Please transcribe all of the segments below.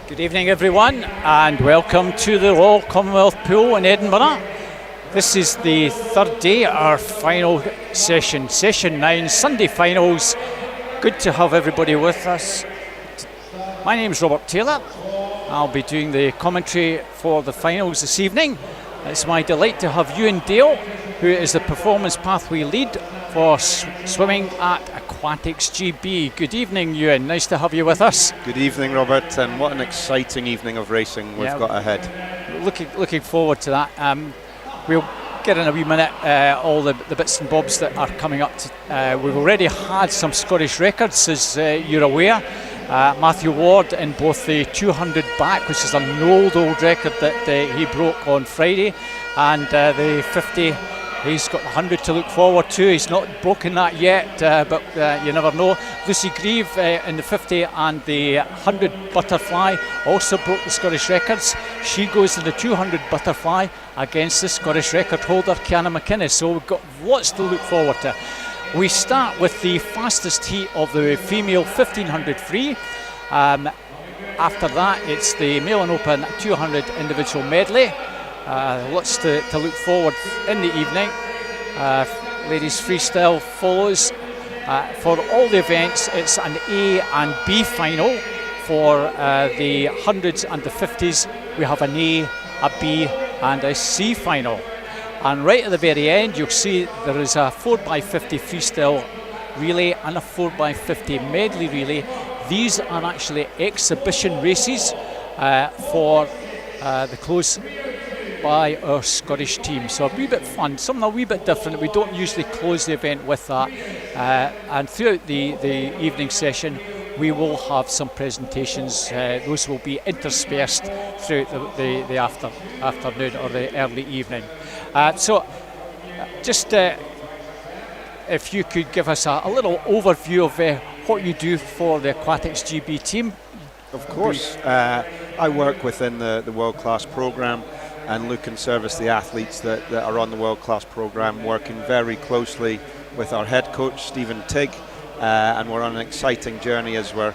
Good evening everyone and welcome to the Royal Commonwealth Pool in Edinburgh. This is the third day, our final session, session 9, Sunday finals. Good to have everybody with us. My name is Robert Taylor. I'll be doing the commentary for the finals this evening. It's my delight to have Ewan Dale, who is the Performance Pathway Lead for swimming at Aquatics GB. Good evening, Ewan. Nice to have you with us. Good evening, Robert, and what an exciting evening of racing we've got ahead. Looking forward to that. We'll get in a wee minute all the bits and bobs that are coming up. We've already had some Scottish records, as you're aware. Matthew Ward in both the 200 back, which is an old record that he broke on Friday, and the 50. He's got 100 to look forward to. He's not broken that yet, but you never know. Lucy Grieve in the 50 and the 100 butterfly also broke the Scottish records. She goes in the 200 butterfly against the Scottish record holder, Kiana McInnes. So we've got lots to look forward to. We start with the fastest heat of the female 1500 free. After that, it's the Male and Open 200 individual medley. Lots to look forward in the evening. Ladies freestyle follows. For all the events, it's an A and B final. For the 100s and the 50s, we have an A, a B and a C final. And right at the very end, you'll see there is a 4x50 freestyle relay and a 4x50 medley relay. These are actually exhibition races for the close by our Scottish team, so a wee bit fun, something a wee bit different. We don't usually close the event with that, and throughout the evening session we will have some presentations. Those will be interspersed throughout the afternoon or the early evening. Just if you could give us a little overview of what you do for the Aquatics GB team. Of course, I work within the World Class programme and look and service the athletes that are on the World Class programme, working very closely with our head coach, Stephen Tigg, and we're on an exciting journey as we're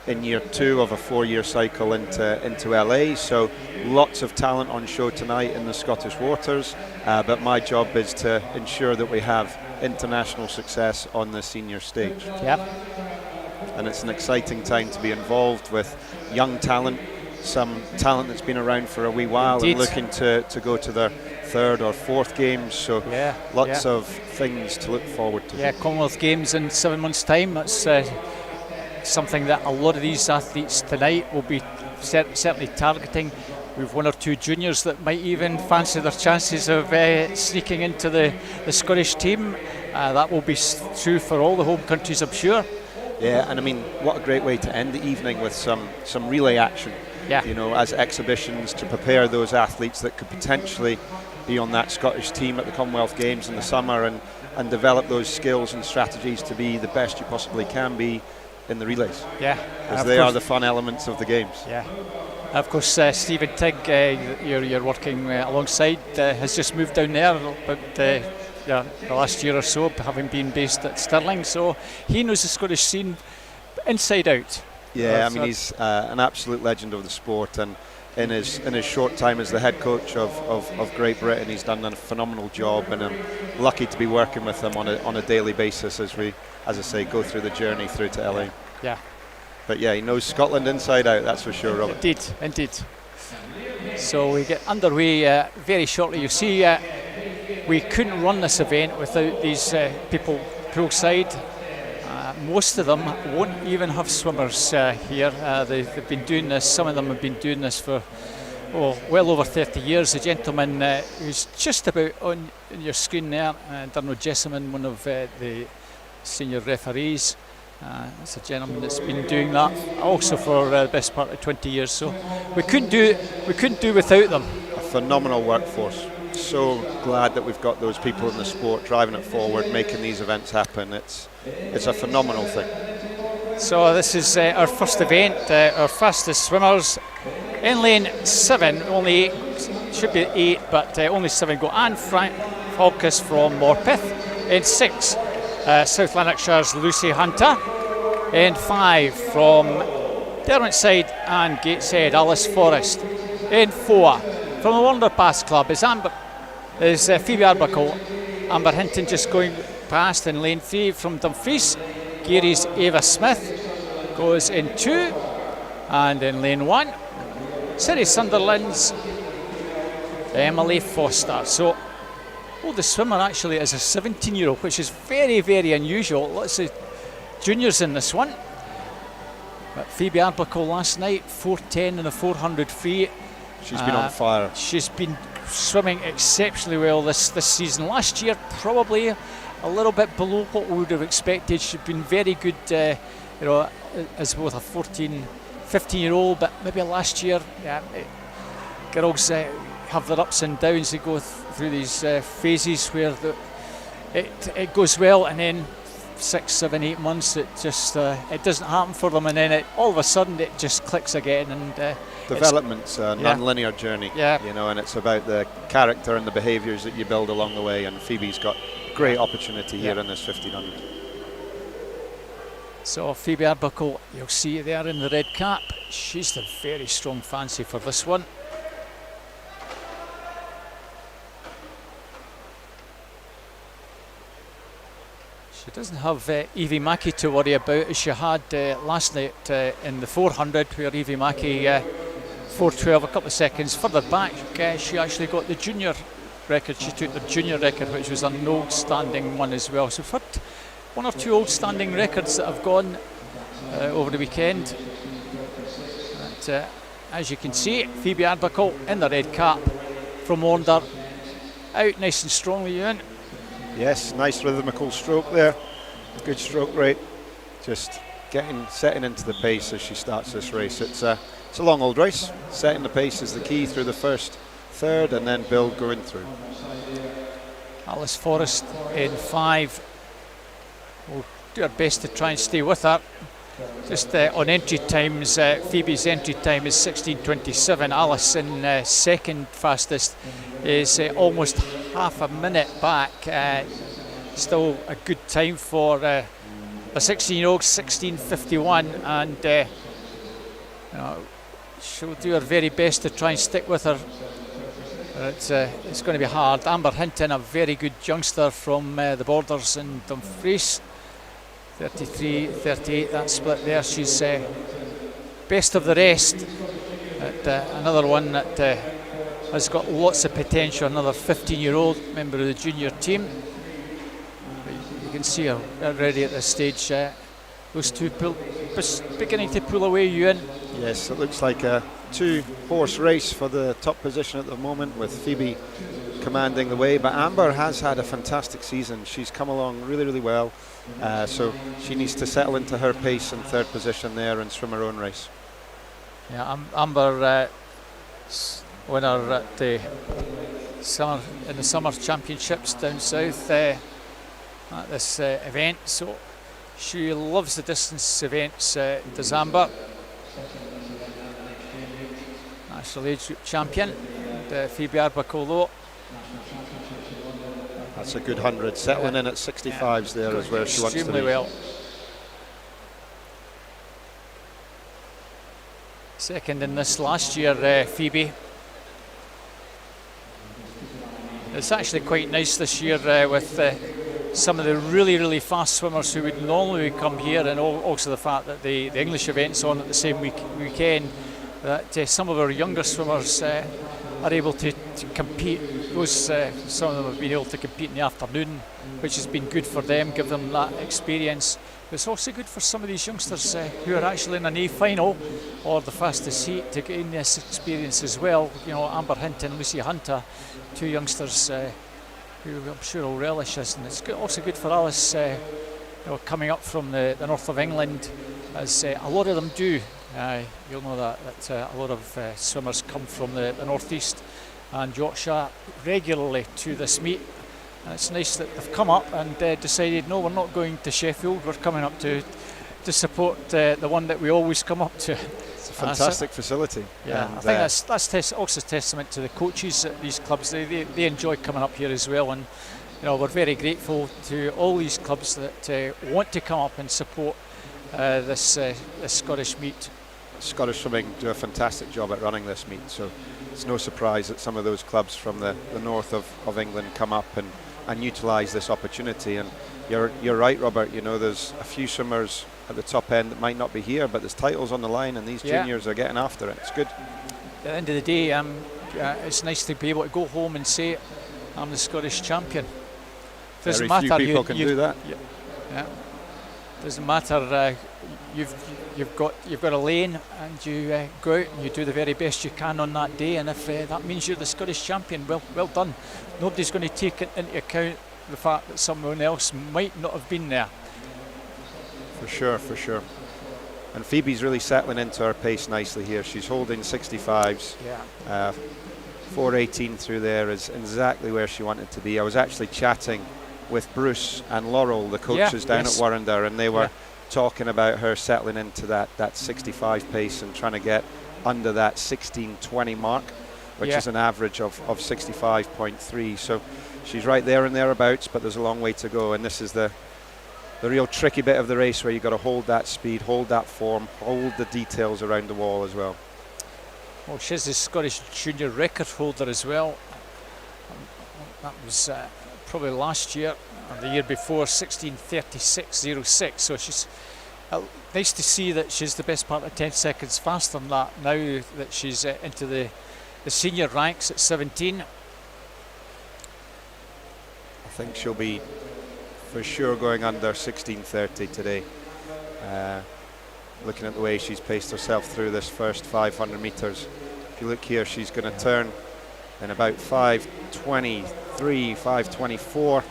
in year 2 of a 4-year cycle into LA. So lots of talent on show tonight in the Scottish waters, but my job is to ensure that we have international success on the senior stage. Yep. And it's an exciting time to be involved with young talent, some talent that's been around for a wee while. Indeed. And looking to go to their 3rd or 4th games, so lots of things to look forward to. Yeah, Commonwealth Games in 7 months' time. That's something that a lot of these athletes tonight will be certainly targeting. We've 1 or 2 juniors that might even fancy their chances of sneaking into the Scottish team. That will be true for all the home countries, I'm sure. Yeah, and I mean, what a great way to end the evening with some relay action. Yeah. You know, as exhibitions to prepare those athletes that could potentially be on that Scottish team at the Commonwealth Games in the summer, and develop those skills and strategies to be the best you possibly can be in the relays. Yeah. Because they are the fun elements of the games. Yeah. Of course, Stephen Tigg, you're working alongside, has just moved down there about the last year or so, having been based at Stirling, so he knows the Scottish scene inside out. Yeah, I mean, he's an absolute legend of the sport, and in his short time as the head coach of Great Britain, he's done a phenomenal job, and I'm lucky to be working with him on a daily basis as we, as I say, go through the journey through to LA. Yeah. But yeah, he knows Scotland inside out, that's for sure, Robert. Indeed. So we get underway very shortly. You see, we couldn't run this event without these people poolside. Most of them won't even have swimmers here. They've been doing this, some of them have been doing this for well over 30 years. The gentleman who's just about on your screen there, Dermot Jessamine, one of the senior referees. It's a gentleman that's been doing that also for the best part of 20 years. So we couldn't do without them. A phenomenal workforce. So glad that we've got those people in the sport driving it forward, making these events happen. It's a phenomenal thing. So this is our first event, our fastest swimmers. In lane 7, only 8, should be 8, but only 7 go. Anne Falkus from Morpeth. In 6, South Lanarkshire's Lucy Hunter. In 5 from Derwent side and Gateshead, Alice Forrest. In 4 from the Wanderpass Club is Phoebe Arbuckle. Amber Hinton just going past in lane 3 from Dumfries. Gary's Ava Smith goes in 2, and in lane 1 City Sunderland's Emily Foster. So the swimmer actually is a 17-year-old, which is very, very unusual. Lots of juniors in this one. But Phoebe Arbuckle last night, 4:10 in the 400 free. She's been on fire. She's been swimming exceptionally well this season. Last year, probably a little bit below what we would have expected. She's been very good, as both a 14, 15-year-old, but maybe last year, girls have their ups and downs. They go through these phases where it goes well, and then 6, 7, 8 months it just it doesn't happen for them, and then all of a sudden it just clicks again. And development's a non-linear journey, and it's about the character and the behaviours that you build along the way, and Phoebe's got great opportunity here in this 1500. So Phoebe Arbuckle, you'll see there in the red cap, she's the very strong fancy for this one. She doesn't have Evie Mackey to worry about as she had last night in the 400, where Evie Mackey 4:12, a couple of seconds further back. She actually got the junior record. She took the junior record, which was an old standing one as well. So we've had 1 or 2 old standing records that have gone over the weekend. But, as you can see, Phoebe Arbuckle in the red cap from Wander, out nice and strongly, Ewan. Yes, nice rhythmical stroke there. Good stroke rate. Just setting into the pace as she starts this race. It's a long old race. Setting the pace is the key through the first third, and then build going through. Alice Forrest in 5. We'll do our best to try and stay with her. Just on entry times, Phoebe's entry time is 16:27. Alice in second fastest is almost half a minute back. Still a good time for a 16-year-old, 16:51, and she'll do her very best to try and stick with her. It's going to be hard. Amber Hinton, a very good youngster from the Borders in Dumfries, 33-38, that split there. She's best of the rest. Another one that has got lots of potential, another 15-year-old member of the junior team. You can see her already at this stage. Those two beginning to pull away, Ewan. Yes, it looks like a 2-horse race for the top position at the moment, with Phoebe commanding the way, but Amber has had a fantastic season. She's come along really, really well, so she needs to settle into her pace in third position there and swim her own race. Yeah, Amber winner at the summer championships down south at this event, so she loves the distance events, does Amber. National age group champion, and Phoebe Arbuckle though. That's a good 100, settling in at 65s there is where she wants to be. Extremely well. Second in this last year, Phoebe. It's actually quite nice this year with some of the really, really fast swimmers who would normally come here, and also the fact that the English event's on at the same weekend, that some of our younger swimmers are able to compete. Some of them have been able to compete in the afternoon, which has been good for them, give them that experience. But it's also good for some of these youngsters who are actually in an A final or the fastest heat to gain this experience as well. Amber Hinton, Lucy Hunter, two youngsters who I'm sure will relish this, and it's also good for Alice coming up from the north of England, as a lot of them do. You'll know that a lot of swimmers come from the northeast and Yorkshire regularly to this meet. And it's nice that they've come up and decided, no, we're not going to Sheffield, we're coming up to support the one that we always come up to. It's a fantastic facility. Yeah, and I think that's also testament to the coaches at these clubs. They enjoy coming up here as well, and we're very grateful to all these clubs that want to come up and support this Scottish meet. Scottish swimming do a fantastic job at running this meet, so it's no surprise that some of those clubs from the north of England come up and utilise this opportunity. And you're right, Robert, you know, there's a few swimmers at the top end that might not be here, but there's titles on the line and these juniors are getting after it. It's good. At the end of the day, it's nice to be able to go home and say, I'm the Scottish champion. Doesn't Very matter. few people can do that. Yeah. Doesn't matter. You've got a lane, and you go out and you do the very best you can on that day. And if that means you're the Scottish champion, well done. Nobody's going to take it into account the fact that someone else might not have been there. For sure. And Phoebe's really settling into her pace nicely here. She's holding 65s. Yeah. 4:18 through there is exactly where she wanted to be. I was actually chatting with Bruce and Laurel, the coaches down at Warrender, and they were talking about her settling into that 65 pace and trying to get under that 16:20 mark, which is an average of 65.3. So she's right there and thereabouts, but there's a long way to go. And this is the real tricky bit of the race, where you've got to hold that speed, hold that form, hold the details around the wall as well. Well, she's the Scottish junior record holder as well. That was probably last year or the year before, 16:36.06. So she's nice to see that she's the best part of 10 seconds faster than that now that she's into the senior ranks at 17. I think she'll be for sure going under 16:30 today. Looking at the way she's paced herself through this first 500 metres. If you look here, she's going to turn in about 5:23, 5:24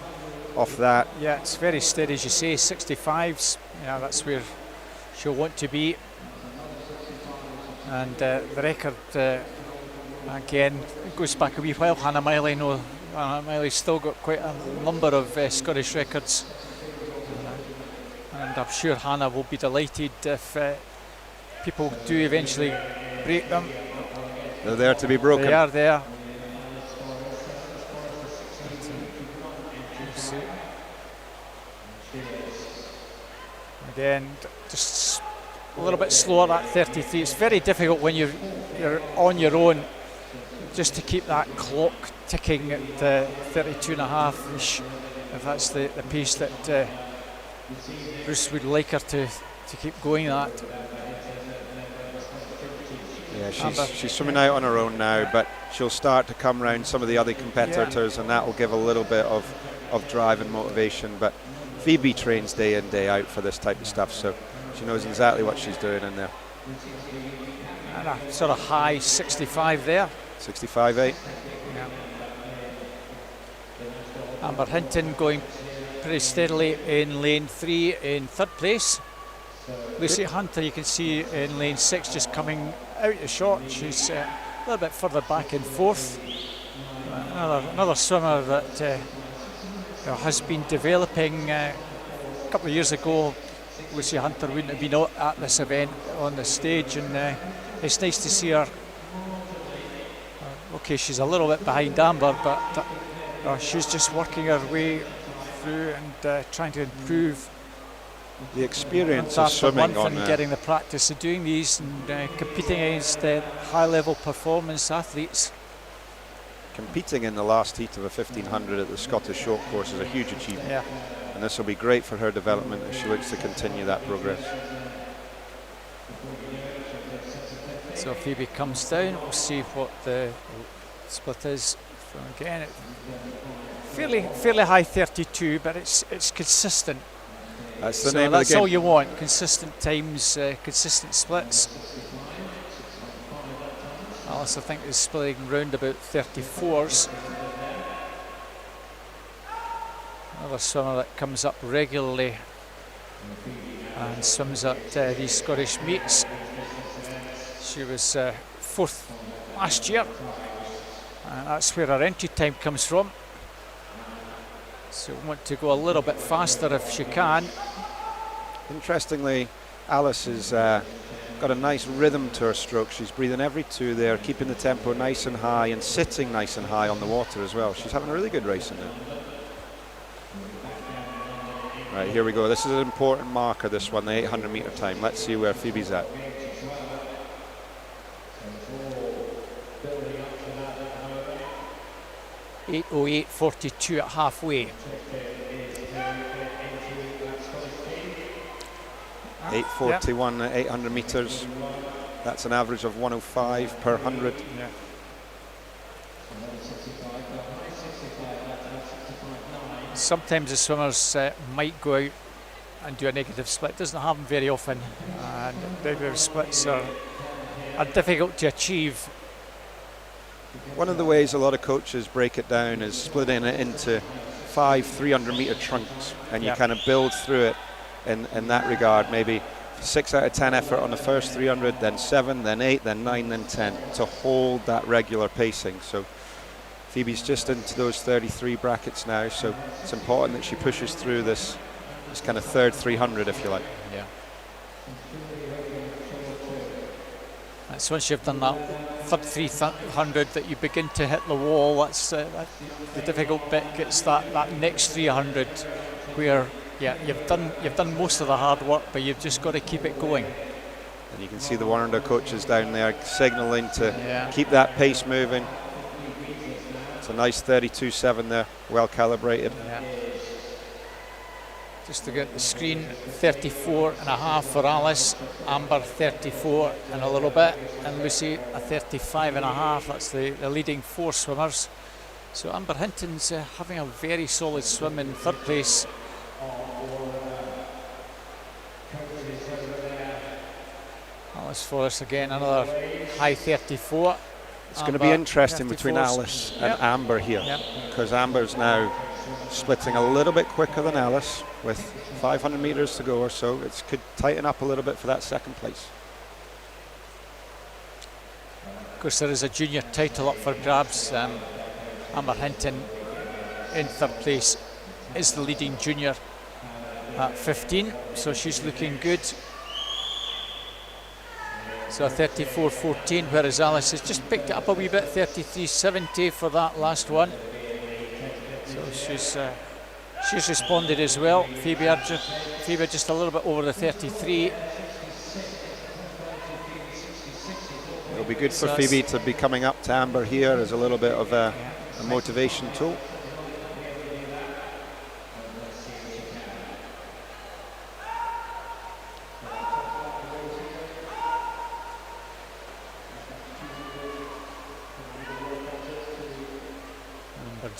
off that. Yeah, it's very steady, as you say, 65s. Yeah, that's where she'll want to be. And the record, again, goes back a wee while. Hannah Miley, Hannah Miley's still got quite a number of Scottish records. And I'm sure Hannah will be delighted if people do eventually break them. They're there to be broken. They are there. Again, just a little bit slower at 33. It's very difficult when you're on your own just to keep that clock ticking at 32.5-ish, if that's the pace that Bruce would like her to keep going at. Yeah, she's swimming out on her own now, but she'll start to come round some of the other competitors, and that will give a little bit of drive and motivation. But Phoebe trains day in, day out for this type of stuff, so she knows exactly what she's doing in there. And a sort of high 65 there. 65.8. Yeah. Amber Hinton going pretty steadily in lane 3 in 3rd place. Lucy Hunter, you can see in lane 6, just coming out the short. She's a little bit further back in 4th. Another swimmer that has been developing. A couple of years ago, Lucy Hunter wouldn't have been at this event on the stage, and it's nice to see her. Okay, she's a little bit behind Amber, but she's just working her way through and trying to improve the experience of swimming on and getting the practice of doing these and competing against high-level performance athletes. Competing in the last heat of a 1500 at the Scottish short course is a huge achievement. Yeah. And this will be great for her development as she looks to continue that progress. So Phoebe comes down. We'll see what the split is. So again, fairly high 32, but it's consistent. That's the name of the game. That's all you want: consistent times, consistent splits. Alice, I think, is splitting round about 34s. Another swimmer that comes up regularly and swims at these Scottish meets. She was 4th last year, and that's where her entry time comes from. So we want to go a little bit faster if she can. Interestingly, Alice has got a nice rhythm to her stroke. She's breathing every 2 there, keeping the tempo nice and high and sitting nice and high on the water as well. She's having a really good race in there. Right, here we go. This is an important marker, this one, the 800 meter time. Let's see where Phoebe's at. .808.42 at halfway. 8:41 at 800 meters. That's an average of 105 per 100. Yeah. Sometimes the swimmers might go out and do a negative split. It doesn't happen very often, and negative splits are difficult to achieve. One of the ways a lot of coaches break it down is splitting it into 5 300 meter trunks, and you kind of build through it in that regard. Maybe 6 out of 10 effort on the first 300, then 7, then 8, then 9, then 10 to hold that regular pacing. So Phoebe's just into those 33 brackets now, so it's important that she pushes through this kind of third 300, if you like. Yeah. That's once you've done that third 300 that you begin to hit the wall. That's the difficult bit. Gets that next 300 where you've done most of the hard work, but you've just got to keep it going. And you can see the Warrender coaches down there signaling to keep that pace moving. It's a nice 32.7 there, well calibrated. Yeah. Just to get the screen, 34.5 for Alice, Amber 34 and a little bit, and Lucy a 35.5. That's the leading 4 swimmers. So Amber Hinton's having a very solid swim in third place. Alice Forrest again, another high 34. It's going to be interesting between Alice and Amber here, because Amber's now splitting a little bit quicker than Alice with 500 meters to go or so. It could tighten up a little bit for that second place. Of course, there is a junior title up for grabs. Amber Hinton in third place is the leading junior at 15, so she's looking good. So 34.14, whereas Alice has just picked it up a wee bit, 33.70 for that last one. So she's responded as well. Phoebe just a little bit over the 33. It'll be good for Phoebe to be coming up to Amber here as a little bit of a motivation tool.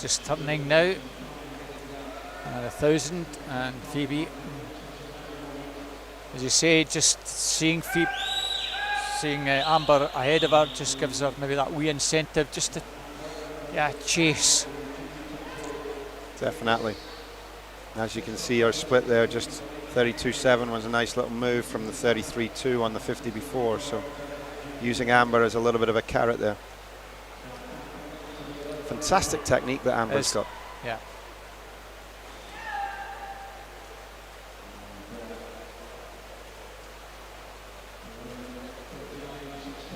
Just turning now, 1,000, and Phoebe, as you say, just seeing Amber ahead of her just gives her maybe that wee incentive just to chase. Definitely. As you can see, her split there, just 32.7 was a nice little move from the 33.2 on the 50 before, so using Amber as a little bit of a carrot there. Fantastic technique that Amber's got. Yeah.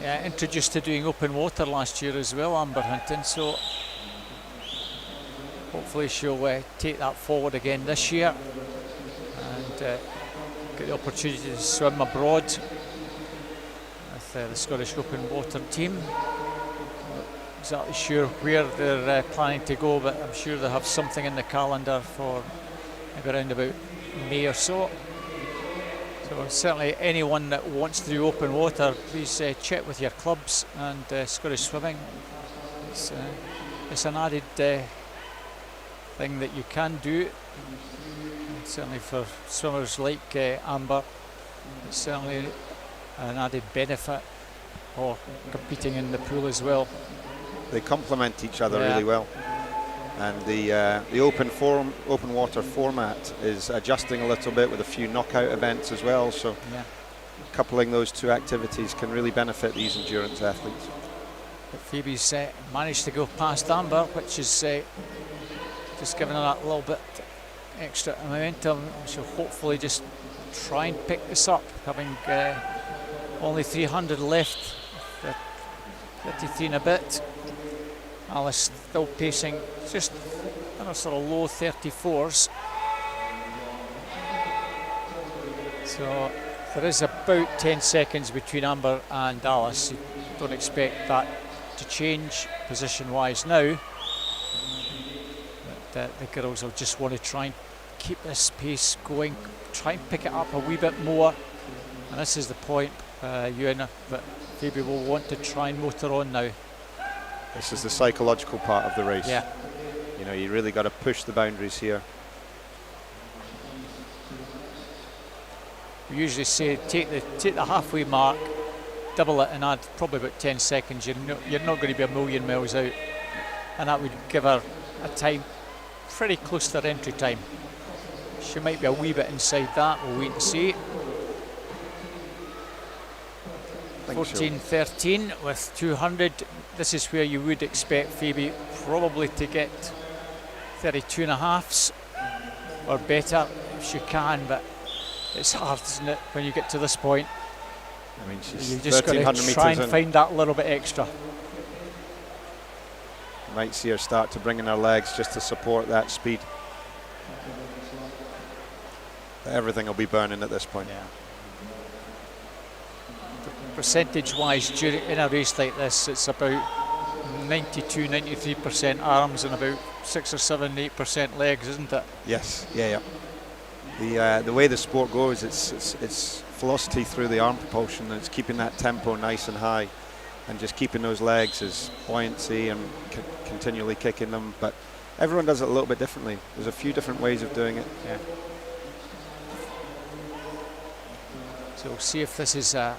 Yeah, introduced to doing open water last year as well, Amber Hinton, so hopefully she'll take that forward again this year and get the opportunity to swim abroad with the Scottish Open Water team. Exactly sure where they're planning to go, but I'm sure they have something in the calendar for around about May or so. So certainly anyone that wants to do open water, please check with your clubs and Scottish Swimming. It's an added thing that you can do, and certainly for swimmers like Amber, it's certainly an added benefit for competing in the pool as well. They complement each other really well, and the open water format is adjusting a little bit with a few knockout events as well, so coupling those two activities can really benefit these endurance athletes. But Phoebe's managed to go past Amber, which is just giving her that little bit extra momentum. She'll hopefully just try and pick this up, having only 300 left, 33 and a bit. Alice still pacing just sort of low 34s. So there is about 10 seconds between Amber and Alice. You don't expect that to change position-wise now. But the girls will just want to try and keep this pace going, try and pick it up a wee bit more. And this is the point, Ewan, that Phoebe will want to try and motor on now. This is the psychological part of the race. Yeah. You know, you really got to push the boundaries here. We usually say take the halfway mark, double it and add probably about 10 seconds. You're not going to be a million miles out. And that would give her a time pretty close to her entry time. She might be a wee bit inside that, we'll wait and see. 14:13 with 200. This is where you would expect Phoebe probably to get 32 and a halves or better if she can, but it's hard, isn't it, when you get to this point? I mean, she's you just got to try and find that little bit extra. You might see her start to bring in her legs just to support that speed. But everything will be burning at this point. Yeah. Percentage-wise, in a race like this, it's about 92-93% arms and about 6 or 7, 8% legs, isn't it? Yes, yeah. The way the sport goes, it's velocity through the arm propulsion, and it's keeping that tempo nice and high, and just keeping those legs as buoyancy and continually kicking them. But everyone does it a little bit differently. There's a few different ways of doing it. Yeah. So we'll see if this is a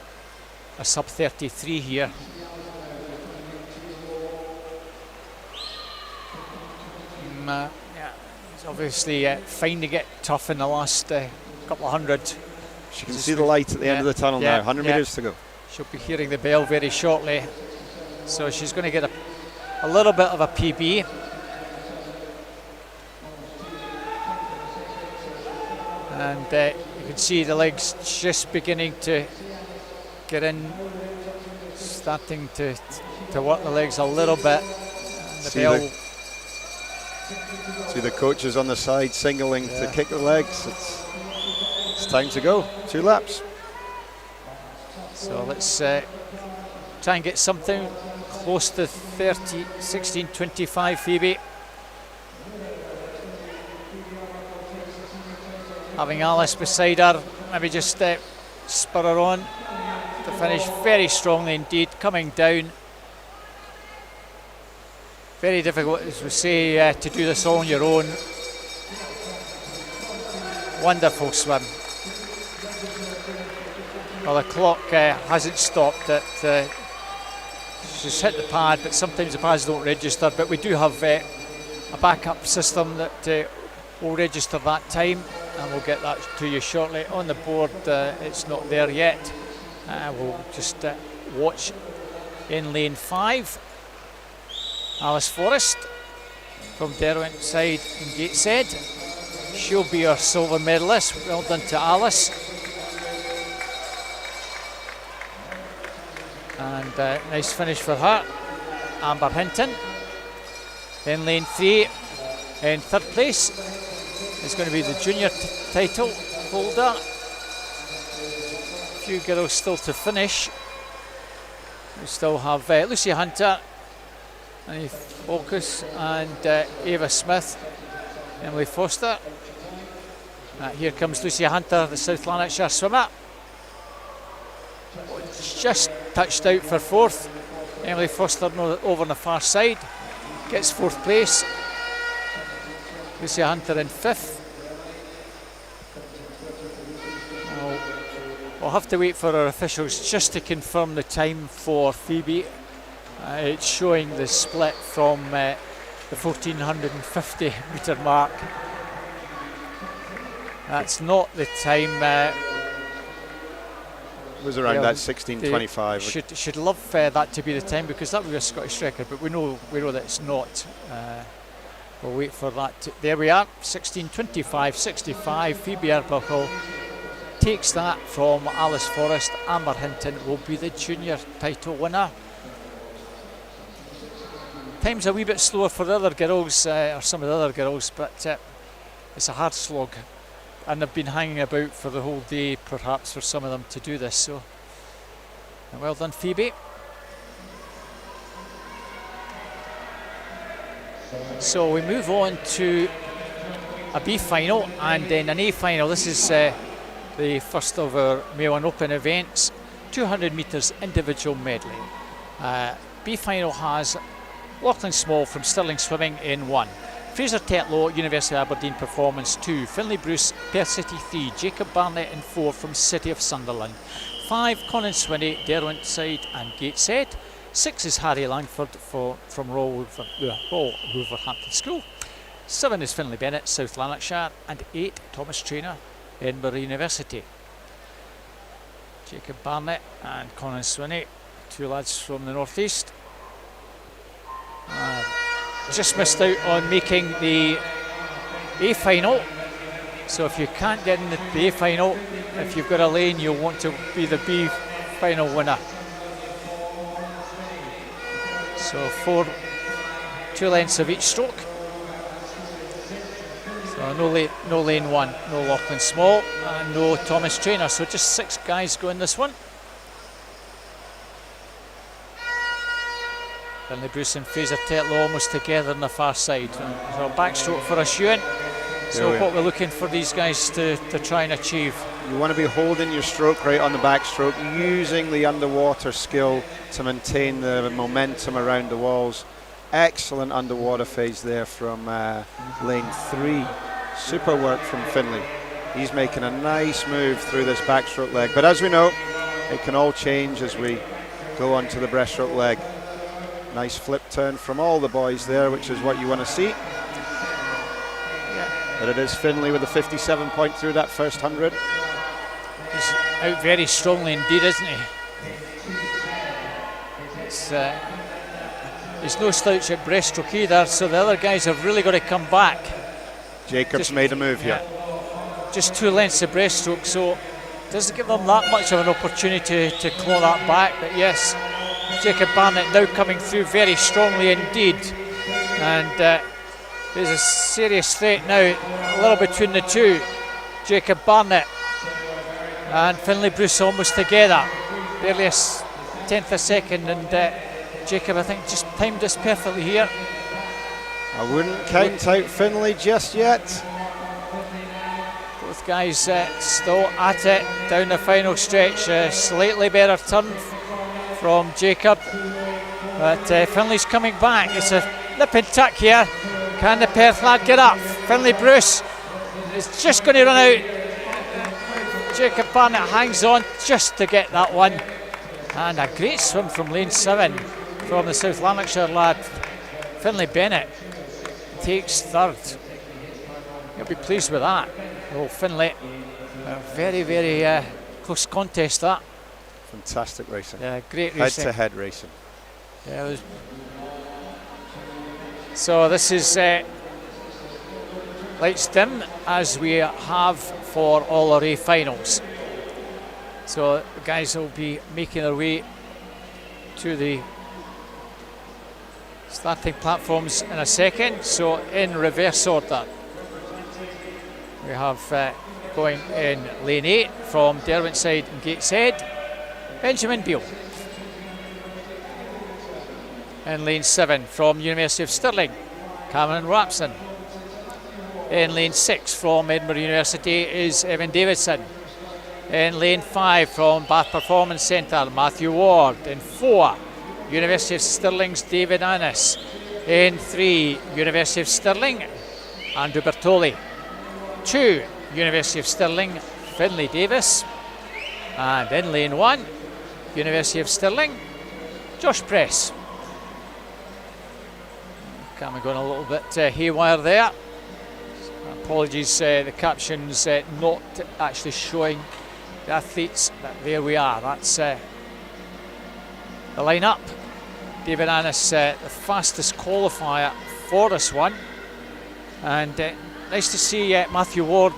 sub 33 here. Yeah, it's obviously finding it tough in the last couple of hundred. She can see the light at the end of the tunnel now. 100 meters to go. She'll be hearing the bell very shortly, so she's going to get a little bit of a PB. And you can see the legs just beginning to get in, starting to work the legs a little bit. And see the coaches on the side signaling to kick the legs. It's time to go. 2 laps. So let's try and get something close to 30, 16:25, Phoebe. Having Alice beside her, maybe just spur her on to finish very strongly indeed, coming down. Very difficult, as we say, to do this all on your own. Wonderful swim. Well, the clock hasn't stopped it. She's hit the pad, but sometimes the pads don't register. But we do have a backup system that will register that time, and we'll get that to you shortly. On the board, it's not there yet. We'll just watch in lane 5. Alice Forrest from Derwent side in Gateshead. She'll be our silver medalist. Well done to Alice. And nice finish for her. Amber Hinton. In lane 3, in 3rd place, is going to be the junior title holder. A few girls still to finish. We still have Lucy Hunter, Annie Focus, and Ava Smith, Emily Foster. Here comes Lucy Hunter, the South Lanarkshire swimmer. Just touched out for 4th. Emily Foster over on the far side gets 4th place. Lucy Hunter in 5th. We'll have to wait for our officials just to confirm the time for Phoebe. It's showing the split from the 1450 metre mark. That's not the time. It was around that 16:25. Should love that to be the time, because that would be a Scottish record, but we know that it's not. We'll wait for that. There we are, 16:25.65. Phoebe Arbuckle takes that from Alice Forrest. Amber Hinton will be the junior title winner. Time's a wee bit slower for the other girls, or some of the other girls, but it's a hard slog and they've been hanging about for the whole day, perhaps, for some of them to do this. So well done, Phoebe. So we move on to a B final and then an A final. This is the first of our male and open events, 200 metres individual medley. B final has Lachlan Small from Stirling Swimming in 1, Fraser Tetlow, University of Aberdeen Performance 2, Finlay Bruce, Perth City 3, Jacob Barnett in 4 from City of Sunderland, 5 Conan Swinney, Derwentside and Gateshead, 6 is Harry Langford from Royal Wolverhampton School, 7 is Finlay Bennett, South Lanarkshire, and 8 Thomas Traynor, Edinburgh University. Jacob Barnett and Conan Swinney, 2 lads from the northeast. Just missed out on making the A final. So if you can't get in the A final, if you've got a lane, you'll want to be the B final winner. So 2 lengths of each stroke. So no lane 1, no Lachlan Small, and no Thomas Traynor. So just 6 guys go in this one. Finlay Bruce and Fraser Tetlow almost together on the far side. So backstroke for a shoe-in. So what we're looking for these guys to try and achieve. You want to be holding your stroke right on the backstroke, using the underwater skill to maintain the momentum around the walls. Excellent underwater phase there from lane 3. Super work from Finlay. He's making a nice move through this backstroke leg. But as we know, it can all change as we go onto the breaststroke leg. Nice flip turn from all the boys there, which is what you want to see. Yeah. But it is Finlay with a 57 point through that first 100. He's out very strongly indeed, isn't he? He's no slouch at breaststroke either, so the other guys have really got to come back. Jacob's made a move here. Just 2 lengths of breaststroke, so doesn't give them that much of an opportunity to claw that back. But yes, Jacob Barnett now coming through very strongly indeed, and there's a serious threat now, a little between the two. Jacob Barnett and Finlay Bruce almost together, barely a 10th a second, and Jacob, I think, just timed this perfectly here. I wouldn't count out Finlay just yet. Both guys still at it down the final stretch. Slightly better turn from Jacob, but Finlay's coming back. It's a nip and tuck here. Can the Perth lad get up? Finlay Bruce is just going to run out. Jacob Barnett hangs on just to get that one, and a great swim from lane 7 from the South Lanarkshire lad. Finlay Bennett takes 3rd. He'll be pleased with that. Oh, Finlay, very, very close contest that. Fantastic racing. Yeah, great racing. Head-to-head racing. Yeah, it was. So this is lights dim, as we have for all our A finals. So the guys will be making their way to the starting platforms in a second. So in reverse order, we have going in lane 8 from Derwentside and Gateshead, Benjamin Beale. In lane 7 from University of Stirling, Cameron Rapson. In lane 6 from Edinburgh University is Evan Davidson. In lane 5 from Bath Performance Centre, Matthew Ward. In 4, University of Stirling's David Annis. In 3, University of Stirling, Andrew Bertoli. 2, University of Stirling, Finlay Davis. And in lane 1, University of Stirling, Josh Press. Camera going a little bit haywire there. Apologies, the caption's not actually showing the athletes, but there we are. That's the line-up. David Annis, the fastest qualifier for this one. And nice to see Matthew Ward,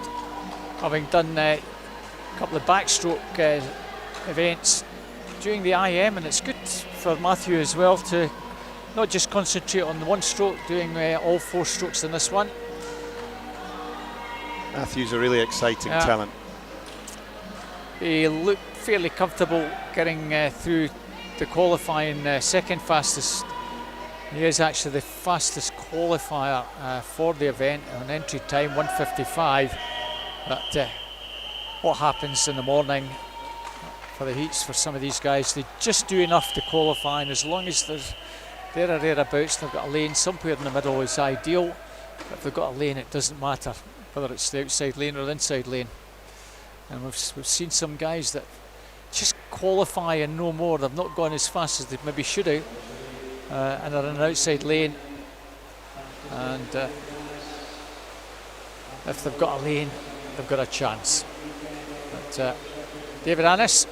having done a couple of backstroke events during the IM, and it's good for Matthew as well to not just concentrate on the one stroke, doing all 4 strokes in this one. Matthew's a really exciting talent. He looked fairly comfortable getting through the qualifying second fastest. He is actually the fastest qualifier for the event, an entry time 1:55. But what happens in the morning for the heats for some of these guys, they just do enough to qualify, and as long as there's there or thereabouts, they've got a lane somewhere in the middle is ideal. But if they've got a lane, it doesn't matter whether it's the outside lane or the inside lane. And we've seen some guys that just qualify and no more. They've not gone as fast as they maybe should have, and they're in an outside lane. And if they've got a lane, they've got a chance. But David Annis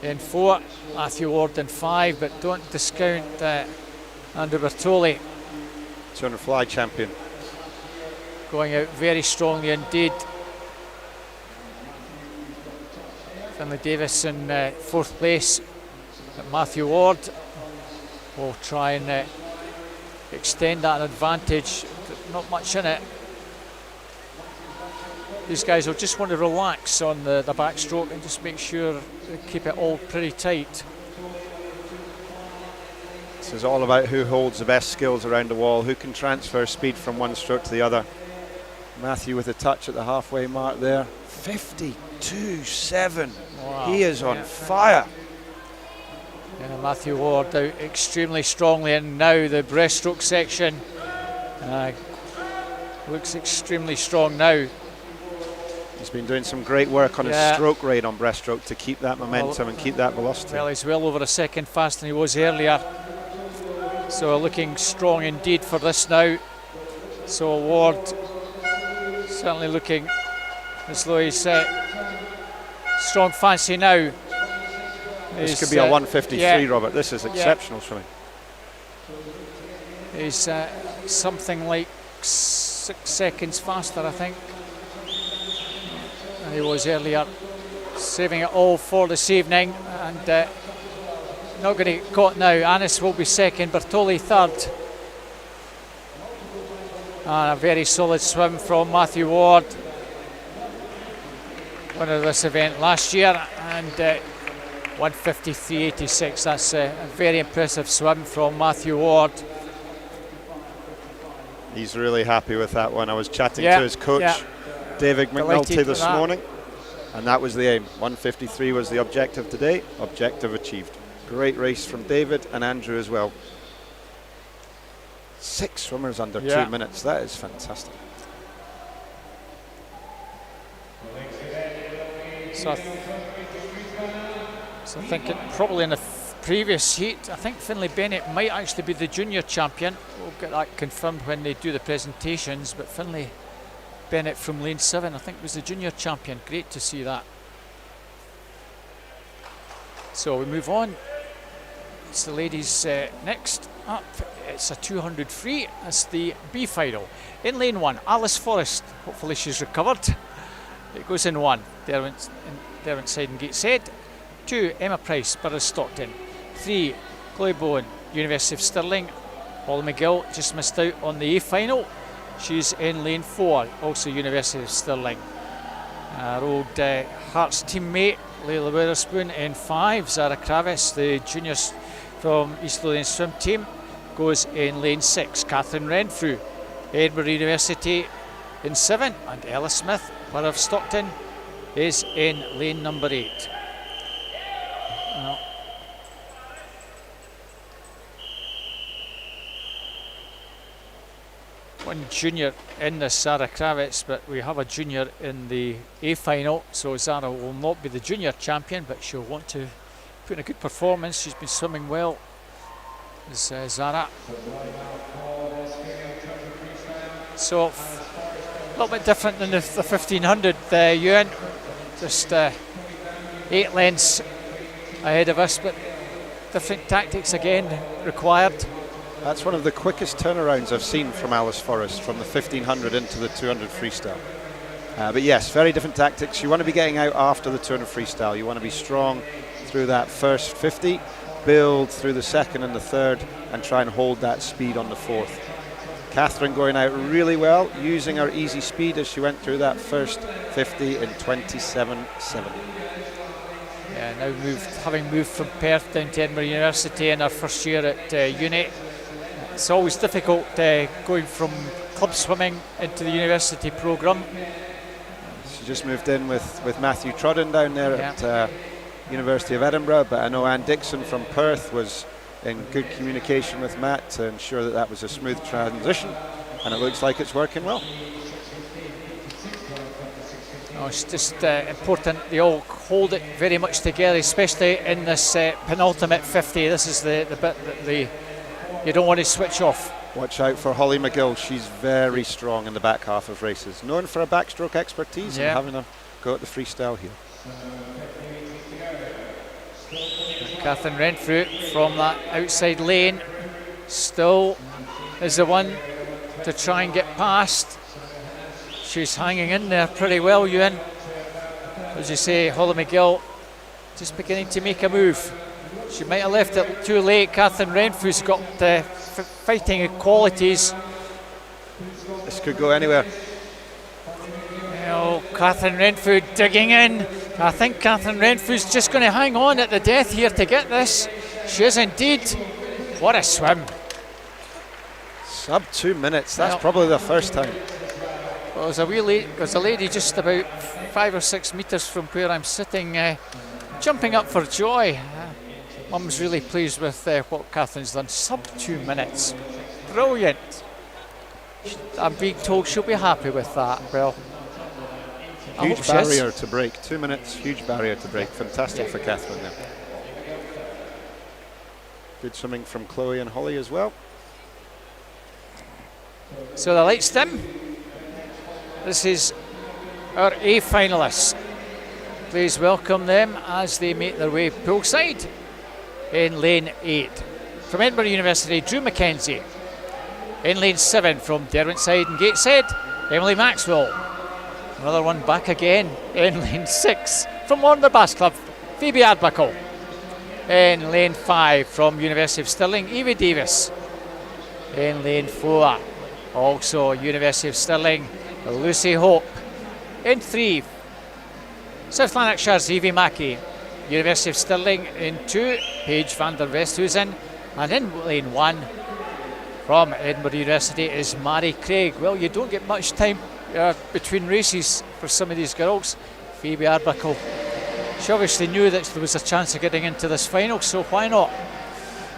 in 4, Matthew Ward in 5, but don't discount Andrew Bertoli. 200 fly champion. Going out very strongly indeed. Finlay Davis in 4th place. But Matthew Ward will try and extend that advantage. Not much in it. These guys will just want to relax on the backstroke and just make sure they keep it all pretty tight. This is all about who holds the best skills around the wall, who can transfer speed from one stroke to the other. Matthew with a touch at the halfway mark there. 52.7. Wow. He is on fire. Yeah, Matthew Ward out extremely strongly, and now the breaststroke section looks extremely strong now. He's been doing some great work on his stroke rate on breaststroke to keep that momentum and keep that velocity. Well, he's well over a second faster than he was earlier. So looking strong indeed for this now. So Ward certainly looking as though he's strong fancy now. This could be a 153, Robert. This is exceptional swimming. He's something like 6 seconds faster, I think, than he was earlier. Saving it all for this evening, and not going to get caught now. Annis will be second, Bertoli third. And a very solid swim from Matthew Ward, winner of this event last year, and 1:53.86. That's a very impressive swim from Matthew Ward. He's really happy with that one. I was chatting to his coach, David McNulty, this morning, and that was the aim. 1:53 was the objective today. Objective achieved. Great race from David and Andrew as well. 6 swimmers under 2 minutes. That is fantastic. So I think probably in the previous heat, I think Finlay Bennett might actually be the junior champion. We'll get that confirmed when they do the presentations, but Finlay Bennett from lane 7, I think, was the junior champion. Great to see that. So we move on. It's the ladies next up. It's a 200 free. That's the B final. In lane 1, Alice Forrest. Hopefully she's recovered. It goes in 1. There inside and Gateshead. 2, Emma Price, Borough Stockton. 3, Chloe Bowen, University of Stirling. Holly McGill just missed out on the A final. She's in lane 4, also University of Stirling. Our old Hearts teammate, Layla Witherspoon, in 5. Zara Kravis, the juniors from East Lothian swim team, goes in lane 6. Catherine Renfrew, Edinburgh University, in 7. And Ella Smith, Borough of Stockton, is in lane number 8. One junior in this, Zara Kravitz, but we have a junior in the A final, so Zara will not be the junior champion, but she'll want to put in a good performance. She's been swimming well, as Zara. So a little bit different than the 1500, Ewan. Just 8 lengths ahead of us, but different tactics again required. That's one of the quickest turnarounds I've seen from Alice Forrest, from the 1500 into the 200 freestyle. But yes, very different tactics. You want to be getting out after the 200 freestyle. You want to be strong through that first 50, build through the second and the third, and try and hold that speed on the 4th. Catherine going out really well, using her easy speed as she went through that first 50 in 27.7. Yeah, now having moved from Perth down to Edinburgh University in her first year at uni. It's always difficult going from club swimming into the university programme. She just moved in with Matthew Trudden down there at University of Edinburgh, but I know Anne Dixon from Perth was in good communication with Matt to ensure that that was a smooth transition, and it looks like it's working well. Oh, it's just important they all hold it very much together, especially in this penultimate 50. This is the bit that you don't want to switch off. Watch out for Holly McGill. She's very strong in the back half of races, known for her backstroke expertise and having a go at the freestyle here. Catherine Renfrew from that outside lane still is the one to try and get past. She's hanging in there pretty well, Ewan. As you say, Holly McGill just beginning to make a move. She might have left it too late. Catherine Renfrew's got fighting qualities. This could go anywhere. Oh, Catherine Renfrew digging in. I think Catherine Renfrew's just going to hang on at the death here to get this. She is indeed. What a swim. Sub 2 minutes. That's probably the first time. Well, there's a lady just about 5 or 6 metres from where I'm sitting, jumping up for joy. Mum's really pleased with what Catherine's done. Sub 2 minutes. Brilliant. I'm being told she'll be happy with that. Well, huge barrier to break. 2 minutes, huge barrier to break. Fantastic for Catherine there. Good swimming from Chloe and Holly as well. So the lights dim. This is our A finalists. Please welcome them as they make their way poolside in lane 8. From Edinburgh University, Drew Mackenzie. In lane 7 from Derwentside and Gateshead, Emily Maxwell. Another one back again in lane 6 from Warner Bass Club, Phoebe Adbuckle. In lane 5 from University of Stirling, Evie Davis. In lane 4, also University of Stirling, Lucy Hope. In 3, South Lanarkshire's Evie Mackey. University of Stirling in 2, Paige van der Westhuizen. And in lane 1 from Edinburgh University is Mary Craig. Well, you don't get much time between races for some of these girls. Phoebe Arbuckle, she obviously knew that there was a chance of getting into this final, so why not?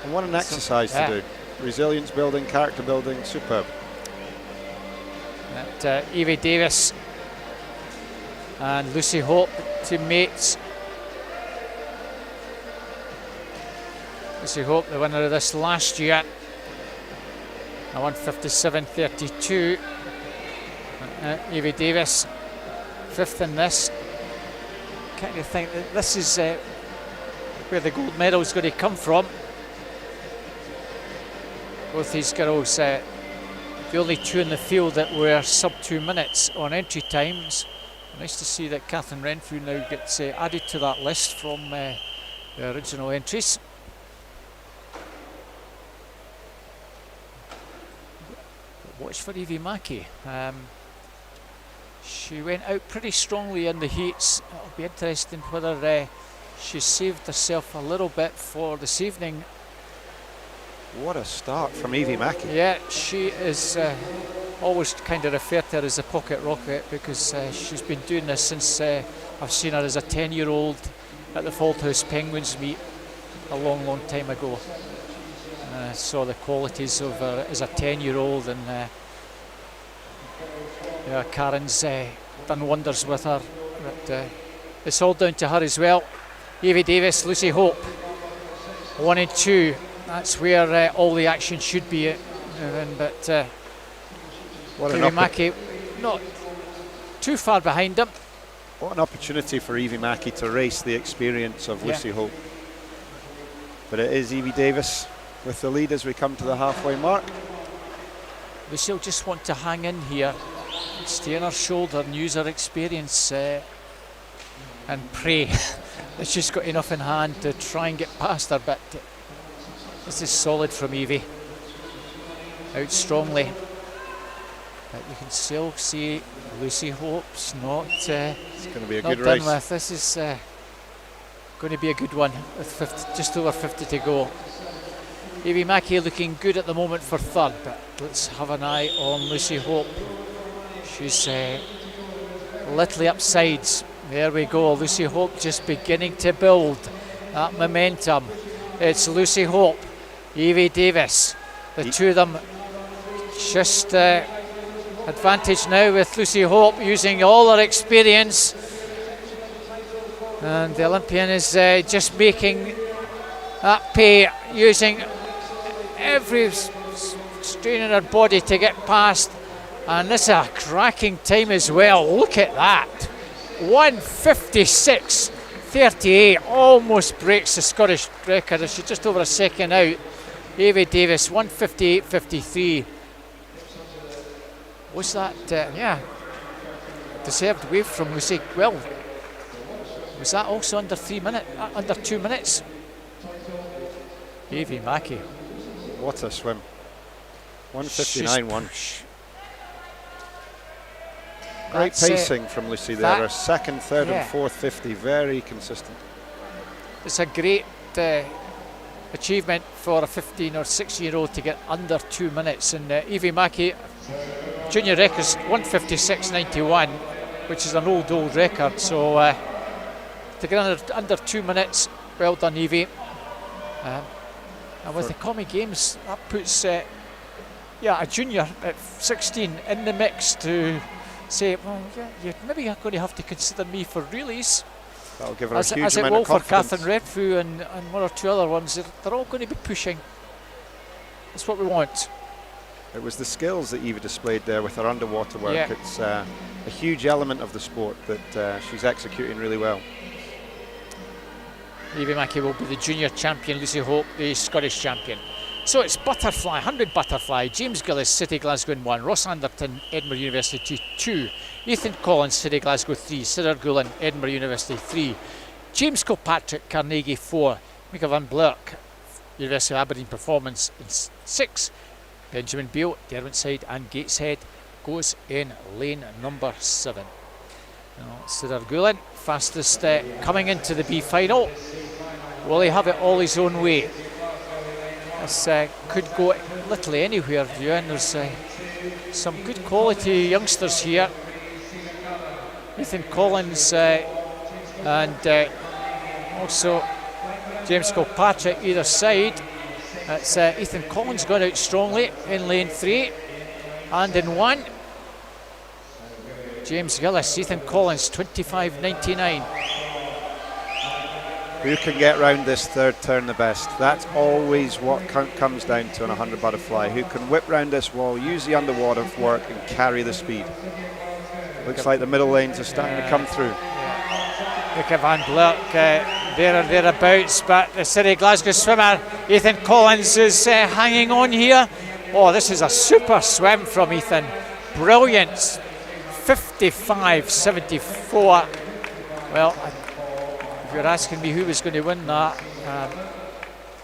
And what an exercise to do. Resilience building, character building, superb. Evie Davis and Lucy Hope, teammates. Lucy Hope, the winner of this last year, a 1:57.32. Evie Davis, 5th in this. Kind of think that this is where the gold medal is going to come from. Both these girls, the only 2 in the field that were sub 2 minutes on entry times. Nice to see that Catherine Renfrew now gets added to that list from the original entries. Watch for Evie Mackey. She went out pretty strongly in the heats. It'll be interesting whether she saved herself a little bit for this evening. What a start from Evie Mackey. Yeah, she is always kind of referred to her as a pocket rocket because she's been doing this since I've seen her as a 10-year-old at the Fauldhouse Penguins meet a long, long time ago. Saw the qualities of her as a 10-year-old, and Karen's done wonders with her. But it's all down to her as well. Evie Davis, Lucy Hope, 1 and 2. That's where all the action should be. But Evie Mackey not too far behind him. What an opportunity for Evie Mackey to race the experience of Lucy Hope. But it is Evie Davis with the lead as we come to the halfway mark. Lucy will just want to hang in here, stay on her shoulder and use her experience and pray that she's got enough in hand to try and get past her. But this is solid from Evie. Out strongly. But you can still see Lucy Hope's not, It's going to be a not good done race. with. This is going to be a good one with 50, just over 50 to go. Evie Mackey looking good at the moment for third, but let's have an eye on Lucy Hope. She's little upsides. There we go. Lucy Hope just beginning to build that momentum. It's Lucy Hope, Evie Davis. The two of them just advantage now with Lucy Hope using all her experience. And the Olympian is just making that pay, using every strain in her body to get past. And this is a cracking time as well. Look at that. 1:56.38, almost breaks the Scottish record. She's just over a second out. Evie Davis, 1:58.53. Was that, yeah, deserved wave from Lucy. Well, was that also under 2 minutes? Evie Mackey. What a swim. 1:59.1. Great pacing from Lucy there. Her second, third and fourth 50, very consistent. It's a great achievement for a 15 or 16-year-old to get under 2 minutes. And Evie Mackey, junior record's 1:56.91, which is an old record. So to get under 2 minutes, well done, Evie. And with the Commie Games, that puts a junior at 16 in the mix to say, well, yeah, you're maybe going to have to consider me for relays. That'll give her a huge amount of confidence. As it will for Catherine Redfoo and one or two other ones. They're all going to be pushing. That's what we want. It was the skills that Eva displayed there with her underwater work. Yeah. It's a huge element of the sport that she's executing really well. Evie Mackey will be the junior champion, Lucy Hope the Scottish champion. So it's butterfly, 100 butterfly. James Gillis, City Glasgow in 1. Ross Anderton, Edinburgh University 2. Ethan Collins, City Glasgow 3. Sidar Gulen, Edinburgh University 3. James Kilpatrick, Carnegie 4. Mika van Blerk, University of Aberdeen Performance in 6. Benjamin Beale, Derwentside and Gateshead goes in lane number 7. Sidar Gulen, fastest coming into the B final. Will he have it all his own way? This could go literally anywhere, and there's some good quality youngsters here. Ethan Collins and also James Kilpatrick either side. It's Ethan Collins going out strongly in lane 3, and in 1 James Gillis, Ethan Collins, 25.99. Who can get round this third turn the best? That's always what comes down to on a 100 butterfly. Who can whip round this wall, use the underwater work and carry the speed. Looks like the middle lanes are starting to come through. Mika van Blerk there and thereabouts, but the City Glasgow swimmer Ethan Collins is hanging on here. Oh, this is a super swim from Ethan. Brilliant. 55.74. Well, if you're asking me who was going to win that,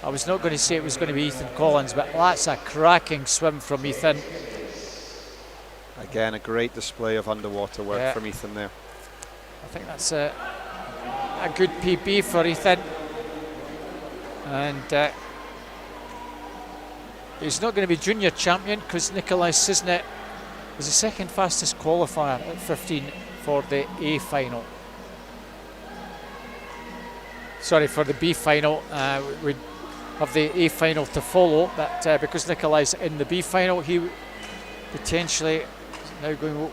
I was not going to say it was going to be Ethan Collins, but that's a cracking swim from Ethan. Again, a great display of underwater work from Ethan there. I think that's a good PB for Ethan. And he's not going to be junior champion because Nikolai Sisnet was the second fastest qualifier at 15 for the A final. Sorry, for the B final. We have the A final to follow, but because Nikolai's in the B final, he potentially is now going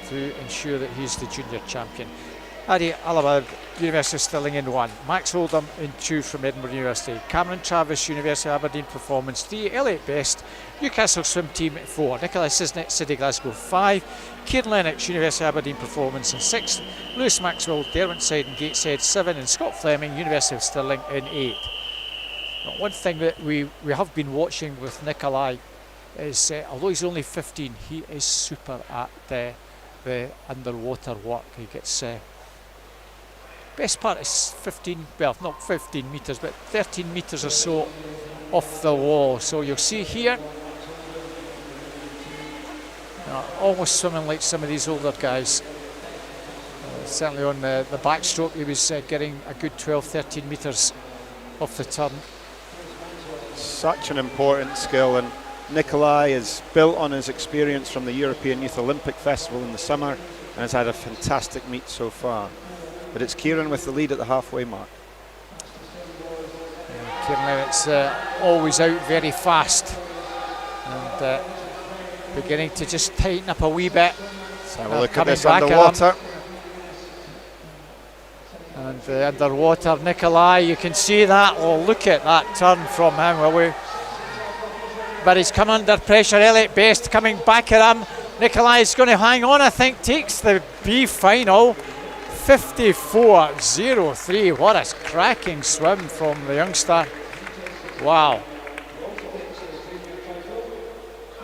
to ensure that he's the junior champion. Adi Alabag, University of Stirling in 1. Max Oldham in 2 from Edinburgh University. Cameron Travis, University of Aberdeen Performance 3. Elliot Best, Newcastle Swim Team 4. Nikolai Sisnet, City Glasgow 5. Kieran Lennox, University of Aberdeen Performance in 6. Lewis Maxwell, Derwentside and Gateshead 7. And Scott Fleming, University of Stirling in 8. Now, one thing that we have been watching with Nikolai is, although he's only 15, he is super at the underwater work. He gets best part is 15, well, not 15 metres, but 13 metres or so off the wall. So you'll see here, almost swimming like some of these older guys. Certainly on the backstroke, he was getting a good 12-13 metres off the turn. Such an important skill, and Nikolai is built on his experience from the European Youth Olympic Festival in the summer and has had a fantastic meet so far. But it's Kieran with the lead at the halfway mark. Kieran Levitt's always out very fast and beginning to just tighten up a wee bit. Let's have a look at this underwater. And underwater, Nikolai, you can see that. Oh, look at that turn from him. But he's come under pressure. Elliot Best coming back at him. Nikolai is going to hang on, I think, takes the B final. 54.03. What a cracking swim from the youngster. Wow.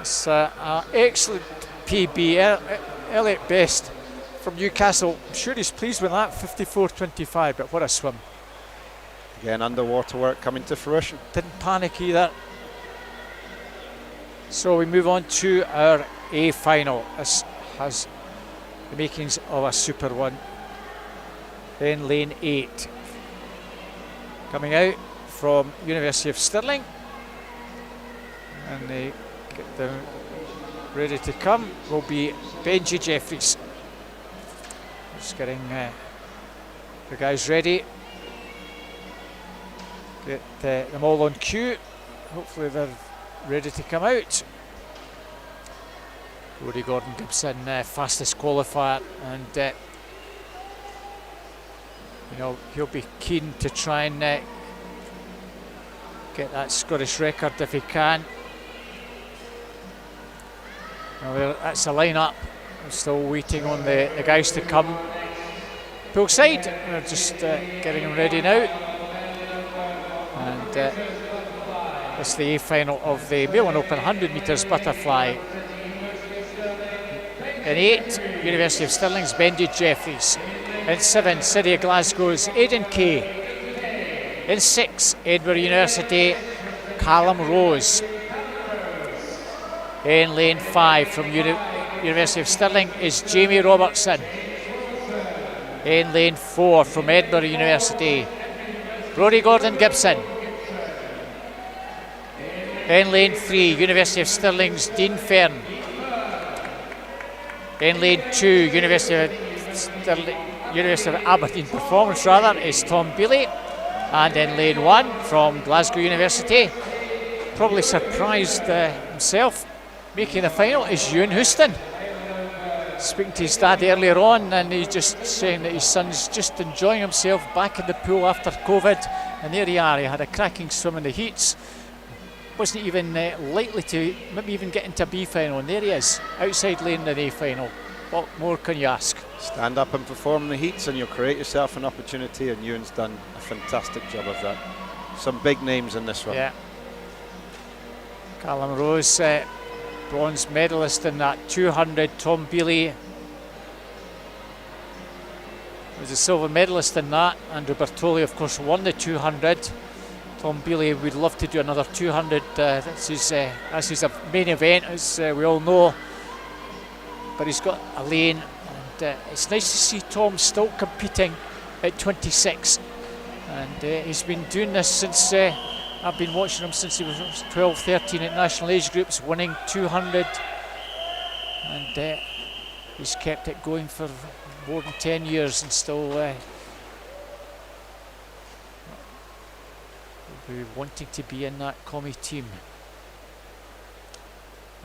It's an excellent PB. Elliot Best from Newcastle. I'm sure he's pleased with that. 54.25, but what a swim. Again, underwater work coming to fruition. Didn't panic either. So we move on to our A final. This has the makings of a super one. Then lane 8. Coming out from University of Stirling. And they get them ready to come will be Benji Jeffries. Just getting the guys ready. Get them all on cue. Hopefully they're ready to come out. Rory Gordon Gibson, fastest qualifier, and you know, he'll be keen to try and get that Scottish record if he can. Well, that's a lineup. I'm still waiting on the guys to come poolside. We're just getting them ready now. And it's the A final of the Millon Open 100 metres butterfly. In 8, University of Stirling's Benji Jeffries. In 7, City of Glasgow's Aidan Kay. In 6, Edinburgh University, Callum Rose. In lane 5 from University of Stirling is Jamie Robertson. In lane 4 from Edinburgh University, Rory Gordon Gibson. In lane 3, University of Stirling's Dean Fearn. In lane 2, University of Aberdeen Performance is Tom Bealey. And in lane 1 from Glasgow University, probably surprised himself, making the final is Ewan Houston. Speaking to his dad earlier on, and he's just saying that his son's just enjoying himself back in the pool after COVID. And there you are, he had a cracking swim in the heats. Wasn't even likely to maybe even get into a B final, and there he is, outside lane in the A final. What more can you ask? Stand up and perform in the heats and you'll create yourself an opportunity, and Ewan's done a fantastic job of that. Some big names in this one. Yeah. Callum Rose, bronze medalist in that 200. Tom Bealey was a silver medalist in that. Andrew Bertoli, of course, won the 200. Tom Bealey would love to do another 200. That's his main event, as we all know. But he's got a lane, and it's nice to see Tom still competing at 26. And he's been doing this since I've been watching him since he was 12, 13 at national age groups, winning 200. And he's kept it going for more than 10 years and still will be wanting to be in that commie team.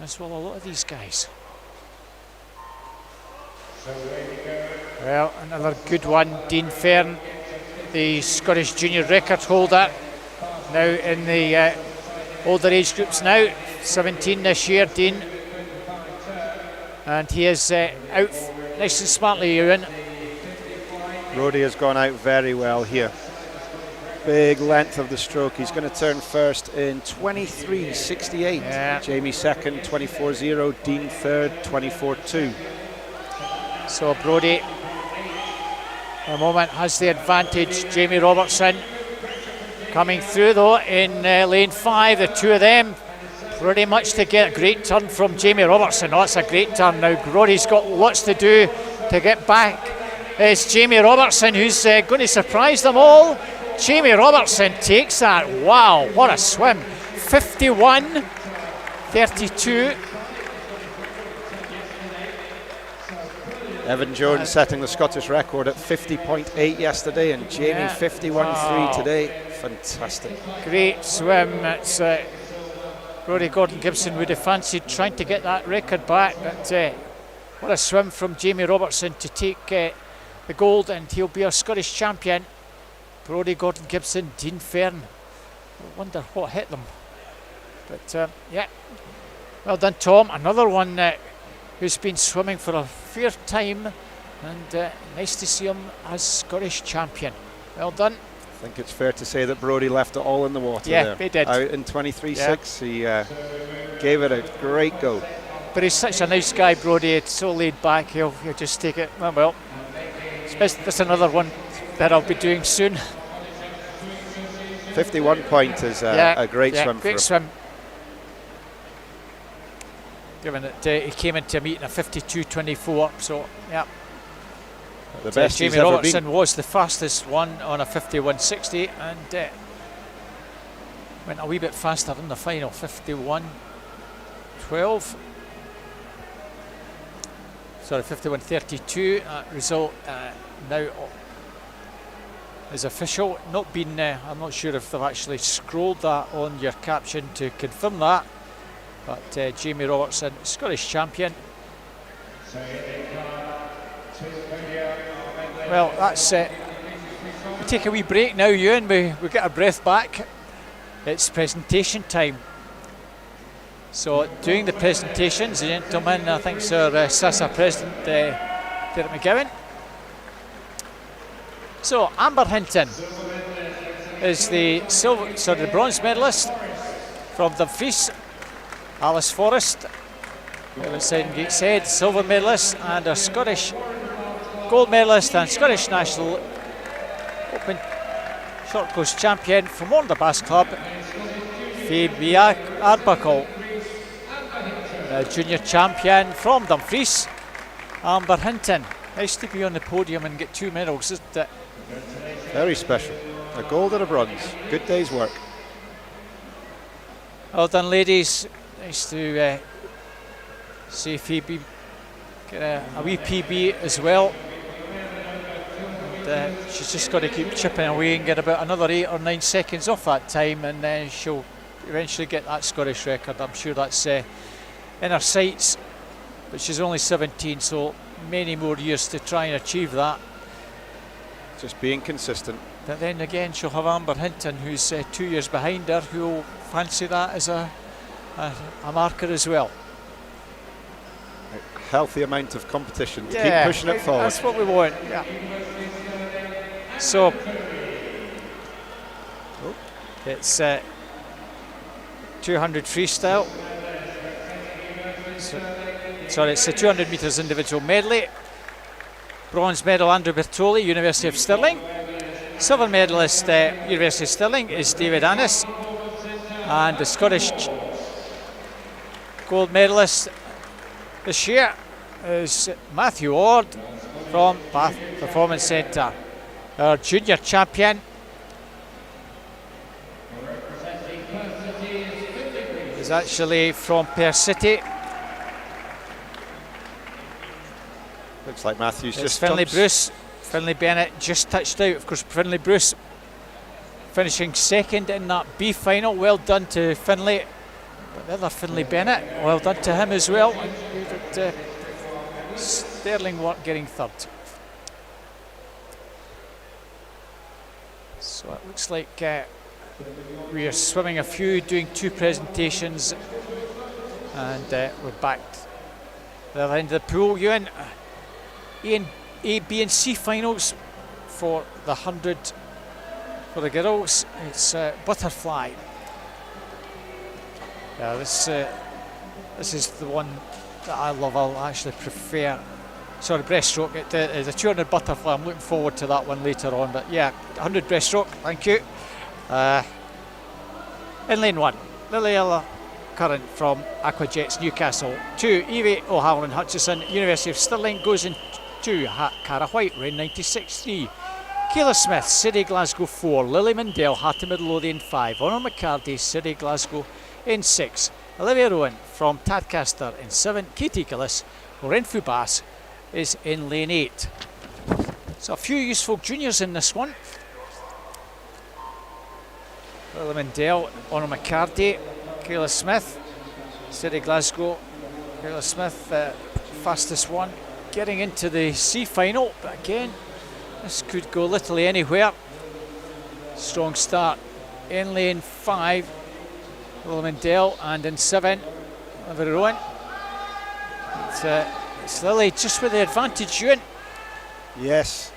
As well, a lot of these guys. Well, another good one, Dean Fearn, the Scottish junior record holder, now in the older age groups now, 17 this year, Dean. And he is out nice and smartly, Ewan. Roddy has gone out very well here. Big length of the stroke. He's going to turn first in 23.68. Yeah. Jamie second, 24.0. Dean third, 24.2. So Brodie, for the moment, has the advantage. Jamie Robertson coming through though in lane 5. The two of them pretty much to get a great turn from Jamie Robertson. Oh, that's a great turn now. Rory's got lots to do to get back. It's Jamie Robertson who's going to surprise them all. Jamie Robertson takes that. Wow, what a swim. 51.32. Evan Jones setting the Scottish record at 50.8 yesterday, and Jamie 51.3 today. Fantastic. Great swim. It's Rory Gordon-Gibson would have fancied trying to get that record back, but what a swim from Jamie Robertson to take the gold, and he'll be our Scottish champion. Brodie Gordon-Gibson, Dean Fearn. I wonder what hit them. But yeah, well done, Tom. Another one who's been swimming for a fair time, and nice to see him as Scottish champion. Well done. I think it's fair to say that Brodie left it all in the water there. Yeah, he did. Out in 23.6, he gave it a great go. But he's such a nice guy, Brodie. It's so laid back, he'll just take it. Well, that's another one that I'll be doing soon. 51 point is a great swim for him. Swim. Given that he came into a meeting at 52.24, so yeah. The best Jamie Robertson was the fastest one on a 51.60, and went a wee bit faster in the final, 51.12. Sorry, 51.32. Result now is official. Not been. I'm not sure if they've actually scrolled that on your caption to confirm that. But Jamie Robertson, Scottish champion. Well, that's it. We take a wee break now, Ewan. We get our breath back. It's presentation time. So, doing the presentations, gentlemen, I think Sir SASA President Derek McGowan. So, Amber Hinton is the bronze medalist from Dumfries. Alice Forrest, Gateshead, silver medalist, and a Scottish gold medalist and Scottish National Open Short Course champion from Warner Bass Club, Phoebe Arbuckle. Junior champion from Dumfries, Amber Hinton. Nice to be on the podium and get 2 medals, isn't it? Very special. A gold and a bronze. Good day's work. Well done, ladies. Nice to see Phoebe get a wee PB as well. And, she's just got to keep chipping away and get about another 8 or 9 seconds off that time, and then she'll eventually get that Scottish record. I'm sure that's in her sights, but she's only 17, so many more years to try and achieve that. Just being consistent. But then again, she'll have Amber Hinton, who's 2 years behind her, who'll fancy that as a marker as well. A healthy amount of competition to keep pushing it forward. That's what we want. Yeah. So it's 200 freestyle. Sorry, it's a 200 metres individual medley. Bronze medal Andrew Bertoli, University of Stirling. Silver medalist University of Stirling is David Annis, and the Scottish gold medalist this year is Matthew Ward from Bath Performance Centre. Our junior champion is actually from Perth City. Looks like Matthew's just Finlay Bruce. Finlay Bennett just touched out. Of course, Finlay Bruce finishing second in that B final. Well done to Finlay. But the other Finlay Bennett, well done to him as well. But, sterling work getting third. So it looks like we are swimming a few, doing 2 presentations, and we're back to the other end of the pool. Ewan, A, B and C finals for the 100 for the girls. It's butterfly. Yeah, this is the one that I love. I'll actually prefer. Sorry, breaststroke. The 200 butterfly. I'm looking forward to that one later on. But yeah, 100 breaststroke. Thank you. In lane 1, Liliella Current from Aquajets Newcastle. 2, Evie O'Halloran Hutchison, University of Stirling, goes in 2. Cara White, Rain 96. 3, Kayla Smith, City Glasgow 4, Lily Mendel, Hatton Midlothian 5, Honor McCarty, City Glasgow in 6, Olivia Rowan from Tadcaster in 7, Katie Gillis, Renfrew Bass is in lane 8. So a few useful juniors in this one. Lily Mendel, Honor McCarty, Kayla Smith, City Glasgow. Kayla Smith, fastest one, getting into the C final, but again, this could go literally anywhere. Strong start in lane 5, Lily Mendel, and in 7, Olivia Rowan. It's Lily just with the advantage, Ewan. Yes,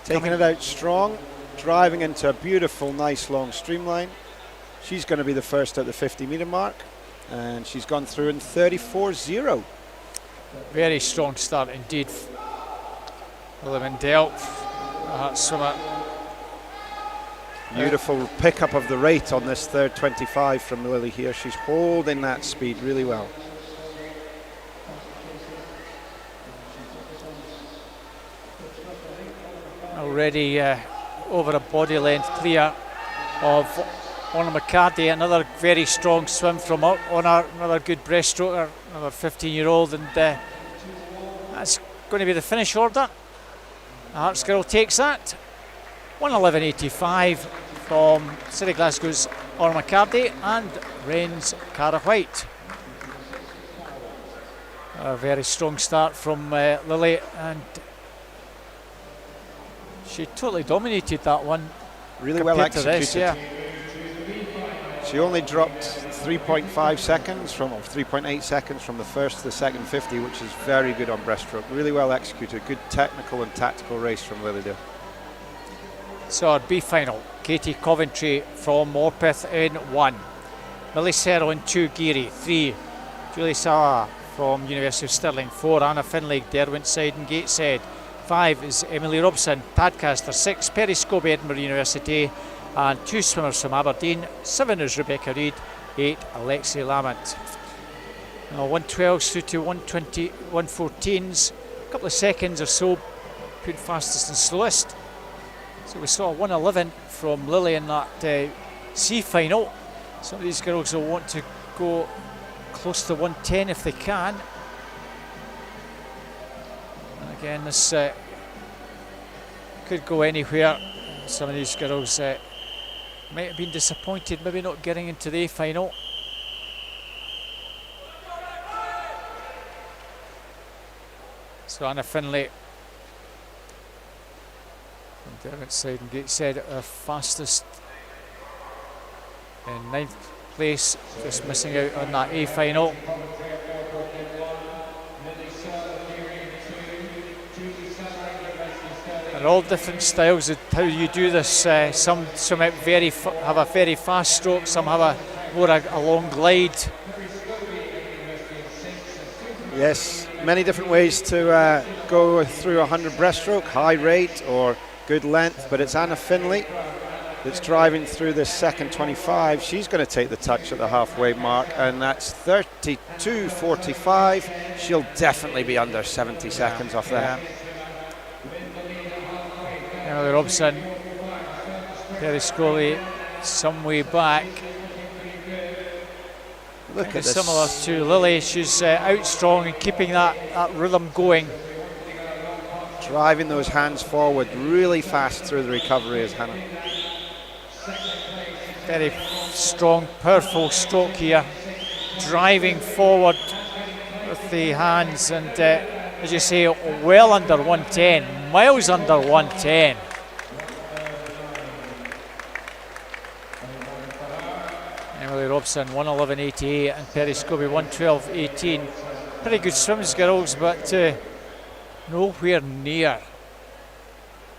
taking it out strong, driving into a beautiful, nice long streamline. She's going to be the first at the 50-metre mark, and she's gone through in 34.0. Very strong start indeed. Lily Mendel, swimmer. Beautiful pickup of the rate on this third 25 from Lily here. She's holding that speed really well. Already over a body length clear of Honor McCarty. Another very strong swim from Honor, another good breaststroker, another 15-year-old, and that's going to be the finish order. The Hearts girl takes that. 1:11.85 from City Glasgow's Honor McCarty and Rain's Cara White. A very strong start from Lily, and she totally dominated that one. Really well executed. This, yeah. She only dropped 3.5 seconds from, or 3.8 seconds from the first to the second 50, which is very good on breaststroke. Really well executed. Good technical and tactical race from Lily there. So our B final, Katie Coventry from Morpeth in 1, Millie Serrell in 2, Geary 3, Julie Sawa from University of Stirling 4, Anna Finlay, Derwentside and Gateshead 5 is Emily Robson, Tadcaster 6, Perry Scobie, Edinburgh University, and 2 swimmers from Aberdeen. 7 is Rebecca Reid, 8 Alexi Lamont. Now 112s through to 120, 114s, a couple of seconds or so between fastest and slowest. So we saw 1:11 from Lily in that C final. Some of these girls will want to go close to 110 if they can. And again, this could go anywhere. Some of these girls might have been disappointed, maybe not getting into the A final. So Anna Finlay from Derwentside and Gateshead, our fastest in 9th place, just missing out on that A final. And all different styles of how you do this. Some have a very fast stroke, some have a long glide. Yes, many different ways to go through 100 breaststroke, high rate or good length, but it's Anna Finlay that's driving through this second 25. She's going to take the touch at the halfway mark, and that's 32.45. She'll definitely be under 70 seconds off that. Emily Robson, Perry Scobie, some way back. Look at this. Similar to Lily, she's out strong and keeping that rhythm going. Driving those hands forward really fast through the recovery is Hannah. Very strong, powerful stroke here. Driving forward with the hands, and as you say, well under 110, miles under 110. Emily Robson 1:11.88 and Perry Scobie 1:12.18. Pretty good swims, girls, but nowhere near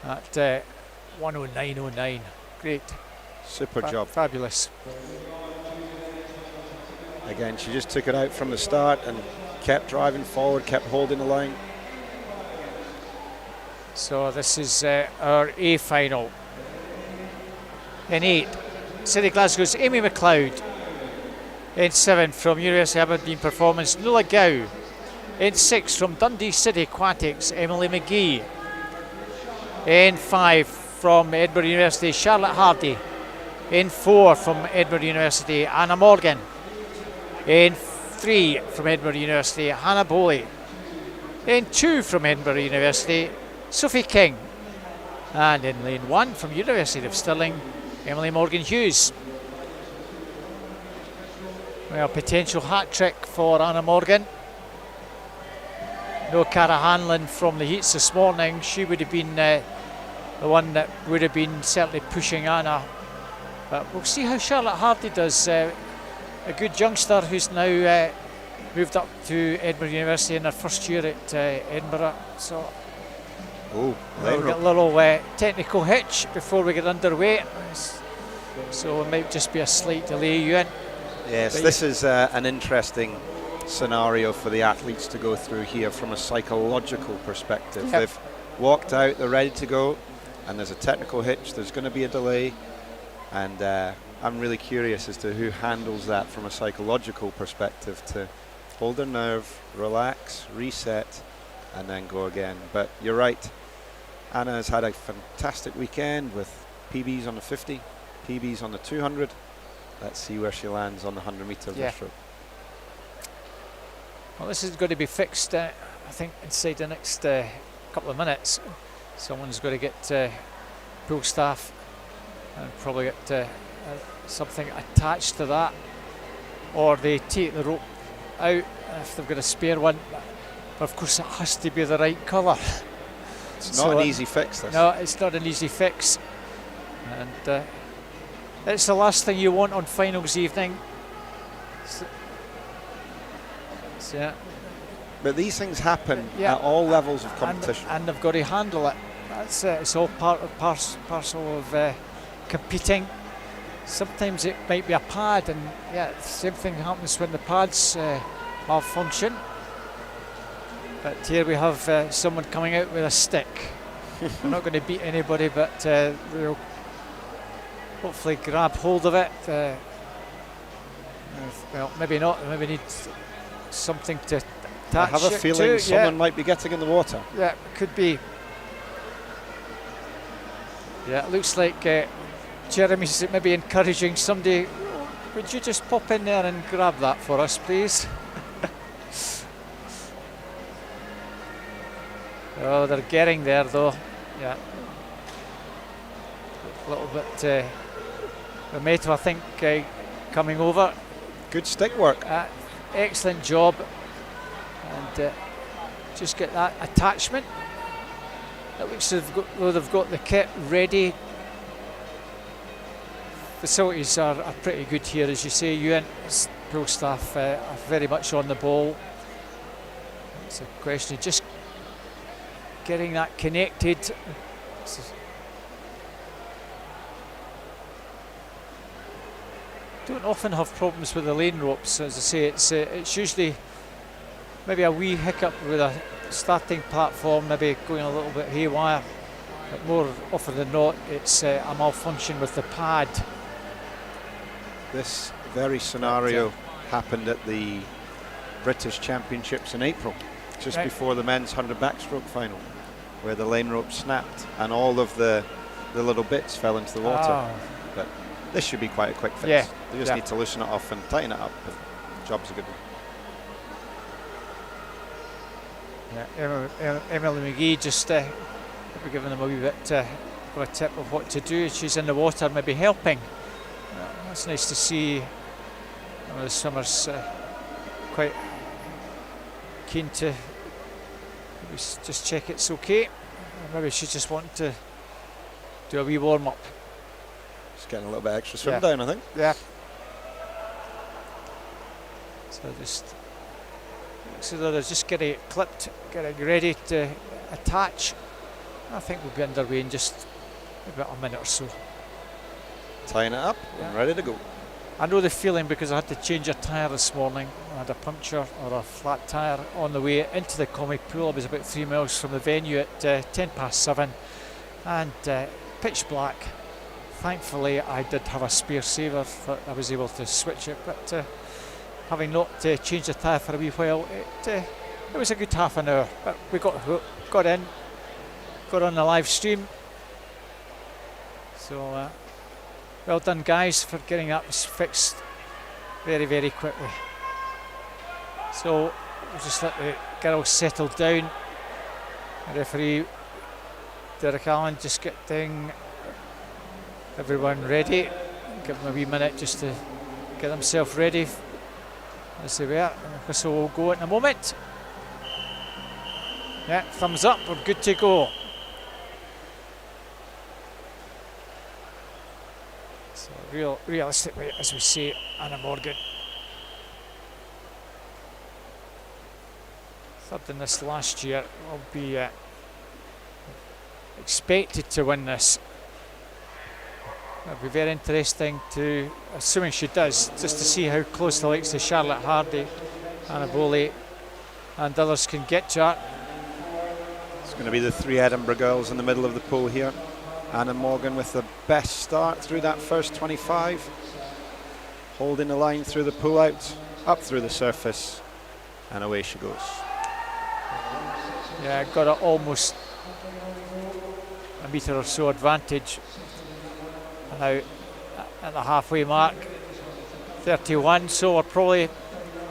at 1:09.09. Great. Super job. Fabulous. Again, she just took it out from the start and kept driving forward, kept holding the line. So this is our A final. In 8, City Glasgow's Amy McLeod, In 7 from University of Aberdeen Performance, Nuala Gow. In 6 from Dundee City Aquatics, Emily McGee. In 5 from Edinburgh University, Charlotte Hardy. In 4 from Edinburgh University, Anna Morgan. In 3 from Edinburgh University, Hannah Bowley. In 2 from Edinburgh University, Sophie King. And in lane 1 from University of Stirling, Emily Morgan Hughes. Well, potential hat trick for Anna Morgan. No Cara Hanlon from the heats this morning. She would have been the one that would have been certainly pushing Anna. But we'll see how Charlotte Hardy does. A good youngster who's now moved up to Edinburgh University in her first year at Edinburgh. So we'll get a little technical hitch before we get underway. So it might just be a slight delay, Ewan. Yes, this is an interesting scenario for the athletes to go through here from a psychological perspective. Yep. They've walked out, they're ready to go, and there's a technical hitch, there's going to be a delay, and I'm really curious as to who handles that from a psychological perspective, to hold their nerve, relax, reset, and then go again. But you're right, Anna has had a fantastic weekend with PBs on the 50, PBs on the 200. Let's see where she lands on the 100-metre breaststroke. Well, this is going to be fixed, I think, inside the next couple of minutes. Someone's going to get pool staff and probably get something attached to that, or they take the rope out if they've got a spare one. But of course, it has to be the right colour. It's not an easy fix, this. No, it's not an easy fix. And it's the last thing you want on finals evening. Yeah. But these things happen at all levels of competition. And they've got to handle it. That's it's all part of parcel of competing. Sometimes it might be a pad, and the same thing happens when the pads malfunction. But here we have someone coming out with a stick. We're not going to beat anybody, but they'll hopefully grab hold of it. Well, maybe not. Maybe need something to attach. I have a feeling someone might be getting in the water. Yeah, it could be. Yeah, it looks like Jeremy's maybe encouraging somebody. Would you just pop in there and grab that for us, please? Oh, they're getting there though. Yeah. A little bit. Rometo, I think, coming over. Good stick work. Excellent job. And just get that attachment. It looks as though they've got the kit ready. Facilities are pretty good here, as you say, Ewan. Pool staff are very much on the ball. It's a question of just getting that connected. Don't often have problems with the lane ropes, as I say. It's usually maybe a wee hiccup with a starting platform, maybe going a little bit haywire, but more often than not it's a malfunction with the pad. This very scenario happened at the British Championships in April, just before the men's 100 backstroke final, where the lane rope snapped and all of the little bits fell into the water. But this should be quite a quick fix. They just need to loosen it off and tighten it up, and the job's a good one. Emily McGee just giving them a wee bit of a tip of what to do. She's in the water, maybe helping. That's nice to see. The swimmers quite keen to just check it's okay. Maybe she's just wanting to do a wee warm up. Just getting a little bit extra swim down, I think. Yeah. So they're just getting it clipped, getting ready to attach. I think we'll be underway in just about a minute or so. Tying it up and ready to go. I know the feeling because I had to change a tyre this morning. I had a puncture or a flat tyre on the way into the comic pool. I was about 3 miles from the venue at 7:10, and pitch black, Thankfully, I did have a spare saver that I was able to switch it, but having not changed the tyre for a wee while, it was a good half an hour. But we got in, got on the live stream. So well done, guys, for getting that fixed very, very quickly. So we'll just let the girls settle down. The referee Derek Allen just getting everyone ready. Give them a wee minute just to get themselves ready as they were. And the whistle will go in a moment. Yeah, thumbs up, we're good to go. So realistically, as we say, Anna Morgan. Third in this last year, will be expected to win this. It'll be very interesting to, assuming she does, just to see how close the likes of Charlotte Hardy, Anna Boley and others can get to her. It's going to be the 3 Edinburgh girls in the middle of the pool here. Anna Morgan with the best start through that first 25. Holding the line through the pull out, up through the surface, and away she goes. Yeah, got it almost a metre or so advantage. And now at the halfway mark, 31, so we're probably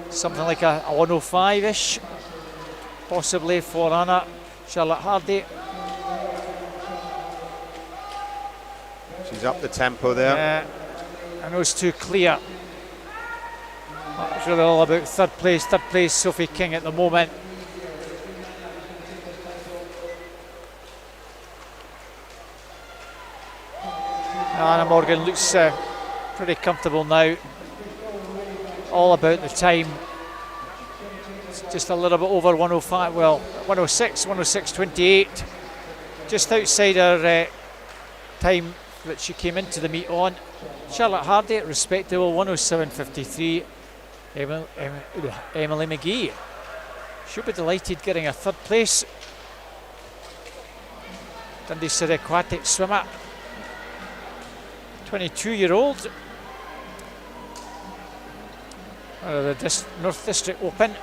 something like a 105-ish, possibly for Anna. Charlotte Hardy. She's up the tempo there. And those two clear. It's really all about third place Sophie King at the moment. Anna Morgan looks pretty comfortable now. All about the time. It's just a little bit over 105, well, 106, 106.28. Just outside her time that she came into the meet on. Charlotte Hardy, respectable 107.53. Emily McGee. She'll be delighted getting a third place. Dundee City aquatic swimmer. 22-year-old. The North District Open.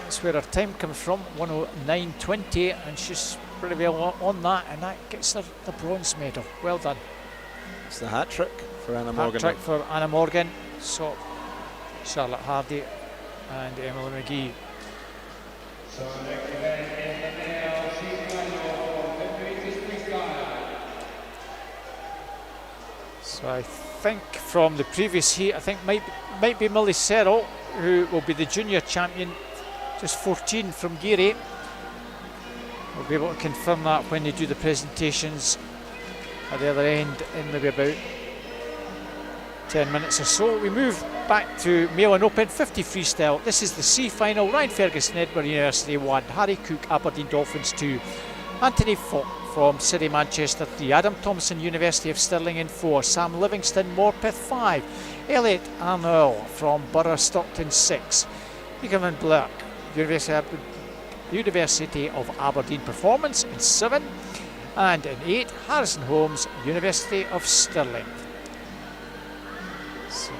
That's where her time comes from, 109.20, and she's pretty well on that, and that gets her the bronze medal. Well done. It's the hat trick for Anna Morgan. Hat trick for Anna Morgan. So Charlotte Hardy and Emily McGee. So I think from the previous heat, I think might be Millie Serrell, who will be the junior champion, just 14 from Geary. We'll be able to confirm that when they do the presentations at the other end in maybe about 10 minutes or so. We move back to Male and Open 50 freestyle. This is the C final. Ryan Ferguson, Edinburgh University 1, Harry Cook, Aberdeen Dolphins 2, Anthony Falk from City Manchester 3, Adam Thompson, University of Stirling in 4, Sam Livingston, Morpeth 5, Elliot Arnold from Borough Stockton 6, Egerman Black, University of Aberdeen Performance in 7, and in 8, Harrison Holmes, University of Stirling. So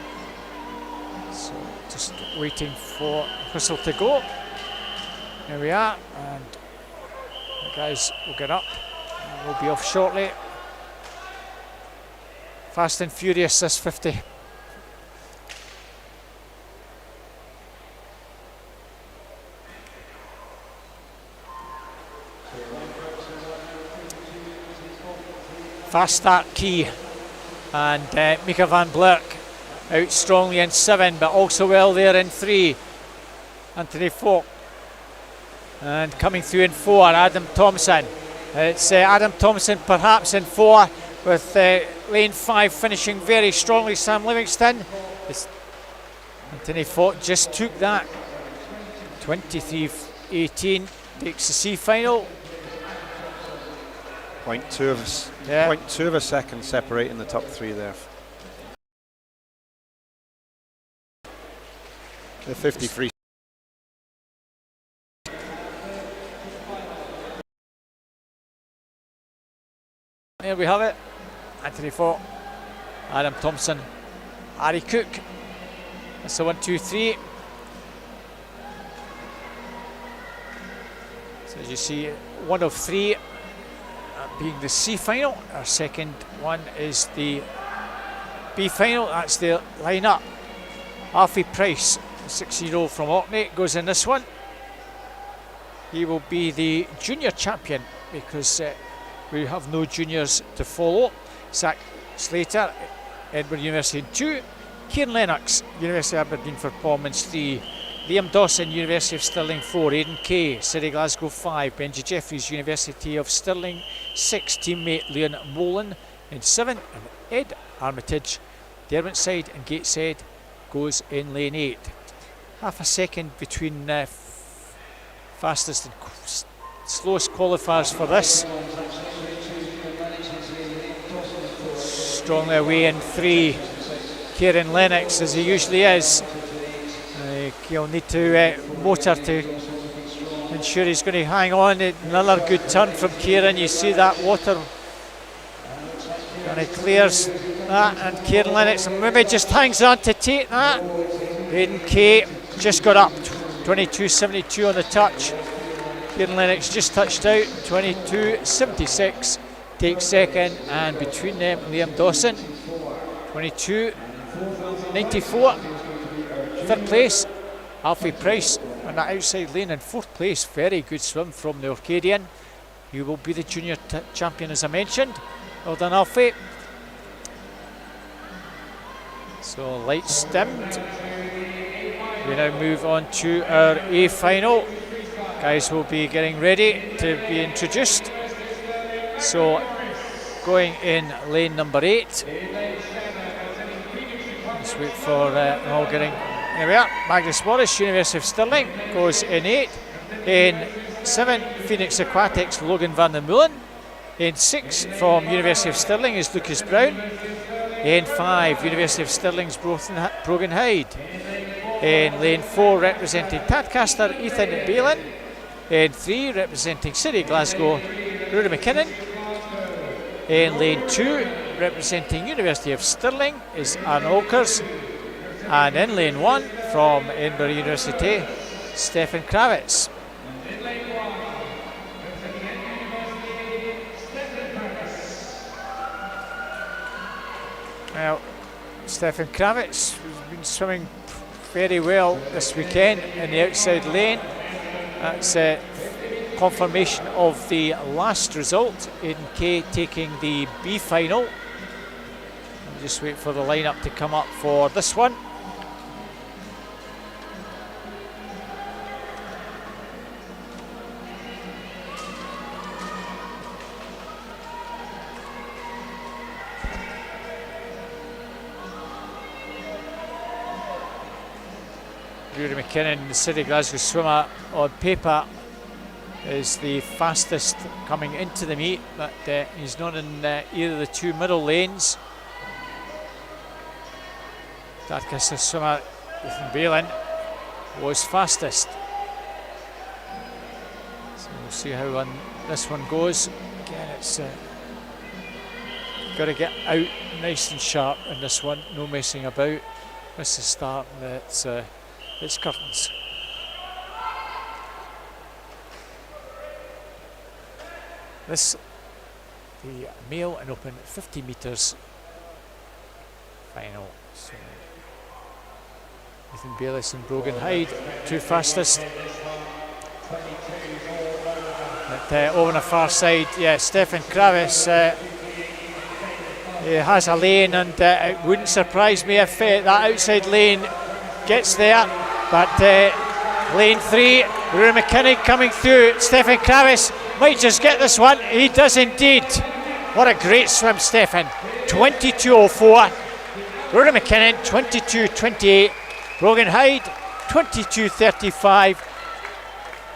just waiting for the whistle to go. Here we are, and the guys will get up and we'll be off shortly. Fast and furious, this 50. Fast start key, and Mika van Blerk out strongly in 7, but also well there in 3. Anthony Falk, and coming through in 4, Adam Thompson. It's Adam Thompson perhaps in 4, with lane 5 finishing very strongly. Sam Livingston. Anthony Falk just took that. 23.18 takes the C final. 0.2 of a second separating the top 3 there. The 50 free. There we have it. Anthony Falk Adam Thompson, Harry Cook. That's a 1, 2, 3. So as you see, 1 of 3 being the C final. Our second one is the B final. That's the lineup. Alfie Price, 6-year-old from Orkney, goes in this one. He will be the junior champion because we have no juniors to follow. Zach Slater, Edinburgh University 2. Kieran Lennox, University of Aberdeen for performance 3. Liam Dawson, University of Stirling 4. Aidan Kay, City Glasgow 5. Benji Jeffries, University of Stirling 6. Teammate Leon Molan in 7. And Ed Armitage, Derwentside and Gateshead, goes in lane 8. Half a second between fastest and slowest qualifiers for this. Strongly away in 3. Kieran Lennox, as he usually is. He'll need to motor to ensure he's going to hang on. Another good turn from Kieran. You see that water, and he clears that, and Kieran Lennox maybe just hangs on to take that. Aidan Kay just got up, 22.72 on the touch. Kieran Lennox just touched out, 22.76, takes second, and between them Liam Dawson, 22.94. Third place, Alfie Price on that outside lane in 4th place. Very good swim from the Orcadian. He will be the junior champion, as I mentioned. Well done, Alfie. So lights dimmed. We now move on to our A final. Guys will be getting ready to be introduced. So going in lane number 8. Let's wait for them all getting. Here we are. Magnus Morris, University of Stirling, goes in 8. In 7, Phoenix Aquatics, Logan van der Meulen. In 6, from University of Stirling, is Lucas Brown. In 5, University of Stirling's Brogan Hyde. In lane 4, representing Tadcaster, Ethan Balin. In 3, representing City Glasgow, Rory McKinnon. In lane 2, representing University of Stirling, is Aaron Olkers. And in lane 1, from Edinburgh University, Stefan Kravitz. Well, Stefan Kravitz has been swimming very well this weekend in the outside lane. That's confirmation of the last result. Aidan Kay taking the B final. I'll just wait for the lineup to come up for this one. Rory McKinnon, the City Glasgow swimmer, on paper is the fastest coming into the meet, but he's not in either of the 2 middle lanes. Tadcaster swimmer Ethan Balin was fastest. So we'll see how this one goes. Again, it's got to get out nice and sharp in this one, no messing about. Miss the start, and it's curtains. This, the male and open 50 metres final. So Ethan Bayliss and Brogan Hyde, 2 fastest. But over on the far side, yeah, Stefan Kravitz he has a lane, and it wouldn't surprise me if that outside lane gets there. But lane 3, Rory McKinnon coming through. Stefan Kravitz might just get this one. He does indeed. What a great swim, Stefan. 22.04. Rory McKinnon, 22.28. Brogan Hyde, 22.35.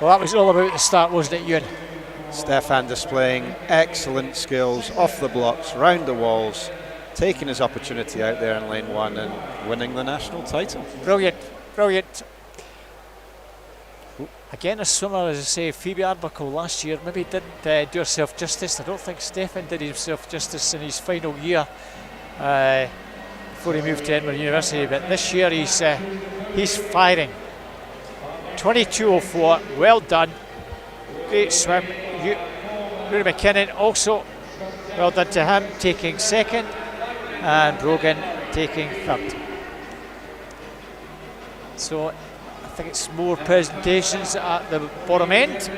Well, that was all about the start, wasn't it, Ewan? Stefan displaying excellent skills off the blocks, round the walls, taking his opportunity out there in lane 1 and winning the national title. Brilliant, brilliant. Again, a swimmer, as I say, Phoebe Arbuckle last year maybe didn't do herself justice. I don't think Stefan did himself justice in his final year. before he moved to Edinburgh University, but this year he's firing. 22.04, well done, great swim. Rory McKinnon also, well done to him, taking second, and Brogan taking third. So I think it's more presentations at the bottom end.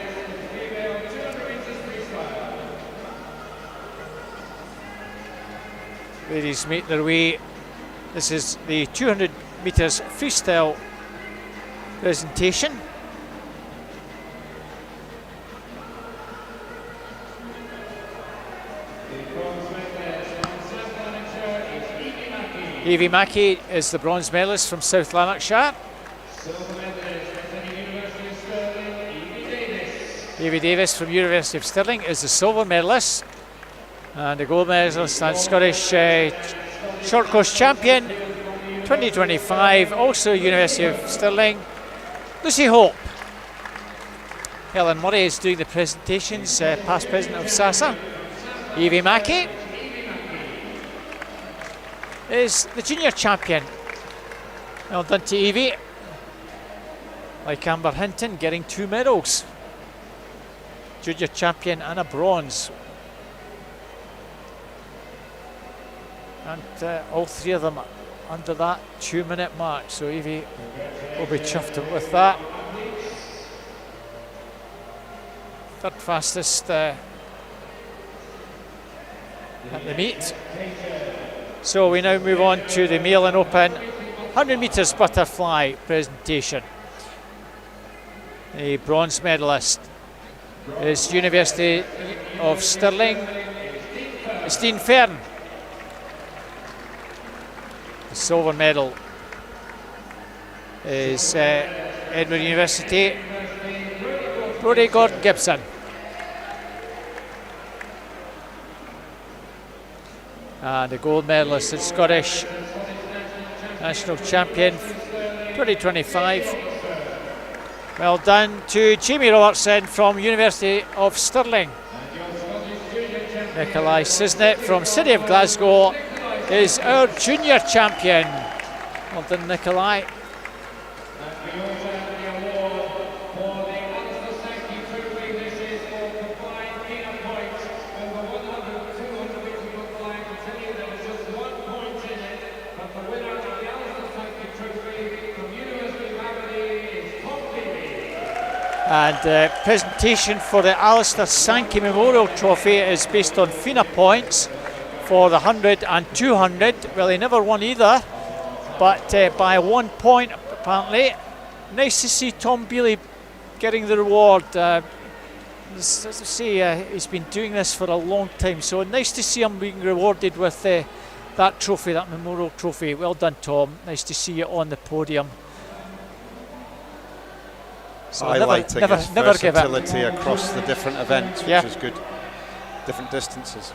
Ladies making their way. This is the 200 metres freestyle presentation. Evie Mackey is the bronze medalist from South Lanarkshire. Evie Davis from University of Stirling is the silver medalist. And the gold medalist and Scottish short course champion 2025, also University of Stirling, Lucy Hope. Helen Murray is doing the presentations, past president of SASA. Evie Mackey is the junior champion. Well done to Evie. Like Amber Hinton, getting 2 medals. Junior champion and a bronze. And all 3 of them under that 2-minute mark, so Evie will be chuffed with that. Third fastest at the meet. So we now move on to the male and open 100 metres butterfly presentation. The bronze medalist is University of Stirling, Steen Fern. The silver medal is Edinburgh University, Brodie Gordon Gibson. And the gold medalist is Scottish national champion 2025. Well done to Jamie Robertson from University of Stirling. Nikolai Sisnet from City of Glasgow is our junior champion. Well done, Nikolai. And presentation for the Alistair Sankey Memorial Trophy is based on FINA points for the 100 and 200. Well, he never won either, but by 1 point apparently. Nice to see Tom Bealey getting the reward. As I say, he's been doing this for a long time, so nice to see him being rewarded with that trophy, that memorial trophy. Well done, Tom. Nice to see you on the podium. So highlighting never give up. versatility across the different events, which is good. Different distances.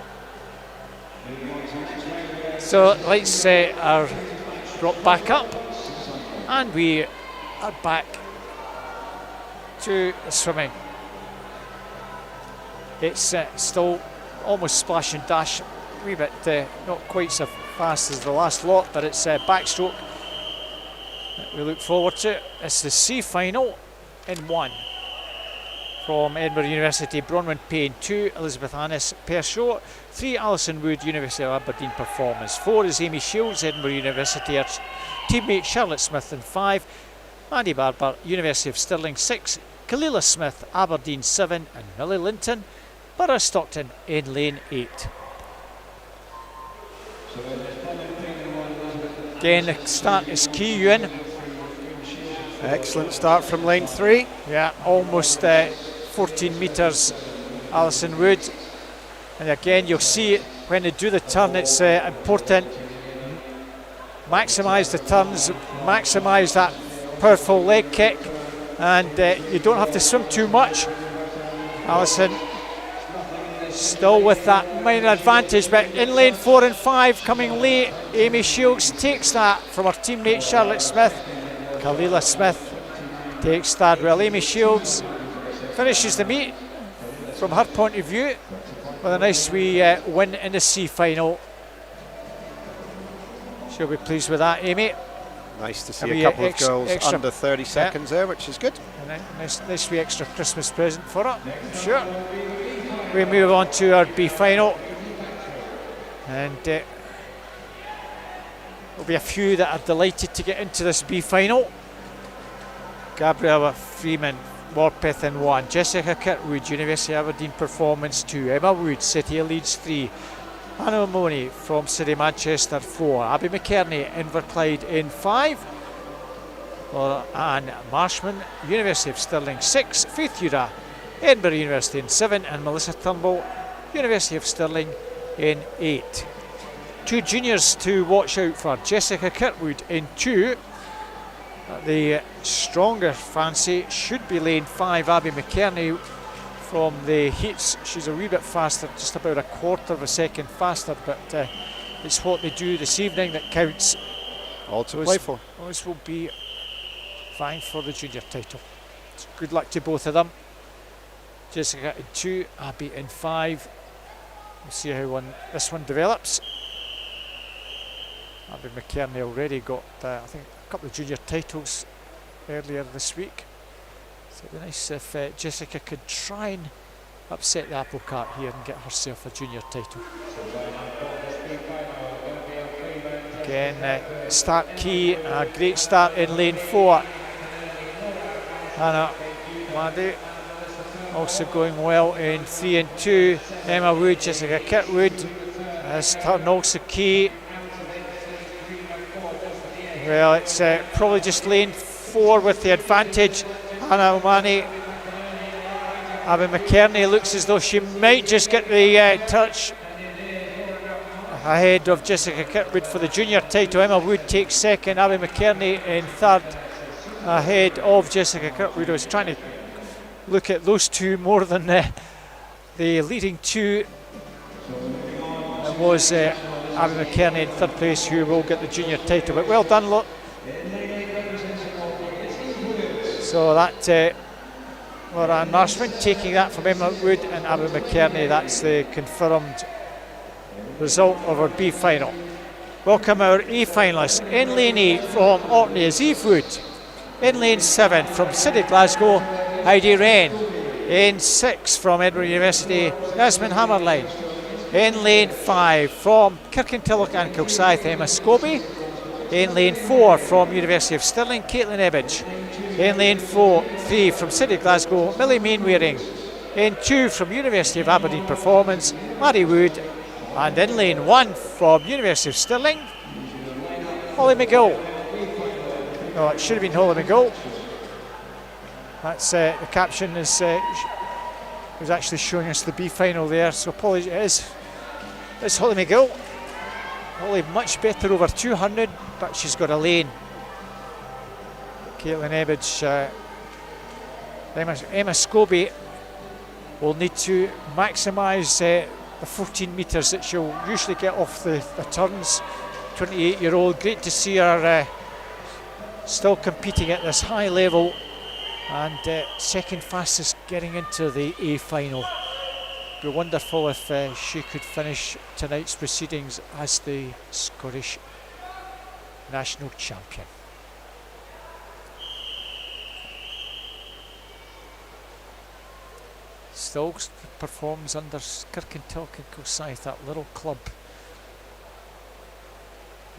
So lights are brought back up, and we are back to the swimming. It's still almost splash and dash, a wee bit not quite so fast as the last lot, but it's backstroke that we look forward to. It's the C final in 1 from Edinburgh University, Bronwyn Payne 2, Elizabeth Annis Pershaw 3, Alison Wood, University of Aberdeen Performance 4 is Amy Shields, Edinburgh University, her teammate Charlotte Smith in 5, Maddie Barber, University of Stirling 6, Kalila Smith, Aberdeen 7, and Millie Linton, Borough Stockton in lane 8. Again, the start is key, Ewan. Excellent start from lane 3. Yeah, almost 14 metres, Alison Wood. And again, you'll see it when they do the turn, it's important. Maximise the turns, maximise that powerful leg kick, and you don't have to swim too much. Alison still with that minor advantage, but in lane 4 and 5 coming late, Amy Shields takes that from her teammate Charlotte Smith. Kalila Smith takes that. Well, Amy Shields finishes the meet from her point of view with a nice wee win in the C final. She'll be pleased with that, Amy. Nice to see a couple of girls under 30 seconds there, which is good. And nice wee extra Christmas present for her, sure. We move on to our B final. And there'll be a few that are delighted to get into this B final. Gabriella Freeman, Morpeth in 1, Jessica Kirkwood, University of Aberdeen Performance 2, Emma Wood, City of Leeds 3, Anna Maloney from City of Manchester 4, Abby McKerney, Inverclyde in 5, Anne Marshman, University of Stirling 6, Faith Ura, Edinburgh University in 7, and Melissa Turnbull, University of Stirling in 8. 2 juniors to watch out for, Jessica Kirkwood in 2. The stronger fancy should be lane 5, Abby McKerney from the heats. She's a wee bit faster, just about a quarter of a second faster, but it's what they do this evening that counts. All to play for. Those will be fine for the junior title. So good luck to both of them. Jessica in 2, Abby in 5. We'll see how this one develops. Abby McKerney already got, I think, a couple of junior titles earlier this week. So it'd be nice if Jessica could try and upset the apple cart here and get herself a junior title. Again, start key, a great start in lane 4. Anna Madu also going well in 3 and 2. Emma Wood, Jessica Kirkwood. This turn also key. Well, it's probably just lane 4 with the advantage. Anna O'Mahony, Abby McKerney looks as though she might just get the touch ahead of Jessica Kirkwood for the junior title. Emma Wood takes second, Abby McKerney in third, ahead of Jessica Kirkwood. I was trying to look at those two more than the leading two. It was Abby McKerney in third place who will get the junior title, but well done, look. So that Laura Marshman taking that from Emma Wood and Abby McKerney. That's the confirmed result of our B final. Welcome our A finalists. In lane 8 from Orkney is Eve Wood. In lane 7 from City Glasgow, Heidi Wren. In 6 from Edinburgh University, Yasmin Hammerline. In lane 5 from Kirkintilloch and Kilsyth, Emma Scobie. In lane 4 from University of Stirling, Caitlin Ebbage. In lane 3 from City Glasgow, Millie Mainwaring. In 2 from University of Aberdeen Performance, Maddie Wood. And in lane 1 from University of Stirling, Holly McGill. No, it should have been Holly McGill. That's the caption is was actually showing us the B final there, so apologies. It's Holly McGill. Holly much better over 200, but she's got a lane. Caitlin Ebbage, Emma Scobie will need to maximise the 14 metres that she'll usually get off the turns. 28-year-old, great to see her still competing at this high level, and second fastest getting into the A final. It'd be wonderful if she could finish tonight's proceedings as the Scottish national champion. Still performs under Kirkintilloch and Kilsyth, that little club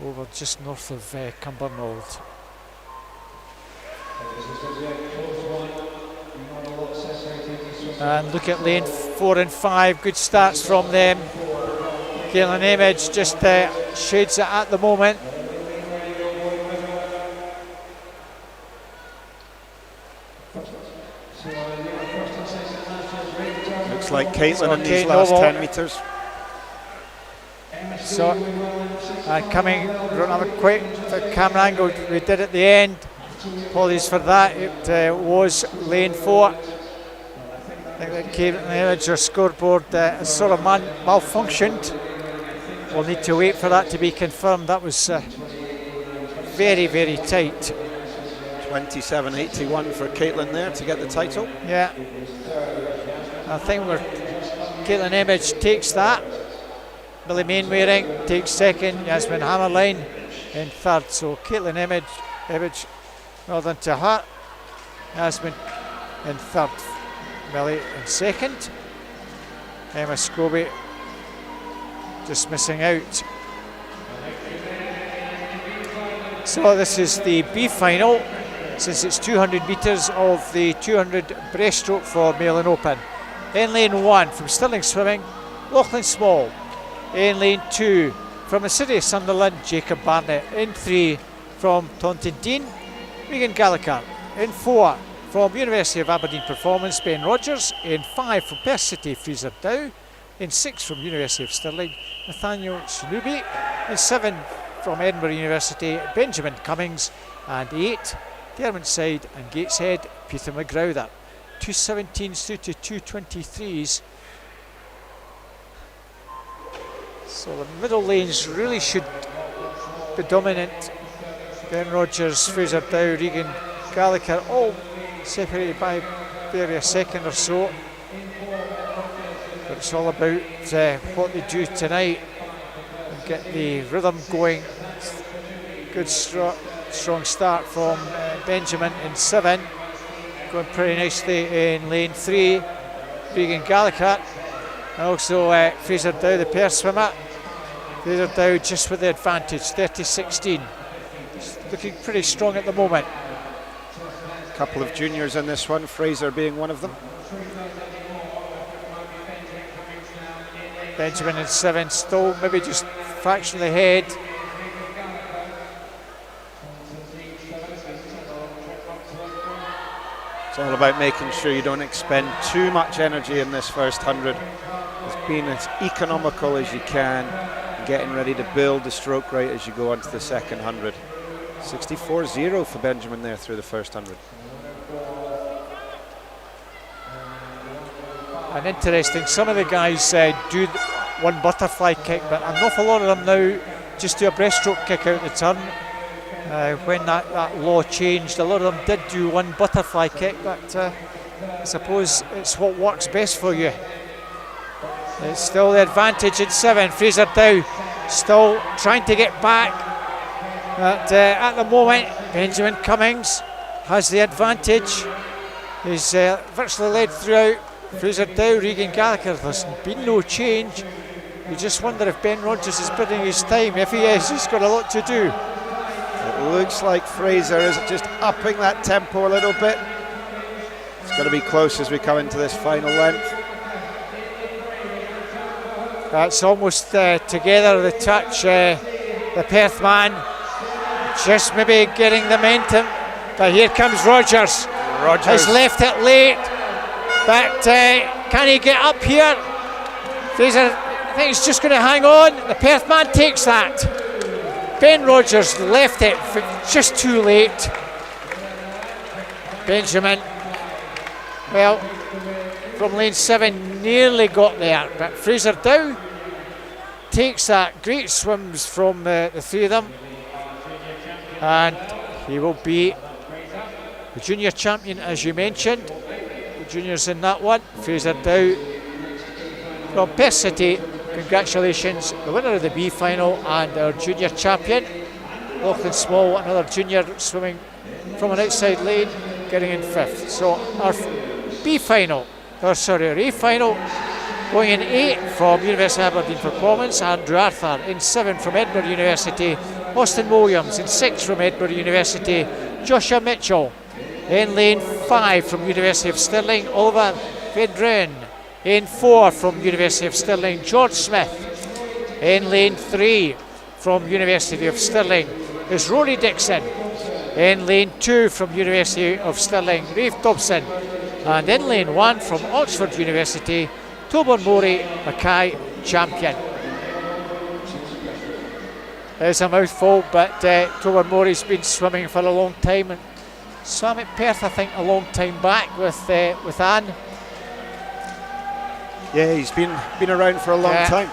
over just north of Cumbernauld. And look at lane 4 and 5, good starts from them. Caitlin Ebbage just shades it at the moment. Looks like Caitlin in these last 10 metres. So, coming, we don't have a quick camera angle we did at the end. Apologies for that, it was lane 4. I think that Caitlin Ebbage, her scoreboard has sort of malfunctioned. We'll need to wait for that to be confirmed. That was very, very tight. 27.81 for Caitlin there to get the title. Yeah, I think Caitlin Ebbage takes that. Millie Mainwaring takes second. Yasmin Hammerline in third. So Caitlin Ebbage, well done to her. Yasmin in third, Millie in second. Emma Scobie just missing out. So this is the B final, since it's 200 metres of the 200 breaststroke for male and open. In lane 1 from Stirling Swimming, Lachlan Small. In lane 2 from the City of Sunderland, Jacob Barnett. In 3 from Taunton Dean, Regan Gallagher. In 4 from University of Aberdeen Performance, Ben Rogers. In 5 from Perth City, Fraser Dow. In 6 from University of Stirling, Nathaniel Shinubi. In 7 from Edinburgh University, Benjamin Cummings. And 8, Derwentsside and Gateshead, Peter McGrowther. 217s through to 223s. So the middle lanes really should be dominant. Ben Rogers, Fraser Dow, Regan Gallagher, all separated by barely a second or so. But it's all about what they do tonight and get the rhythm going. Good strong start from Benjamin in 7. Going pretty nicely in lane 3, Regan Gallagher. And also Fraser Dow, the pair swimmer. Fraser Dow just with the advantage, 30-16. Looking pretty strong at the moment. A couple of juniors in this one, Fraser being one of them. Benjamin in 7, still maybe just fractionally ahead. It's all about making sure you don't expend too much energy in this first 100. It's being as economical as you can, getting ready to build the stroke rate as you go onto the second 100. 64.0 for Benjamin there through the first 100. And interesting, some of the guys do one butterfly kick, but an awful lot of them now just do a breaststroke kick out the turn. When that law changed, a lot of them did do one butterfly kick, but I suppose it's what works best for you. It's still the advantage in 7. Fraser Dow still trying to get back, but at the moment Benjamin Cummings has the advantage. He's virtually led throughout. Fraser Dow, Regan Gallagher, there's been no change. You just wonder if Ben Rogers is bidding his time. If he is, he's got a lot to do. It looks like Fraser is just upping that tempo a little bit. It's going to be close as we come into this final length. That's almost together, the touch. The Perth man just maybe getting the momentum. But here comes Rogers. Has left it late. But can he get up here? Fraser, I think he's just going to hang on. The Perth man takes that. Ben Rogers left it just too late. Benjamin, well, from lane 7 nearly got there, but Fraser Dow takes that. Great swims from the three of them, and he will be the junior champion, as you mentioned. The juniors in that one. Fraser Dow from Perth City, congratulations, the winner of the B final and our junior champion. Lachlan Small, another junior swimming from an outside lane, getting in 5th. So our B final, our A final, going in 8 from University of Aberdeen Performance, Andrew Arthur. In 7 from Edinburgh University, Austin Williams. In 6 from Edinburgh University, Joshua Mitchell. In lane 5 from University of Stirling, Oliver Vedren. In 4 from University of Stirling, George Smith. In lane 3 from University of Stirling is Rory Dixon. In lane 2 from University of Stirling, Rafe Dobson. And in lane 1 from Oxford University, Tobermory Mackay, champion. It's a mouthful, but Tobermory's been swimming for a long time and swam at Perth, I think, a long time back with Anne. Yeah, he's been around for a long time.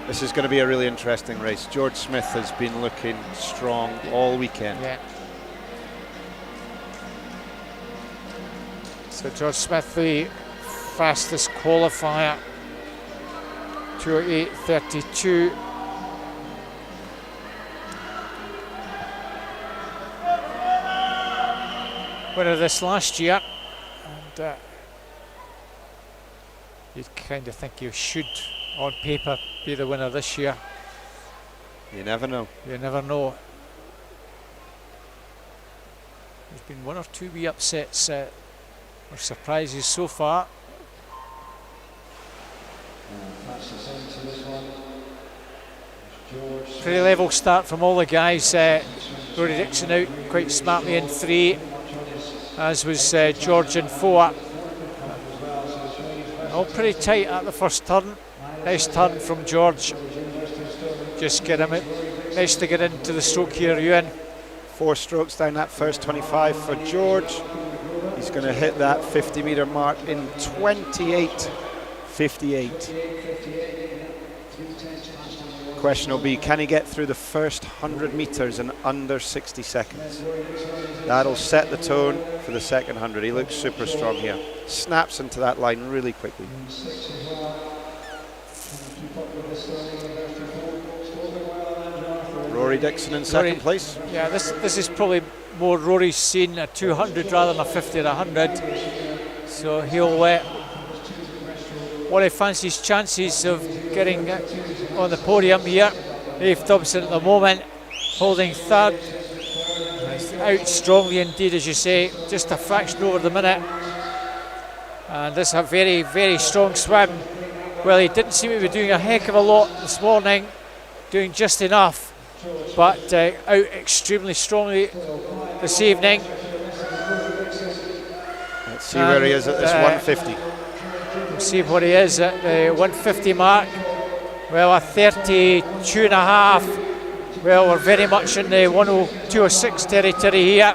This is going to be a really interesting race. George Smith has been looking strong all weekend. Yeah. So George Smith, the fastest qualifier, 2:08.32. winner this last year, and you'd kind of think you should, on paper, be the winner this year. You never know. You never know. There's been one or two wee upsets or surprises so far. Pretty level start from all the guys. Rory Dixon out quite smartly in 3, as was George in 4. All pretty tight at the first turn. Nice turn from George. Just get him out. Nice to get into the stroke here, Ewan. 4 strokes down that first 25 for George. He's going to hit that 50-metre mark in 28.58. Question will be, can he get through the first 100 metres in under 60 seconds? That'll set the tone for the second 100. He looks super strong here. Snaps into that line really quickly. Rory Dixon in second place. Yeah, this is probably more Rory's scene, a 200 rather than a 50 or 100. So he'll want to fancy his chances of getting on the podium here. Dave Dobson at the moment holding third. Out strongly indeed, as you say, just a fraction over the minute. And this is a very, very strong swim. Well, he didn't seem to be doing a heck of a lot this morning, doing just enough, but out extremely strongly this evening. Let's see where he is at this 150. We'll see what he is at the 150 mark. Well, a 32.5. Well, we're very much in the 206 territory here.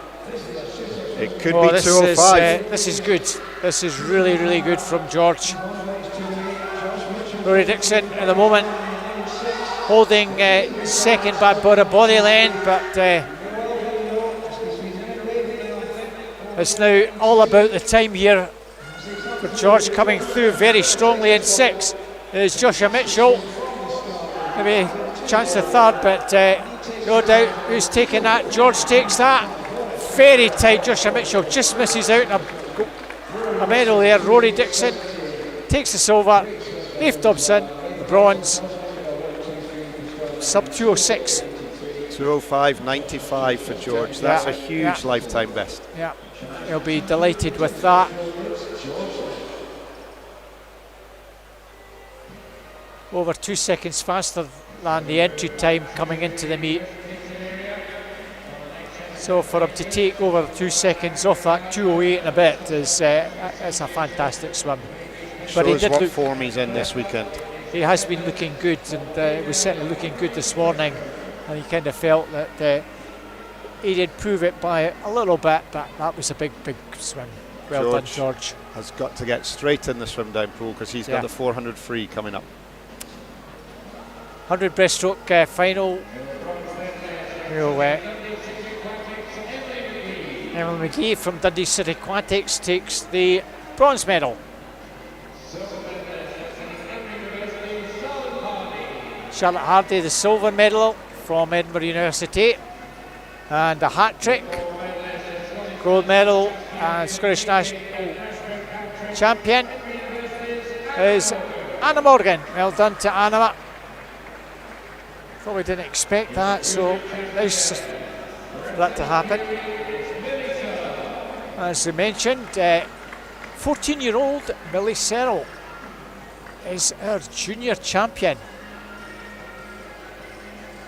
It could be 205. This is good. This is really, really good from George. Rory Dixon at the moment holding second by about a body length, but it's now all about the time here for George. Coming through very strongly in 6 is Joshua Mitchell. Maybe chance of third, but no doubt who's taking that. George takes that. Very tight. Joshua Mitchell just misses out a medal there. Rory Dixon takes the silver. Dave Dobson, the bronze. Sub 206. 205.95 for George. That's a huge lifetime best. Yeah, he'll be delighted with that. Over 2 seconds faster than the entry time coming into the meet. So for him to take over 2 seconds off that 208 and a bit is it's a fantastic swim. But he did what form he's in this weekend. He has been looking good, and was certainly looking good this morning. And he kind of felt that he did prove it by a little bit, but that was a big, big swim. Well done, George. Has got to get straight in the swim down pool because he's got the 400 free coming up. 100 breaststroke final. Emily McGee from Dundee City Aquatics takes the bronze medal. Charlotte Hardy the silver medal from Edinburgh University, and a hat-trick. Gold medal and Scottish national champion is Anna Morgan. Well done to Anna. Probably didn't expect that, so nice for that to happen. As I mentioned, 14-year-old Millie Serrell is our junior champion.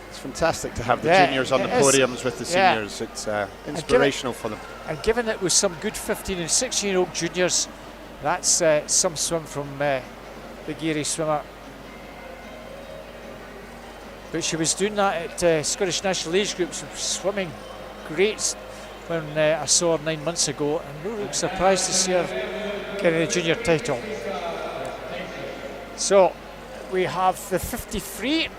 It's fantastic to have the juniors on the podiums with the seniors. It's inspirational for them. And given it was some good 15 and 16-year-old juniors, that's some swim from the Geary swimmer. But she was doing that at Scottish National Age Groups, swimming great when I saw her 9 months ago, and no real surprised to see her getting the junior title. So we have the 53.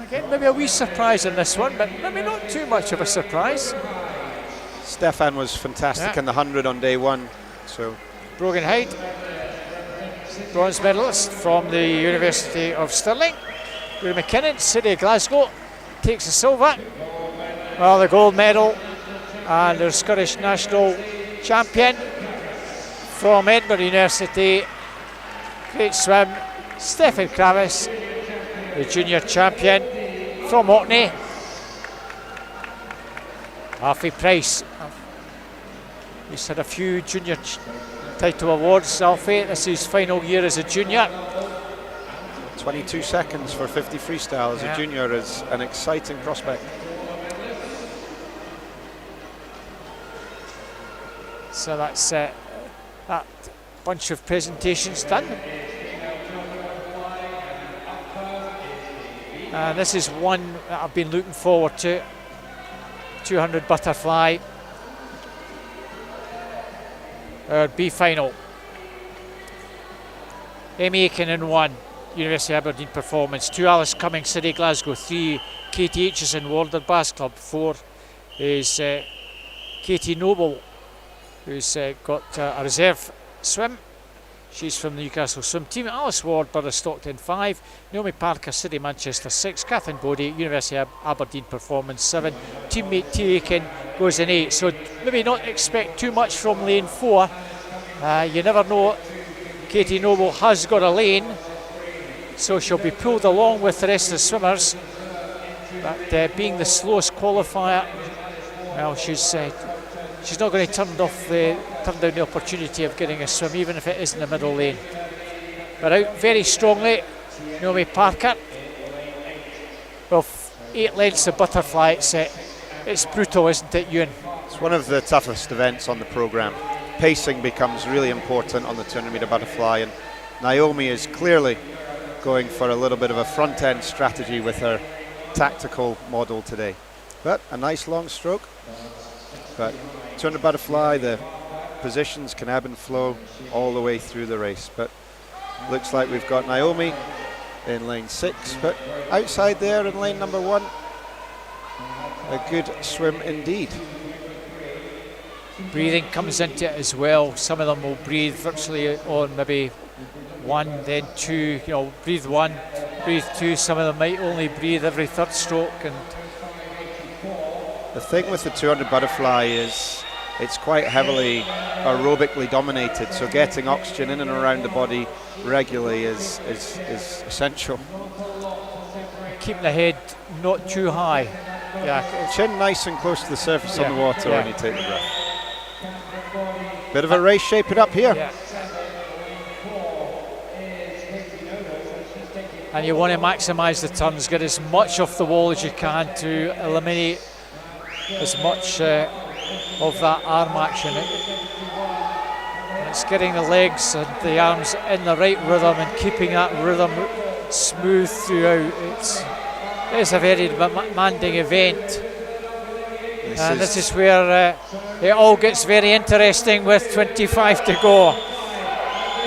Again, maybe a wee surprise in this one, but maybe not too much of a surprise. Stefan was fantastic in the 100 on day one. So Brogan Hyde, bronze medalist from the University of Stirling. Rory McKinnon, City of Glasgow, takes the silver. Well, the gold medal And their Scottish national champion from Edinburgh University, great swim, Stefan Kravis, the junior champion from Orkney. Alfie Price, he's had a few junior title awards, Alfie. This is his final year as a junior. 22 seconds for 50 freestyle as a junior is an exciting prospect. So that's that bunch of presentations done. And this is one that I've been looking forward to. 200 butterfly. Our B final. Amy Aiken in 1, University of Aberdeen performance. 2 Alice Cummings, City Glasgow. 3 Katie Aitchison, Warder Bass Club. 4 is Katie Noble, who's got a reserve swim. She's from the Newcastle swim team. Alice Ward, Borough Stockton 5. Naomi Parker, City Manchester 6. Kathleen Bodie, University of Aberdeen performance 7. Teammate T. Aiken goes in 8. So maybe not expect too much from lane 4. You never know. Katie Noble has got a lane, so she'll be pulled along with the rest of the swimmers. But being the slowest qualifier, well, she's not going to turn down the opportunity of getting a swim, even if it is in the middle lane. But out very strongly, Naomi Parker. Well, 8 lengths of butterfly. It's brutal, isn't it, Ewan? It's one of the toughest events on the programme. Pacing becomes really important on the 200 metre butterfly, and Naomi is clearly going for a little bit of a front end strategy with her tactical model today. But a nice long stroke. But 200 butterfly, the positions can ebb and flow all the way through the race. But looks like we've got Naomi in lane 6, but outside there in lane number 1, a good swim indeed. Breathing comes into it as well. Some of them will breathe virtually on maybe 1, then 2, breathe 1, breathe 2. Some of them might only breathe every 3rd stroke. And the thing with the 200 butterfly is it's quite heavily aerobically dominated, so getting oxygen in and around the body regularly is essential. Keeping the head not too high. Yeah, chin nice and close to the surface on the water when you take the breath. Bit of a race shaping up here. Yeah. And you want to maximise the turns, get as much off the wall as you can to eliminate as much of that arm action. It's getting the legs and the arms in the right rhythm and keeping that rhythm smooth throughout. It's a very demanding event. This is where it all gets very interesting with 25 to go.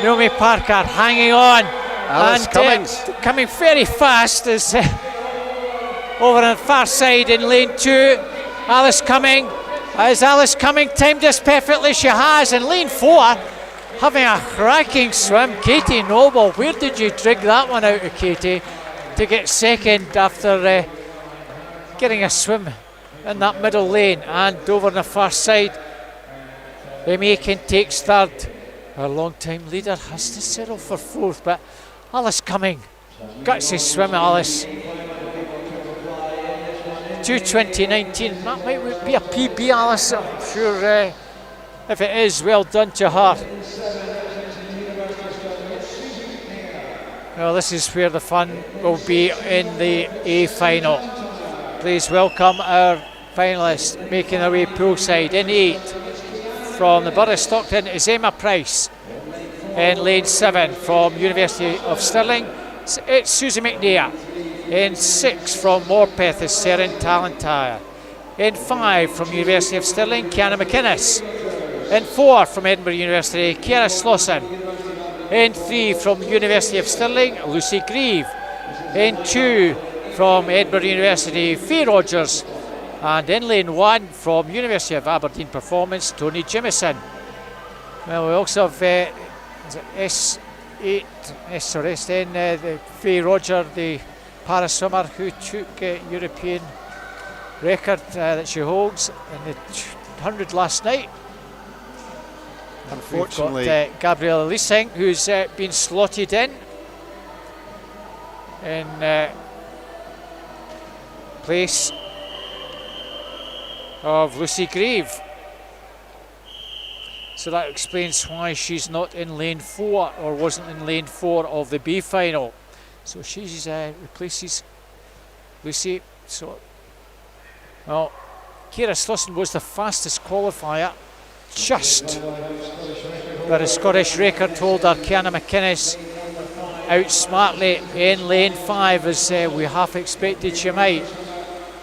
Naomi Parker hanging on. Alice Cummings coming very fast is over on the far side in lane 2. Alice Cumming. Has Alice Cumming timed this perfectly? She has. In lane 4, having a cracking swim, Katie Noble. Where did you dig that one out of, Katie, to get second after getting a swim in that middle lane? And over on the far side, Amy Aiken takes 3rd. Our long-time leader has to settle for 4th, but Alice Cumming, gutsy swim, Alice. 2:20.19. That might be a PB, Alice. I'm sure if it is, well done to her. Well, this is where the fun will be in the A final. Please welcome our finalists making their way poolside. In 8, from the Borough of Stockton is Emma Price. In lane 7, from University of Stirling, it's Susie McNair. In 6, from Morpeth is Seren Talentire. In 5, from University of Stirling, Kiana McInnes. In 4, from Edinburgh University, Ciara Slosson. In 3, from University of Stirling, Lucy Grieve. In 2, from Edinburgh University, Faye Rogers. And in lane 1, from University of Aberdeen Performance, Tony Jimison. Well, we also have S8, then the Faye Roger, the para swimmer who took European record that she holds in the 100 last night. Unfortunately, we've got Gabriella Leasing, who's been slotted in place of Lucy Grieve. So that explains why she's not in lane 4, or wasn't in lane 4 of the B final. So she's replaces Lucy. So, well, Ciara Slosson was the fastest qualifier, just, but a Scottish record holder, Kiana McInnes, out smartly in lane 5, as we half expected she might.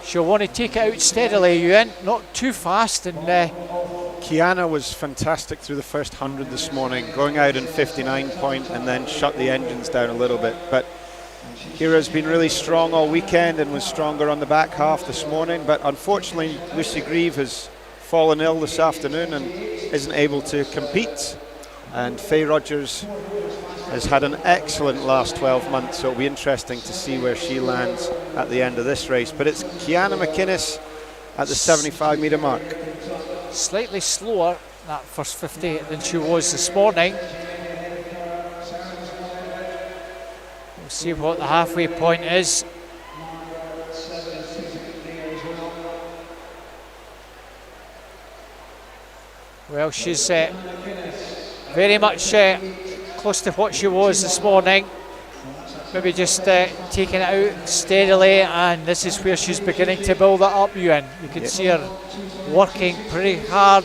She'll want to take it out steadily, Ewan, not too fast. And Kiana was fantastic through the first 100 this morning, going out in 59 point and then shut the engines down a little bit. But Ciara's been really strong all weekend and was stronger on the back half this morning. But unfortunately, Lucy Grieve has fallen ill this afternoon and isn't able to compete. And Faye Rogers has had an excellent last 12 months, so it'll be interesting to see where she lands at the end of this race. But it's Kiana McInnes at the 75 metre mark. Slightly slower that first 50 than she was this morning. We'll see what the halfway point is. Well, she's very much close to what she was this morning. Maybe just taking it out steadily, and this is where she's beginning to build it up, Ewan. You can see her working pretty hard.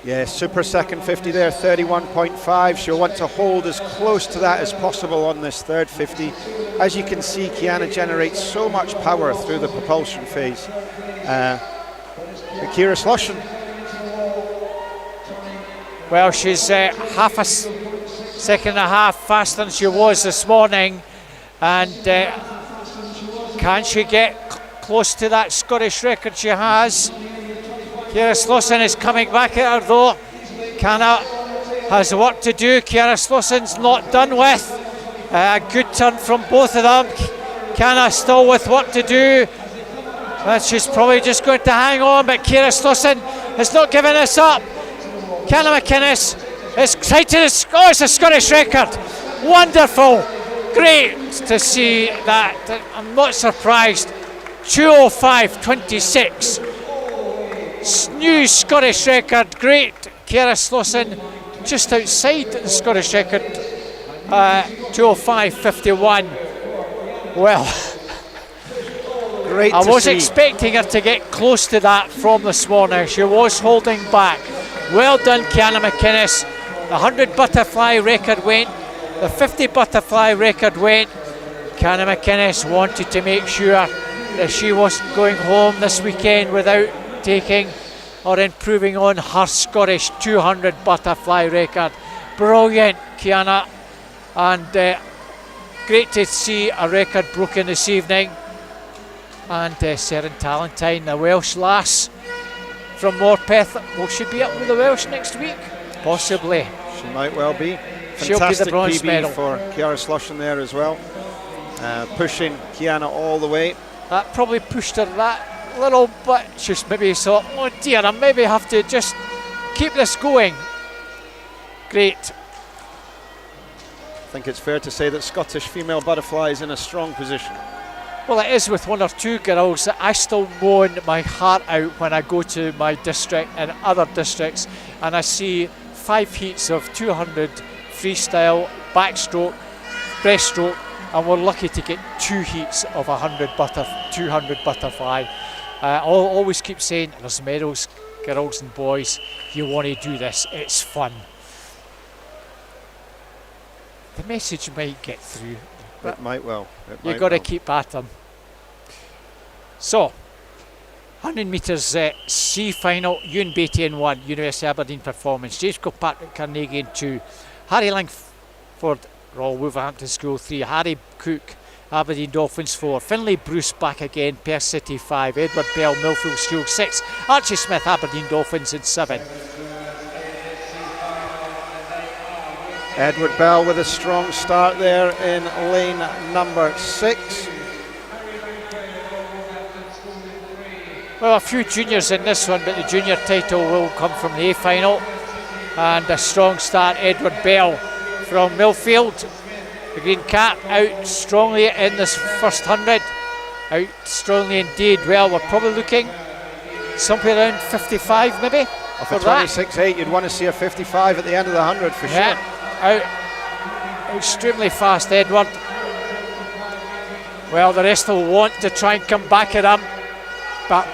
Yeah, super second 50 there, 31.5. She'll want to hold as close to that as possible on this third 50. As you can see, Kiana generates so much power through the propulsion phase. Ciara Slosson. Well, she's half a second and a half faster than she was this morning, and can she get close to that Scottish record she has? Ciara Slosson is coming back at her though. Kiana has work to do. Ciara Slosson's not done with. A good turn from both of them. Kiana still with work to do. And she's probably just going to hang on, but Ciara Slosson has not given us up. Kiana McInnes is excited. It's a Scottish record. Wonderful. Great to see that. I'm not surprised. 2:05.26. New Scottish record. Great. Ciara Slosson just outside the Scottish record. 2:05.51. Well, great. I was expecting her to get close to that from this morning. She was holding back. Well done, Kiana McInnes. The 100 butterfly record went. The 50 butterfly record went. Kiana McInnes wanted to make sure that she wasn't going home this weekend without taking or improving on her Scottish 200 butterfly record. Brilliant, Kiana. And great to see a record broken this evening. And Seren Talentine, the Welsh lass from Morpeth, will she be up with the Welsh next week? Possibly. She might well be. She'll be the bronze PB medal for Ciara Slosson there as well. Pushing Kiana all the way. That probably pushed her that little bit. She's maybe thought, oh dear, I maybe have to just keep this going. Great. I think it's fair to say that Scottish female butterfly is in a strong position. Well, it is with one or two girls that I still moan my heart out when I go to my district and other districts and I see 5 heats of 200 freestyle, backstroke, breaststroke, and we're lucky to get 2 heats of 200 butterfly. I'll always keep saying, there's medals, girls and boys, you want to do this, it's fun. The message might get through. It might well. You've got to keep at them. So, 100 metres C final, Ewan Beattie in 1, University of Aberdeen performance. James Kilpatrick Carnegie in 2, Harry Langford, Royal Wolverhampton School 3, Harry Cook, Aberdeen Dolphins 4, Finlay Bruce back again, Perth City 5, Edward Bell, Millfield School 6, Archie Smith, Aberdeen Dolphins in 7. Edward Bell with a strong start there in lane number 6. Well, a few juniors in this one, but the junior title will come from the A final. And a strong start, Edward Bell from Millfield. The green cap out strongly in this first 100. Out strongly indeed. Well, we're probably looking somewhere around 55 maybe. Off a 26.8, you'd want to see a 55 at the end of the 100 for sure. Out extremely fast, Edward. Well, the rest will want to try and come back at him, but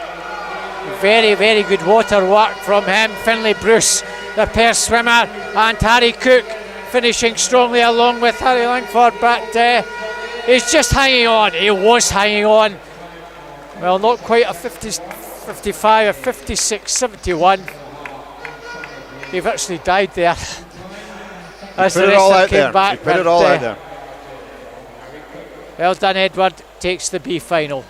very, very good water work from him. Finlay Bruce, the pair swimmer, and Harry Cook finishing strongly along with Harry Langford, but he's just hanging on. He was hanging on. Well, not quite a 55, a 56.71. He virtually died there. As put the it all rest out came there. back, Put it all out there. Well done, Edward. Takes the B final.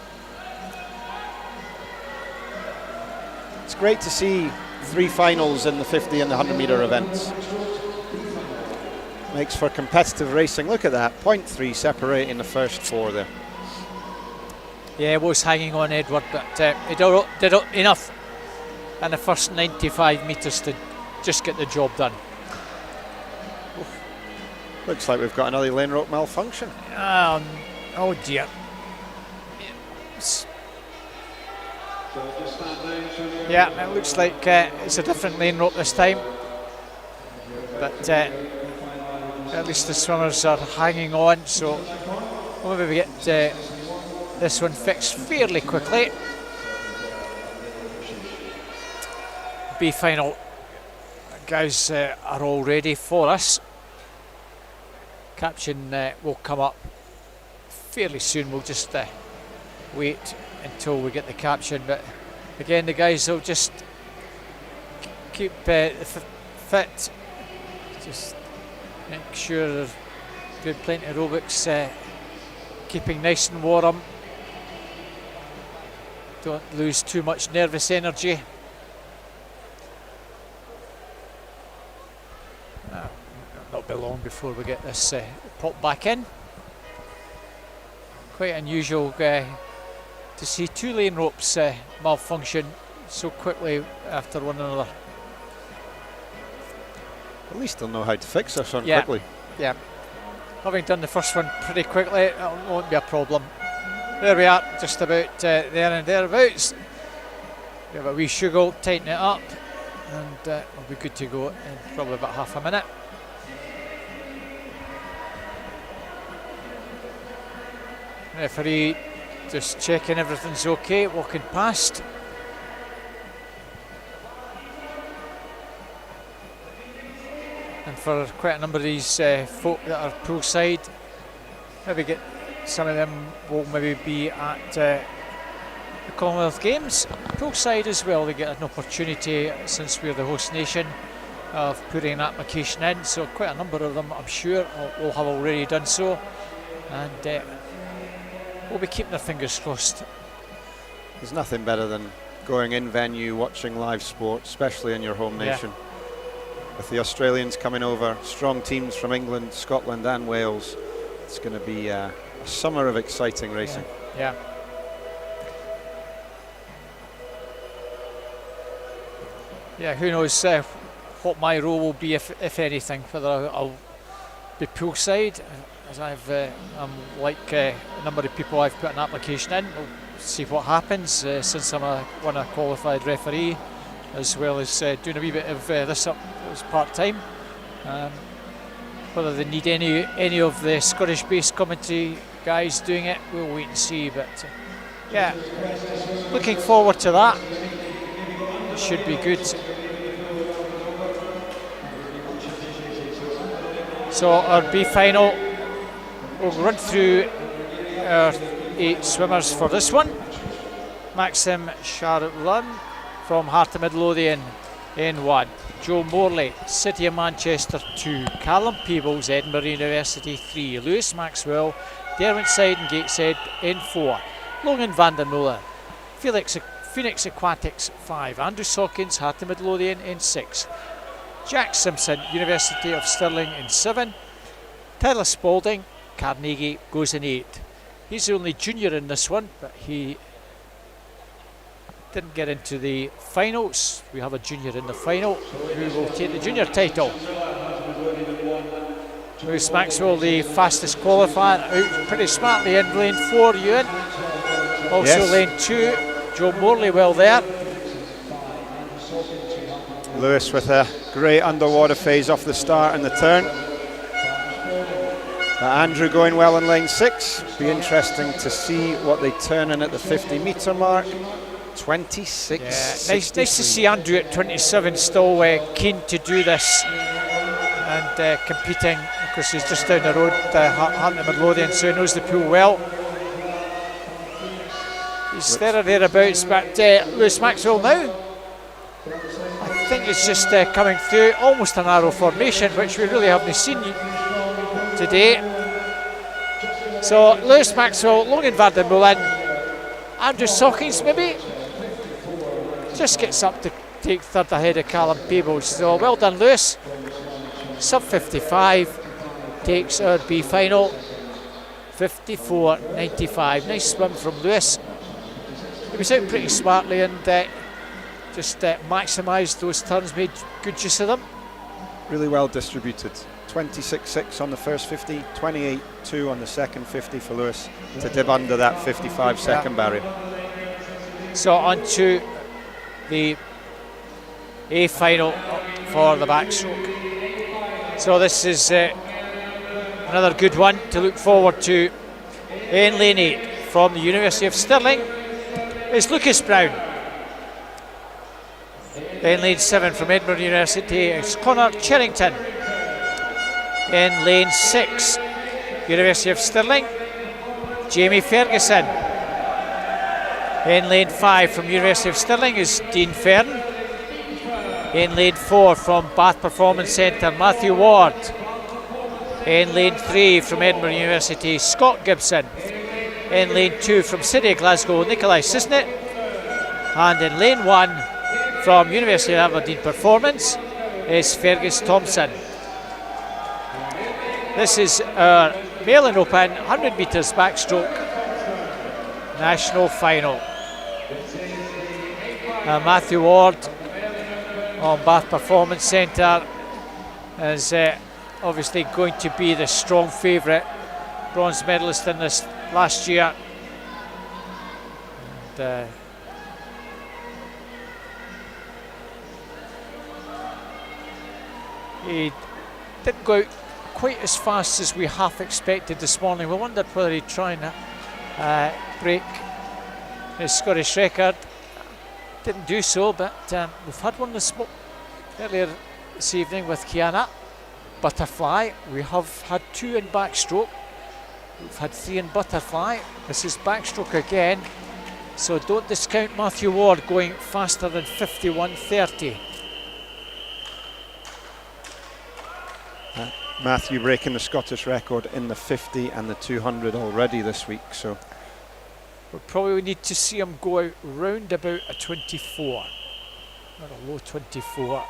It's great to see 3 finals in the 50 and the 100 metre events. Makes for competitive racing. Look at that, 0.3 separating the first 4 there. Yeah, he was hanging on, Edward, but he did enough in the first 95 metres to just get the job done. Oof. Looks like we've got another lane rope malfunction. Oh dear. Yeah, it looks like it's a different lane rope this time, but at least the swimmers are hanging on, so we'll maybe get this one fixed fairly quickly. B final guys are all ready for us. Caption will come up fairly soon. We'll just wait until we get the caption, but again the guys will just keep fit, just make sure they're doing plenty of aerobics, keeping nice and warm, don't lose too much nervous energy. Not be long before we get this popped back in. Quite unusual to see 2 lane ropes malfunction so quickly after one another. At least they'll know how to fix this one quickly. Yeah, having done the first one pretty quickly, it won't be a problem. There we are, just about there and thereabouts. We have a wee sugar, tighten it up, and we'll be good to go in probably about half a minute. Referee just checking everything's okay, walking past. And for quite a number of these folk that are poolside, maybe get some of them will maybe be at the Commonwealth Games poolside as well. They get an opportunity, since we're the host nation, of putting an application in. So quite a number of them, I'm sure, will have already done so, and we'll be keeping their fingers crossed. There's nothing better than going in venue, watching live sport, especially in your home nation. With the Australians coming over, strong teams from England, Scotland and Wales. It's going to be a summer of exciting racing. Yeah. Yeah, who knows what my role will be, if anything, whether I'll be poolside, as I'm like a number of people I've put an application in. We'll see what happens, since I'm a qualified referee, as well as doing a wee bit of this up as part-time. Whether they need any of the Scottish-based commentary guys doing it, we'll wait and see, but yeah, looking forward to that. It should be good. So our B final, we'll run through our 8 swimmers for this one. Maxim Charlton from Heart of Midlothian in 1. Joe Morley, City of Manchester 2. Callum Peebles, Edinburgh University 3. Lewis Maxwell, Derwentside and Gateshead in 4. Logan van der Molen, Phoenix Aquatics 5. Andrew Sawkins, Heart of Midlothian in 6. Jack Simpson, University of Stirling in 7. Tyler Spalding, Carnegie goes in 8. He's the only junior in this one, but he didn't get into the finals. We have a junior in the final who will take the junior title. Lewis Maxwell, the fastest qualifier, out pretty smartly in lane 4, Ewan. Also lane 2, Joe Morley well there. Lewis with a great underwater phase off the start and the turn. Andrew going well in lane 6. Be interesting to see what they turn in at the 50-metre mark. 26. Yeah, nice to see Andrew at 27 still keen to do this and competing, because he's just down the road, Hunter Midlothian, so he knows the pool well. He's there or thereabouts, but Lewis Maxwell now, I think it's just coming through almost a narrow formation, which we really haven't seen today. So Lewis Maxwell, Logan Vandermeulen, Andrew Sawkins maybe just gets up to take third ahead of Callum Peebles. So well done, Lewis. Sub 55 takes our B final. 54.95. Nice swim from Lewis. He was out pretty smartly and just maximised those turns, made good use of them. Really well distributed. 26.6 on the first 50, 28.2 on the second 50 for Lewis to dip under that 55-second barrier. So on to the A final for the backstroke. So this is another good one to look forward to. In lane 8 from the University of Stirling is Lucas Brown. In lane 7 from Edinburgh University is Connor Cherrington. In lane 6, University of Stirling, Jamie Ferguson. In lane 5 from University of Stirling is Dean Fern. In lane 4 from Bath Performance Centre, Matthew Ward. In lane 3 from Edinburgh University, Scott Gibson. In lane 2 from City of Glasgow, Nikolai Sisnett. And in lane 1 from University of Aberdeen Performance is Fergus Thompson. This is our male and open 100 metres backstroke national final. Matthew Ward on Bath Performance Centre is obviously going to be the strong favourite, bronze medalist in this last year. And, he didn't go out quite as fast as we half expected this morning. We wondered whether he'd try and break his Scottish record. Didn't do so, but we've had one earlier this evening with Kiana Butterfly. We have had 2 in backstroke. We've had 3 in butterfly. This is backstroke again, so don't discount Matthew Ward going faster than 51.30. Matthew breaking the Scottish record in the 50 and the 200 already this week, so we'll probably need to see him go out round about a 24, not a low 24.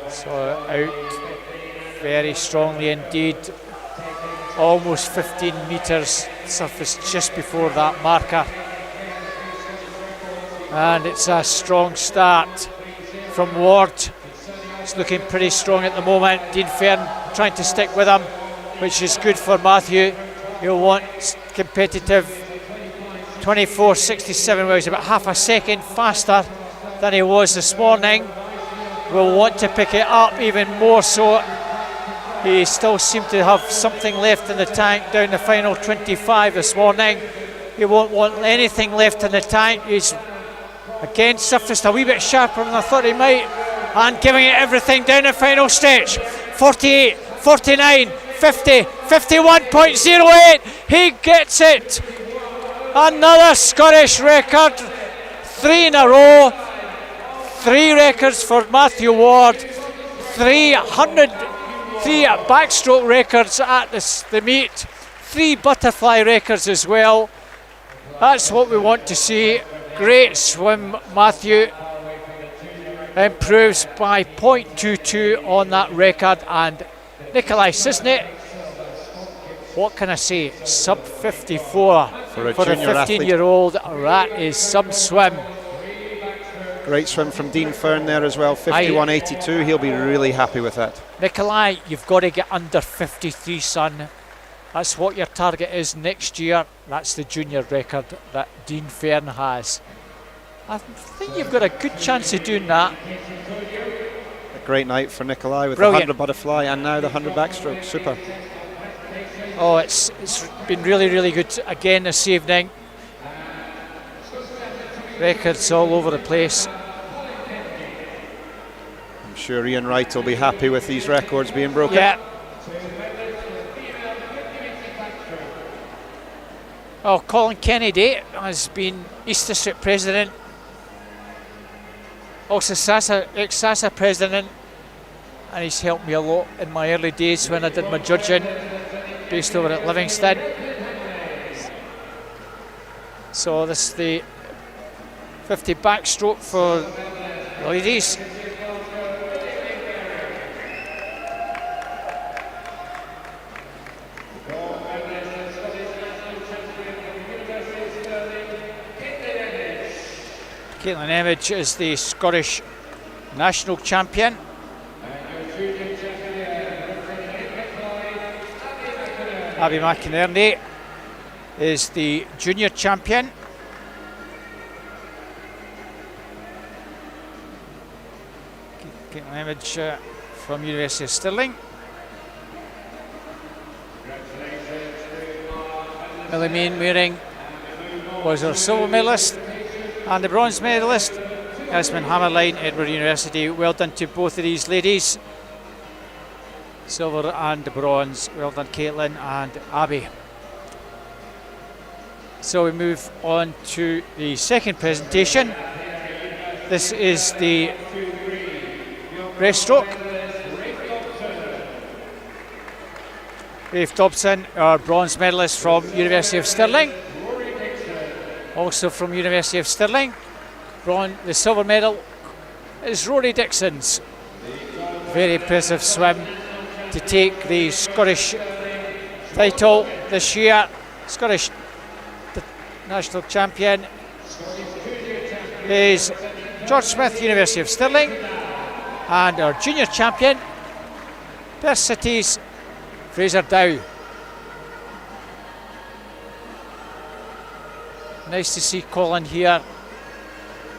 So out very strongly indeed, almost 15 metres surface just before that marker. And it's a strong start from Ward. It's looking pretty strong at the moment. Dean Fern trying to stick with him, which is good for Matthew. He'll want competitive 24.67, well, he's about half a second faster than he was this morning. Will want to pick it up even more so. He still seemed to have something left in the tank down the final 25 this morning. He won't want anything left in the tank. He's again surfaced a wee bit sharper than I thought he might, and giving it everything down the final stretch. 48, 49, 50, 51.08. He gets it. Another Scottish record. 3 in a row. 3 records for Matthew Ward. 3 backstroke records at the meet. 3 butterfly records as well. That's what we want to see. Great swim, Matthew. improves by 0.22 on that record, and Nikolai Sisney, what can I say, sub 54 for a for a 15-year-old. That is some swim. Great swim from Dean Fern there as well, 51.82. He'll be really happy with that. Nikolai, you've got to get under 53, son. That's what your target is next year. That's the junior record that Dean Fern has. I think you've got a good chance of doing that. A great night for Nikolai with Brilliant. the 100 butterfly and now the 100 backstroke. Super. Oh, it's been really, really good again this evening. Records all over the place. I'm sure Ian Wright will be happy with these records being broken. Yeah. Oh, Colin Kennedy has been East District President, also ex-SASA President, and he's helped me a lot in my early days when I did my judging based over at Livingston. So this is the 50 backstroke for the ladies. Caitlin Emage is the Scottish national champion. Abby McInerney is the junior champion. Caitlin Emage from University of Stirling. Millie Mainwaring was our silver medalist. And the bronze medalist, Esmond Hammerline, Edinburgh University. Well done to both of these ladies. Silver and bronze. Well done, Caitlin and Abby. So we move on to the second presentation. This is the breaststroke. Rafe Dobson, our bronze medalist from University of Stirling. Also from University of Stirling. The silver medal is Rory Dixon's. Very impressive swim to take the Scottish title this year. Scottish national champion is George Smith, University of Stirling. And our junior champion, Perth City's Fraser Dow. Nice to see Colin here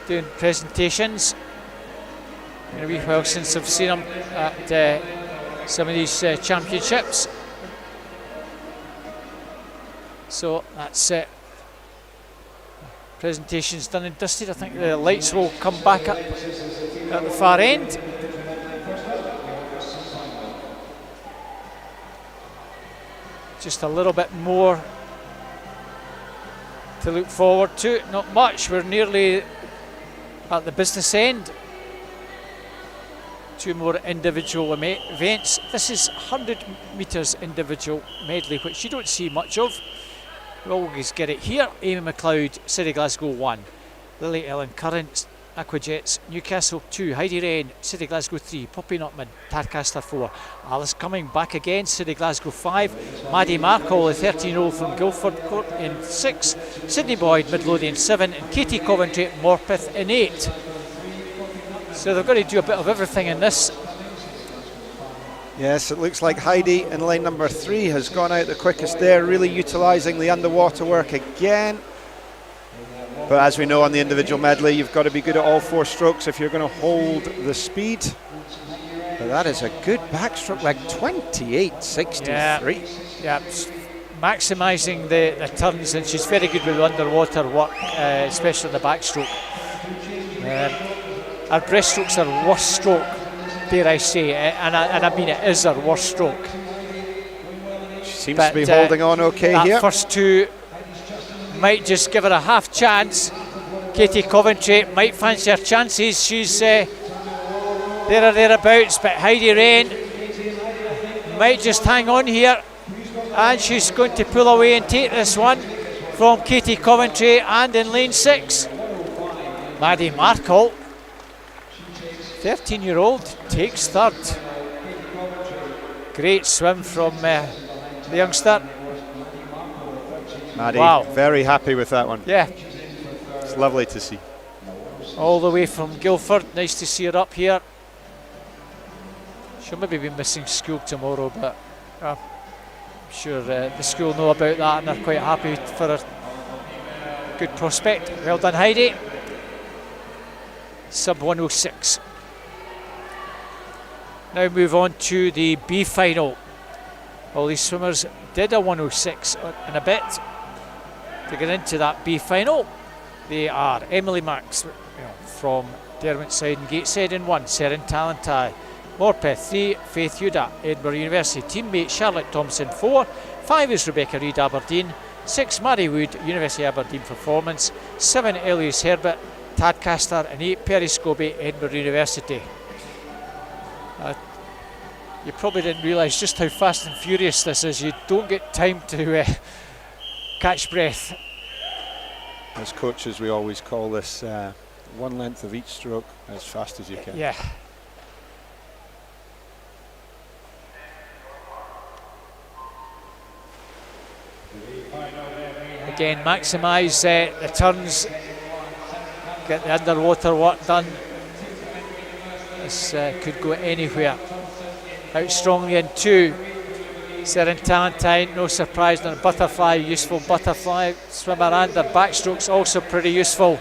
doing presentations. Been a wee while since I've seen him at some of these championships. So that's it. Presentations done and dusted. I think the lights will come back up at the far end. Just a little bit more to look forward to. Not much, we're nearly at the business end. Two more individual events. This is 100 metres individual medley, which you don't see much of. We always get it here. Amy McLeod, City Glasgow 1. Lily Ellen Curran, Aquajets, Newcastle 2. Heidi Wren, City Glasgow 3. Poppy Nutman, Tadcaster 4. Alice Cumming back again, City Glasgow 5. Maddie Markle, the 13-year-old from Guildford Court in 6. Sydney Boyd, Midlothian 7. And Katie Coventry, Morpeth in 8. So they've got to do a bit of everything in this. Yes, it looks like Heidi in lane number 3 has gone out the quickest there, really utilising the underwater work again. But as we know on the individual medley, you've got to be good at all 4 strokes if you're going to hold the speed. But that is a good backstroke, like 28.63. Yeah, maximising the turns, and she's very good with underwater work, especially in the backstroke. Our breaststrokes are worst stroke, dare I say, and I mean it is our worst stroke. She seems to be holding on okay that here. First two might just give her a half chance. Katie Coventry might fancy her chances. She's there or thereabouts, but Heidi Wren might just hang on here, and she's going to pull away and take this one from Katie Coventry. And in lane 6, Maddie Markle 13-year-old takes third. Great swim from the youngster. Maddie, wow. Very happy with that one. Yeah. It's lovely to see. All the way from Guildford. Nice to see her up here. She'll maybe be missing school tomorrow, but I'm sure the school know about that and are quite happy for her. Good prospect. Well done, Heidi. Sub 106. Now move on to the B final. All these swimmers did a 106 in a bit. To get into that B final, they are Emily Max from Derwentside and Gateshead in 1, Seren Talentai. Morpeth 3, Faith Yuda, Edinburgh University teammate Charlotte Thompson 4, 5 is Rebecca Reid, Aberdeen, 6 Mary Wood, University of Aberdeen Performance, 7 Elias Herbert, Tadcaster, and 8 Perry Scobie, Edinburgh University. You probably didn't realise just how fast and furious this is. You don't get time to catch breath. As coaches, we always call this one length of each stroke as fast as you can. Yeah. Again, maximise the turns, get the underwater work done. This could go anywhere. Out strongly in 2. Seren Talentai, no surprise on a butterfly, useful butterfly swimmer, and her backstroke's also pretty useful.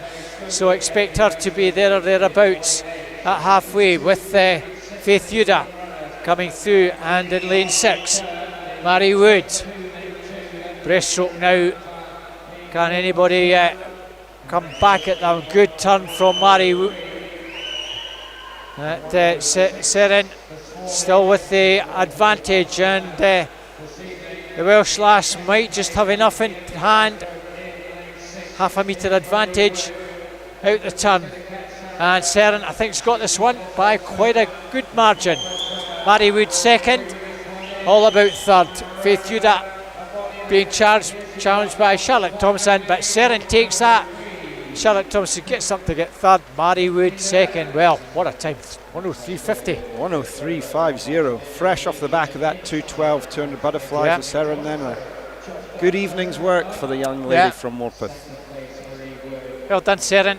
So expect her to be there or thereabouts at halfway with Faith Yuda coming through, and in lane 6, Mary Wood. Breaststroke now. Can anybody come back at them? Good turn from Mary Wood. Seren still with the advantage, and the Welsh lass might just have enough in hand. Half a metre advantage out the turn, and Seren I think has got this one by quite a good margin. Mary Wood second, all about third. Faith Yuda being challenged by Charlotte Thompson, but Seren takes that. Charlotte Thompson gets up to get third. Mary Wood second. Well, what a time. 103.50. 103.50. Fresh off the back of that 212 200 butterfly for Seren then. A good evening's work for the young lady from Morpeth. Well done, Seren.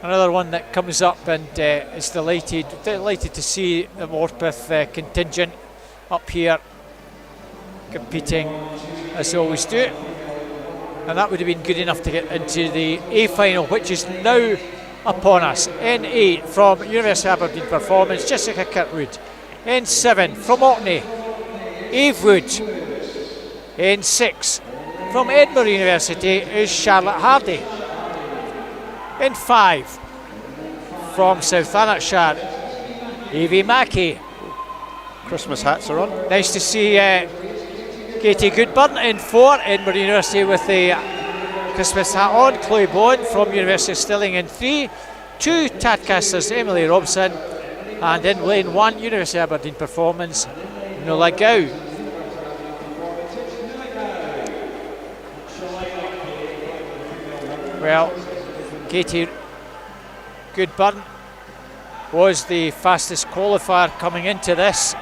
Another one that comes up, and is delighted to see the Morpeth contingent up here competing as they always do. And that would have been good enough to get into the A final, which is now upon us. N8 from University of Aberdeen Performance, Jessica Kirkwood. N7 from Orkney, Eve Wood. N6 from Edinburgh University is Charlotte Hardy. N5 from South Lanarkshire, Evie Mackey. Christmas hats are on. Nice to see Katie Goodburn in 4, Edinburgh University with the Christmas hat on. Chloe Bowen from University of Stirling in 3. 2 Tadcasters, Emily Robson, and in lane 1, University of Aberdeen Performance, Nola Gow. Well, Katie Goodburn was the fastest qualifier coming into this.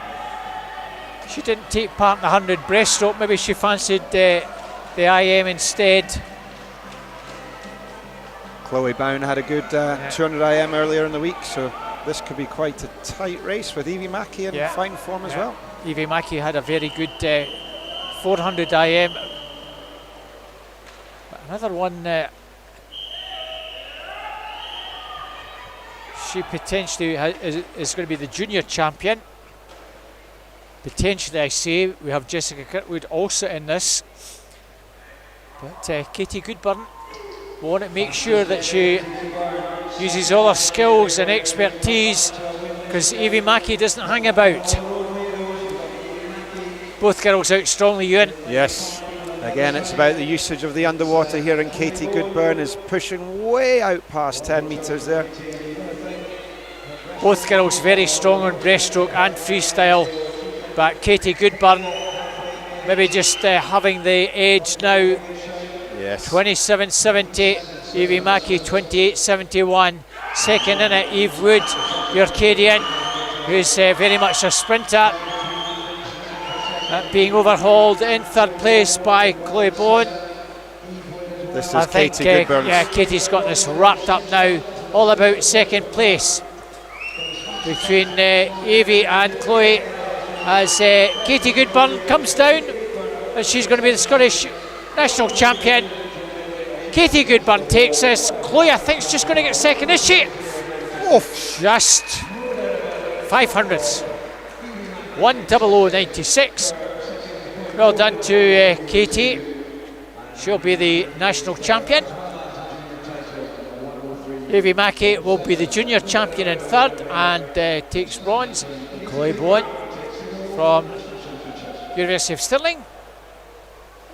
She didn't take part in the 100 breaststroke. Maybe she fancied the IM instead. Chloe Bowen had a good 200 IM earlier in the week, so this could be quite a tight race with Evie Mackey in fine form as well. Evie Mackey had a very good 400 IM. But another one, she potentially is going to be the junior champion. Potentially, I say. We have Jessica Kirkwood also in this. But Katie Goodburn will want to make sure that she uses all her skills and expertise, because Evie Mackey doesn't hang about. Both girls out strongly, Ewan. Yes. Again, it's about the usage of the underwater here, and Katie Goodburn is pushing way out past 10 metres there. Both girls very strong on breaststroke and freestyle, but Katie Goodburn maybe just having the edge now. Yes. 27.70, Evie Mackey 28.71. Second in it, Eve Wood, the Arcadian, who's very much a sprinter. Being overhauled in third place by Chloe Bowen. This is Katie Goodburn. Yeah, Katie's got this wrapped up now. All about second place between Evie and Chloe, as Katie Goodburn comes down, and she's going to be the Scottish national champion. Katie Goodburn takes this. Chloe, I think, is just going to get second, is she? Oh. Just 500ths. 1:00.96. Well done to Katie. She'll be the national champion. Evie Mackey will be the junior champion in third and takes bronze. Chloe Bowen from University of Stirling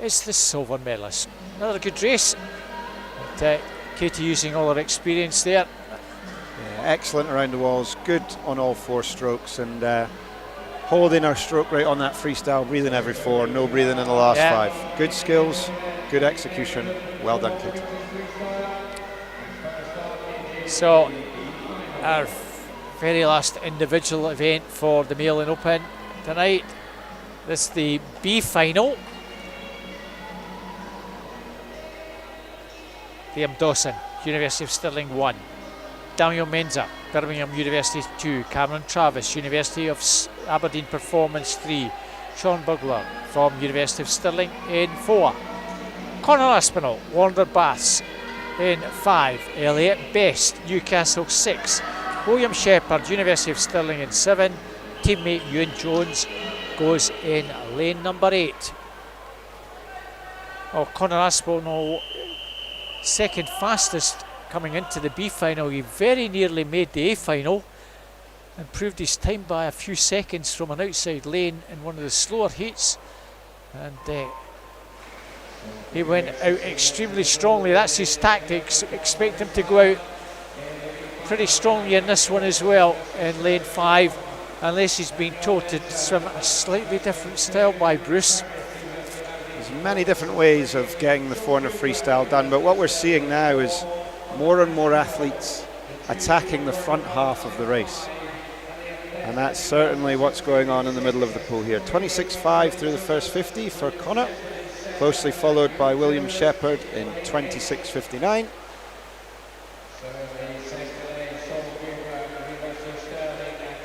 is the silver medalist. Another good race. And, Katie using all her experience there. Yeah, excellent around the walls, good on all 4 strokes, and holding her stroke rate on that freestyle, breathing every 4, no breathing in the last 5. Good skills, good execution. Well done, Katie. So, our very last individual event for the Male and Open tonight. This is the B final. Liam Dawson, University of Stirling 1. Daniel Menza, Birmingham University 2. Cameron Travis, University of Aberdeen Performance 3. Sean Bugler from University of Stirling in 4. Conor Aspinall, Warner Baths in 5. Elliot Best, Newcastle 6. William Shepherd, University of Stirling in 7. Teammate Ewan Jones goes in lane number 8. Oh, Conor Aspinall, second fastest coming into the B final. He very nearly made the A final, improved his time by a few seconds from an outside lane in one of the slower heats, and he went out extremely strongly. That's his tactics. Expect him to go out pretty strongly in this one as well in lane 5, unless he's been told to swim a slightly different style by Bruce. There's many different ways of getting the 400 freestyle done, but what we're seeing now is more and more athletes attacking the front half of the race. And that's certainly what's going on in the middle of the pool here. 26.5 through the first 50 for Conor, closely followed by William Shepherd in 26.59.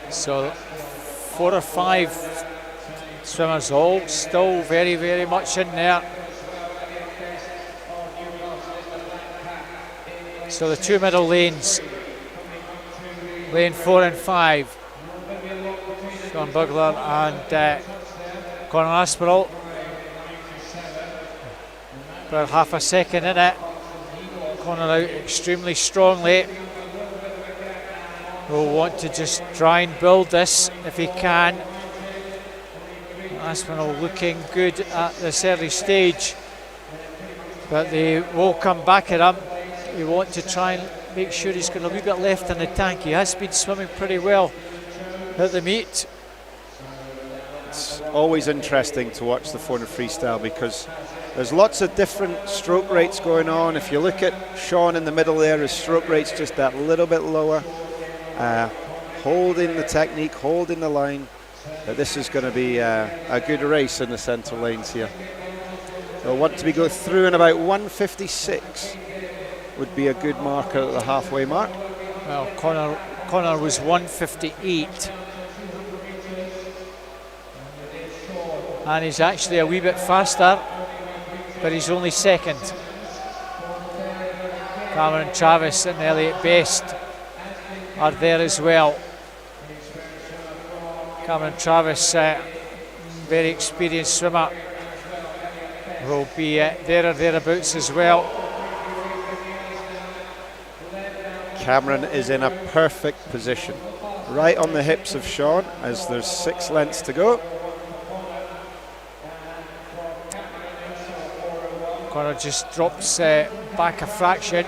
So 4 or 5 swimmers all still very, very much in there. So the 2 middle lanes, lane 4 and 5, Sean Bugler and Conor Aspinall. About half a second in it. Conor out extremely strongly. Will want to just try and build this if he can. Aspinall looking good at this early stage, but they will come back at him. You want to try and make sure he's got a wee bit left in the tank. He has been swimming pretty well at the meet. It's always interesting to watch the 400 freestyle because there's lots of different stroke rates going on. If you look at Sean in the middle there, his stroke rate's just that little bit lower. Holding the technique, holding the line. But this is going to be a good race in the centre lanes here. They'll want to go through in about 1:56. Would be a good marker at the halfway mark. Well, Conor was 1:58. And he's actually a wee bit faster, but he's only second. Cameron Travis and Elliot Best are there as well. Cameron Travis, very experienced swimmer, will be there or thereabouts as well. Cameron is in a perfect position, right on the hips of Sean as there's 6 lengths to go. Conor just drops back a fraction,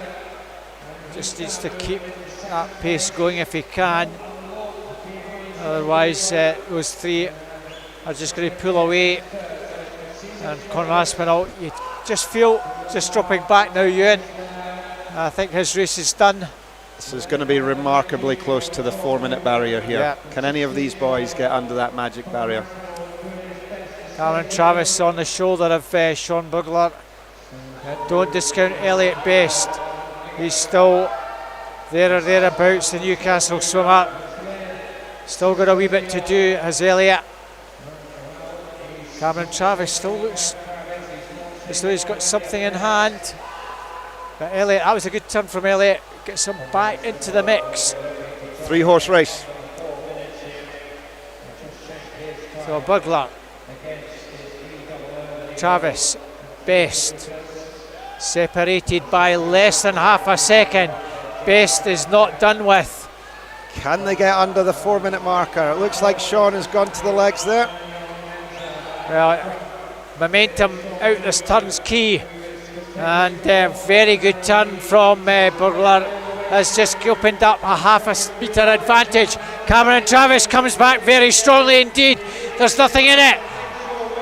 just needs to keep that pace going if he can, otherwise those 3 are just going to pull away. And Conor Aspinall, you just feel just dropping back now, Ewan. I think his race is done. This is going to be remarkably close to the 4-minute barrier here. Yeah. Can any of these boys get under that magic barrier? Cameron Travis on the shoulder of Sean Bugler. Don't discount Elliot Best. He's still there or thereabouts, the Newcastle swimmer. Still got a wee bit to do, has Elliot. Cameron Travis still looks as though he's got something in hand. But Elliot, that was a good turn from Elliot. Gets him back into the mix. 3-horse race. So Bugler, Travis, Best, separated by less than half a second. Best is not done with. Can they get under the 4-minute marker? It looks like Sean has gone to the legs there. Well, momentum out this turn's key. And very good turn from Bugler. Has just opened up a half a metre advantage. Cameron Travis comes back very strongly indeed. There's nothing in it.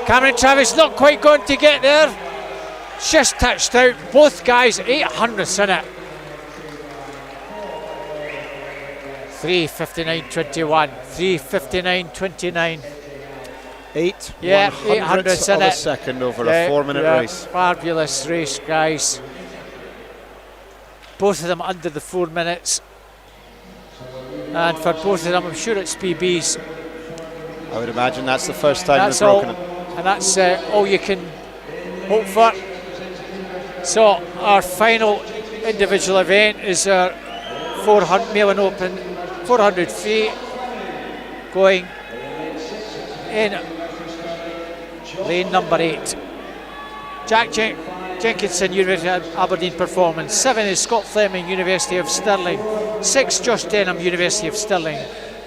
Cameron Travis not quite going to get there. Just touched out. Both guys 800ths in it. 3:59.21. 3:59.29. 800ths of in a it. second over a 4-minute race. Fabulous race, guys. Both of them under the 4 minutes. And for both of them, I'm sure it's PBs. I would imagine that's the first time That's they've broken all, it. and that's all you can hope for. So our final individual event is our 400 Male and Open 400 free, going in lane number 8. Jack Jenkinson, University of Aberdeen Performance. 7 is Scott Fleming, University of Stirling. 6, Josh Denham, University of Stirling.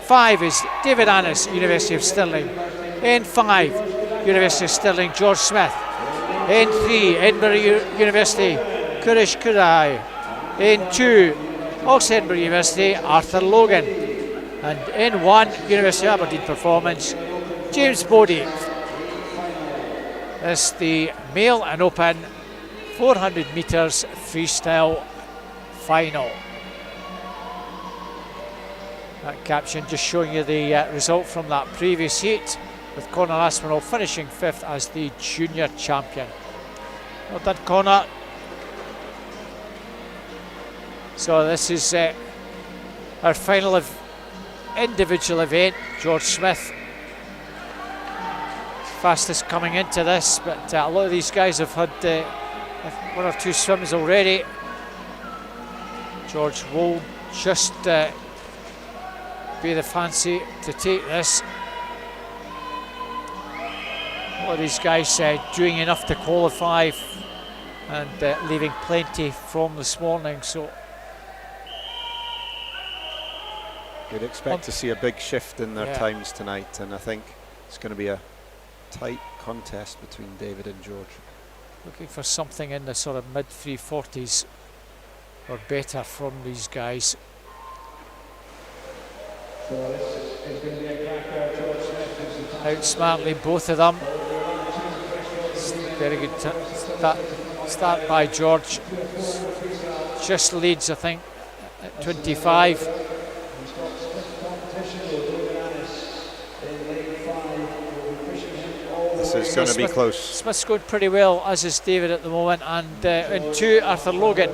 5 is David Annis, University of Stirling. N5, University of Stirling, George Smith. N3, Edinburgh University, Kurish Kurai. N2, Oxford Edinburgh University, Arthur Logan. And N1, University of Aberdeen Performance, James Bodie. This is the Male and Open 400 metres freestyle final. That caption just showing you the result from that previous heat, with Conor Aspinall finishing 5th as the junior champion. Well done, Conor. So this is our final individual event. George Smith, fastest coming into this, but a lot of these guys have had 1 or 2 swims already. George will just be the fancy to take this. A lot of these guys doing enough to qualify and leaving plenty from this morning, so we'd expect to see a big shift in their times tonight, and I think it's going to be a tight contest between David and George. Looking for something in the sort of mid 340s or better from these guys. Out smartly, both of them. Very good start by George. Just leads, I think, at 25. This is going to be close. Smith's going pretty well, as is David at the moment, and in 2, Arthur Logan.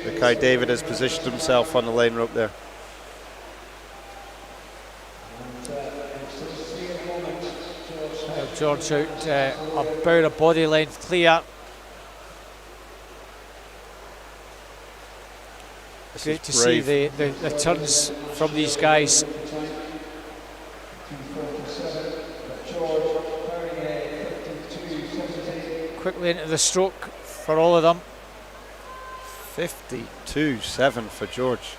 Look how David has positioned himself on the lane rope there. George out about a body length clear. Great to see the turns from these guys. Quickly into the stroke for all of them. 52.7 for George.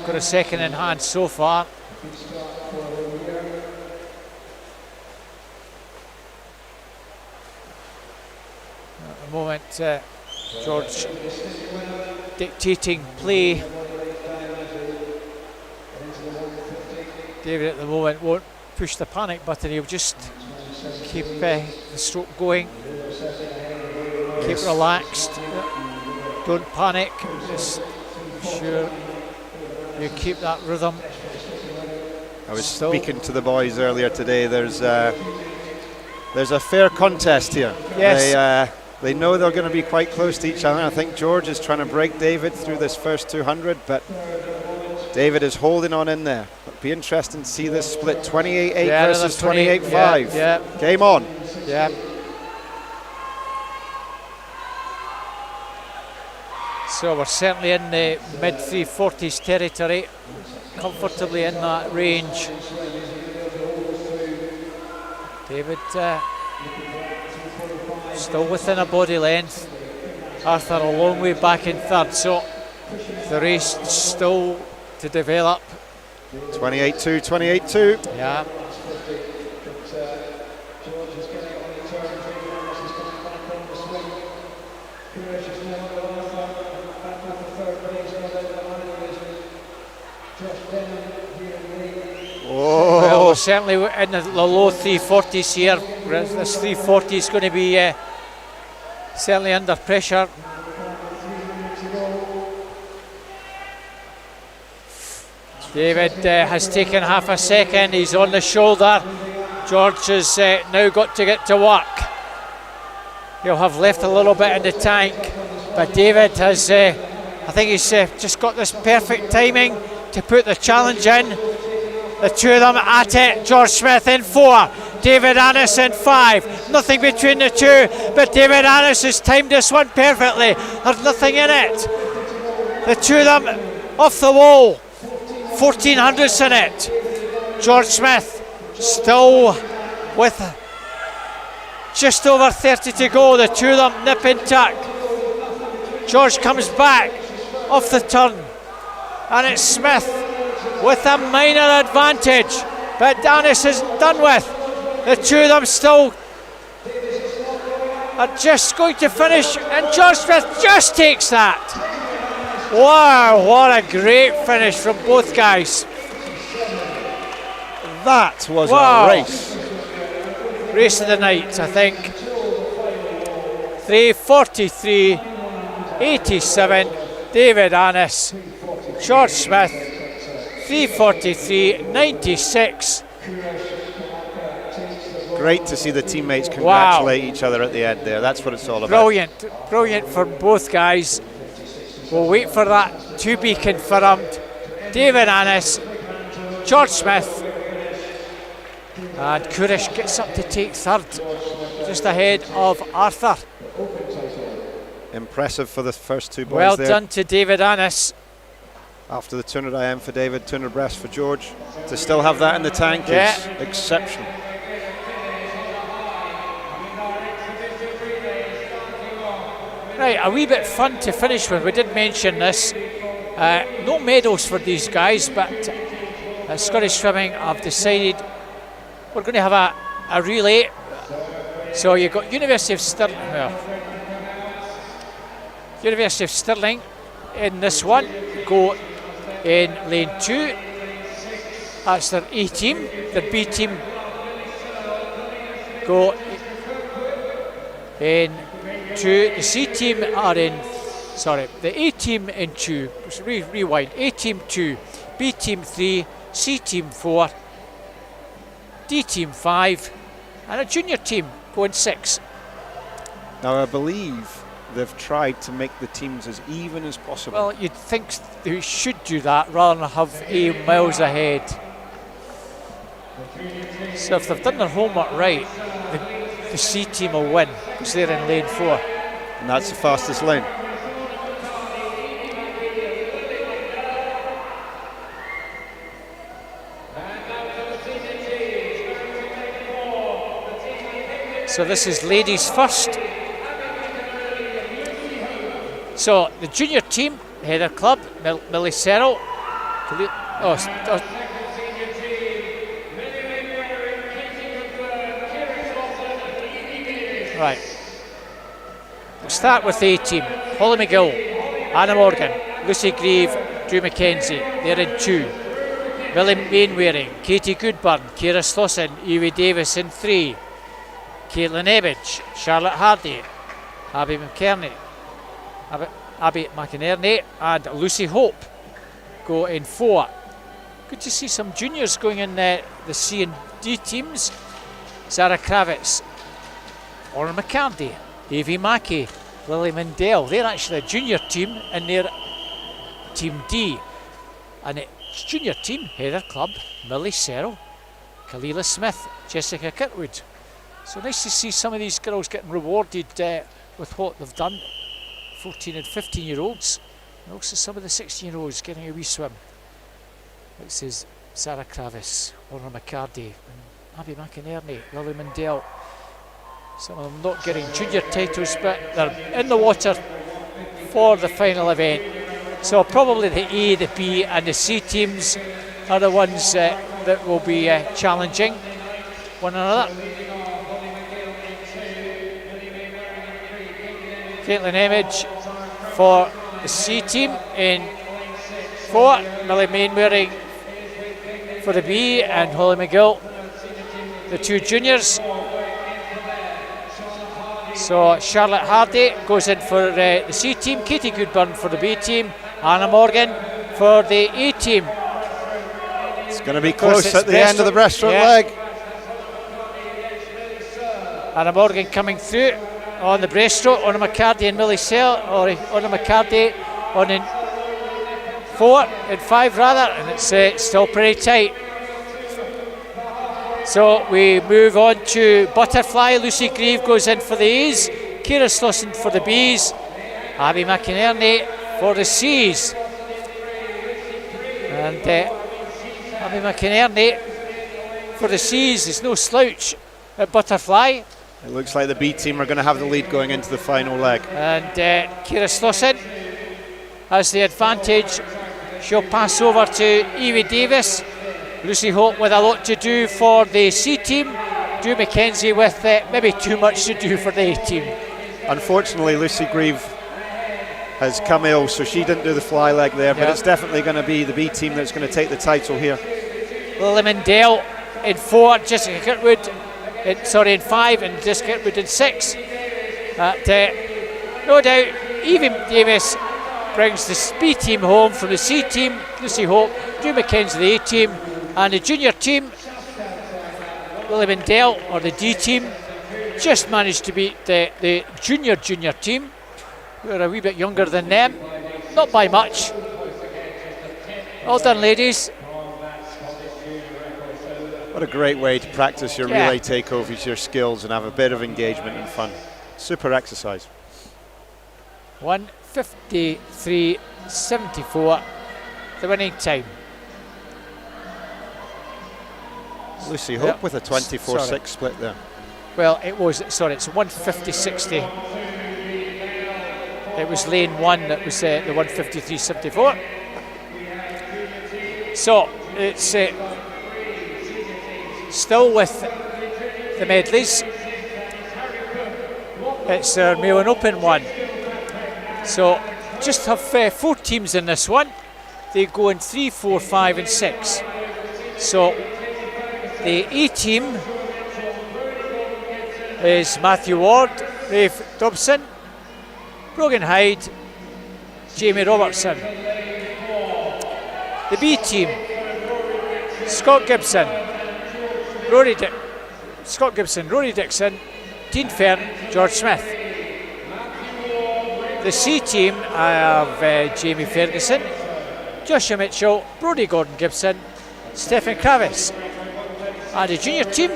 Got a second in hand so far. At the moment, George dictating play. David at the moment won't push the panic button, he'll just keep the stroke going, keep relaxed. Don't panic, just sure you keep that rhythm. I was speaking to the boys earlier today. There's a fair contest here. Yes. They know they're going to be quite close to each other. I think George is trying to break David through this first 200, but David is holding on in there. It'll be interesting to see this split, 28-8 versus 28-5. Yeah. Game on. Yeah. So we're certainly in the mid 340s territory, comfortably in that range. David still within a body length. Arthur a long way back in third, so the race still to develop. 28-2, 28-2. Yeah. Well, we're certainly in the low 340s here. This 340 is going to be certainly under pressure. David has taken half a second. He's on the shoulder. George has now got to get to work. He'll have left a little bit in the tank, but David has, I think he's just got this perfect timing to put the challenge in. The two of them at it. George Smith in 4, David Annis in 5. Nothing between the two, but David Annis has timed this one perfectly. There's nothing in it. The two of them off the wall. 1400s in it. George Smith still with just over 30 to go. The two of them nip and tuck. George comes back off the turn, and it's Smith with a minor advantage, but Annis isn't done with. The two of them still are just going to finish, and George Smith just takes that. Wow, what a great finish from both guys. That was wow. A race. Race of the night, I think. 3:43.87, David Annis. George Smith, 3:43.96. Great to see the teammates congratulate each other at the end there. That's what it's all about. Brilliant, brilliant for both guys. We'll wait for that to be confirmed. David Annis, George Smith, and Kourish gets up to take third, just ahead of Arthur. Impressive for the first two boys. Well there. done to David Annis. After the 200 IM for David, 200 breast for George, to still have that in the tank is exceptional. Right, a wee bit fun to finish with. We did mention this. No medals for these guys, but Scottish Swimming have decided we're going to have a relay. So you've got University of Stirling in this one, go in lane 2. That's their A team. The B team go in 2. The C team are in, the A team in 2. Rewind. A team 2, B team 3, C team 4, D team 5, and a junior team going 6. Now I believe they've tried to make the teams as even as possible. Well, you'd think they should do that rather than have A miles ahead. So if they've done their homework right, the C team will win because they're in lane 4. And that's the fastest lane. So this is ladies first. So the junior team, Heather Club, Millie Serrell. Right. We'll start with the A team. Holly McGill, Anna Morgan, Lucy Grieve, Drew McKenzie. They're in 2. Millie Mainwaring, Katie Goodburn, Ciara Slosson, Evie Davis in 3. Caitlin Ebbage, Charlotte Hardy, Abby McKerney, Abby McInerney and Lucy Hope go in 4. Good to see some juniors going in the C and D teams. Sarah Kravitz, Orla McCarthy, Evie Mackey, Lily Mendel. They're actually a junior team in their Team D. And it's junior team, Heather Clubb, Millie Serrell, Kalila Smith, Jessica Kirkwood. So nice to see some of these girls getting rewarded with what they've done. 14 and 15 year olds, and also some of the 16 year olds getting a wee swim. This is Sarah Kravis, Orla McCarty, and Abby McInerney, Lily Mendel. Some of them not getting junior titles, but they're in the water for the final event. So probably the A, the B and the C teams are the ones that will be challenging one another. Caitlin Emage for the C team in 4, Millie Mainwaring for the B, and Holly McGill, the 2 juniors. So Charlotte Hardy goes in for the C team, Katie Goodburn for the B team, Anna Morgan for the A team. It's going to be close at the end of the breaststroke leg. Anna Morgan coming through on the breaststroke, Anna McCarty and Millie Sell, or Anna McCarty on in 4 and 5 rather, and it's still pretty tight. So we move on to butterfly. Lucy Grieve goes in for the A's, Ciara Slauson for the B's, Abby McInerney for the C's. And Abby McInerney for the C's is no slouch at butterfly. It looks like the B team are going to have the lead going into the final leg. And Ciara Slauson has the advantage. She'll pass over to Evie Davis. Lucy Hope with a lot to do for the C team. Drew McKenzie with maybe too much to do for the A team. Unfortunately, Lucy Grieve has come ill, so she didn't do the fly leg there, but it's definitely going to be the B team that's going to take the title here. Lily Mendel in 4, Jessica Kirkwood in 5, and Jessica Kirkwood in 6. No doubt, Evie Davis brings the B team home from the C team. Lucy Hope, Drew McKenzie the A team, and the junior team, Lily Mendel, or the D team, just managed to beat the junior team, who are a wee bit younger than them, not by much. Well done, ladies. What a great way to practice your relay takeovers, your skills, and have a bit of engagement and fun. Super exercise. 1:53.74, the winning time. Lucy Hope with a 24-6 split there. Well, it's 1:50.60. It was lane 1 that was the 1:53.74. So it's still with the medleys. It's their male and open one. So just have 4 teams in this one. They go in 3, 4, 5 and 6. So the A team is Matthew Ward, Rafe Dobson, Brogan Hyde, Jamie Robertson. The B team, Scott Gibson, Rory Dixon, Dean Fern, George Smith. The C team, I have Jamie Ferguson, Joshua Mitchell, Brodie Gordon Gibson, Stephen Kravis. And the junior team,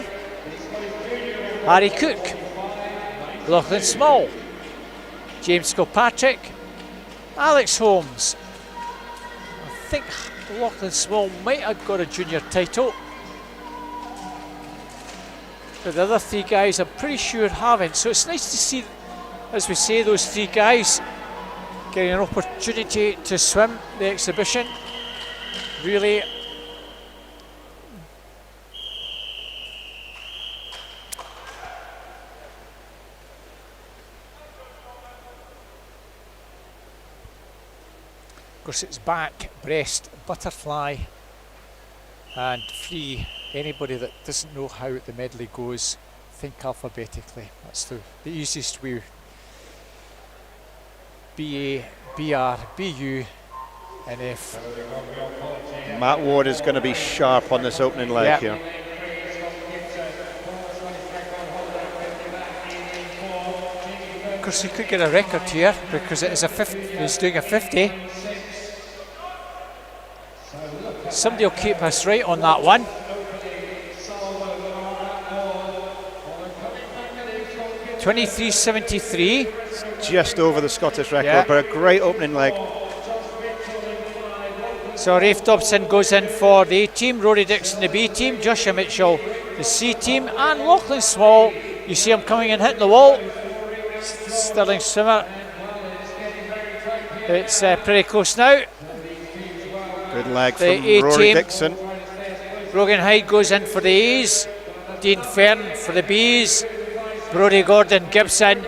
Harry Cook, Lachlan Small, James Kilpatrick, Alex Holmes. I think Lachlan Small might have got a junior title, but the other 3 guys I'm pretty sure haven't. So it's nice to see, as we say, those 3 guys getting an opportunity to swim the exhibition. Really of course, it's back, breast, butterfly and free. Anybody that doesn't know how the medley goes, think alphabetically. That's the easiest way. BA, BR, BU, NF. Matt Ward is going to be sharp on this opening leg here. Of course, he could get a record here because it is a 50. He's doing a 50. Somebody will keep us right on that one. (23.73). Just over the Scottish record, but a great opening leg. So Rafe Dobson goes in for the A team, Rory Dixon the B team, Joshua Mitchell the C team, and Lachlan Small. You see him coming and hitting the wall. Sterling Swimmer. It's pretty close now. Good leg the from A Rory team. Dixon. Brogan Hyde goes in for the A's, Dean Fern for the B's, Brodie Gordon Gibson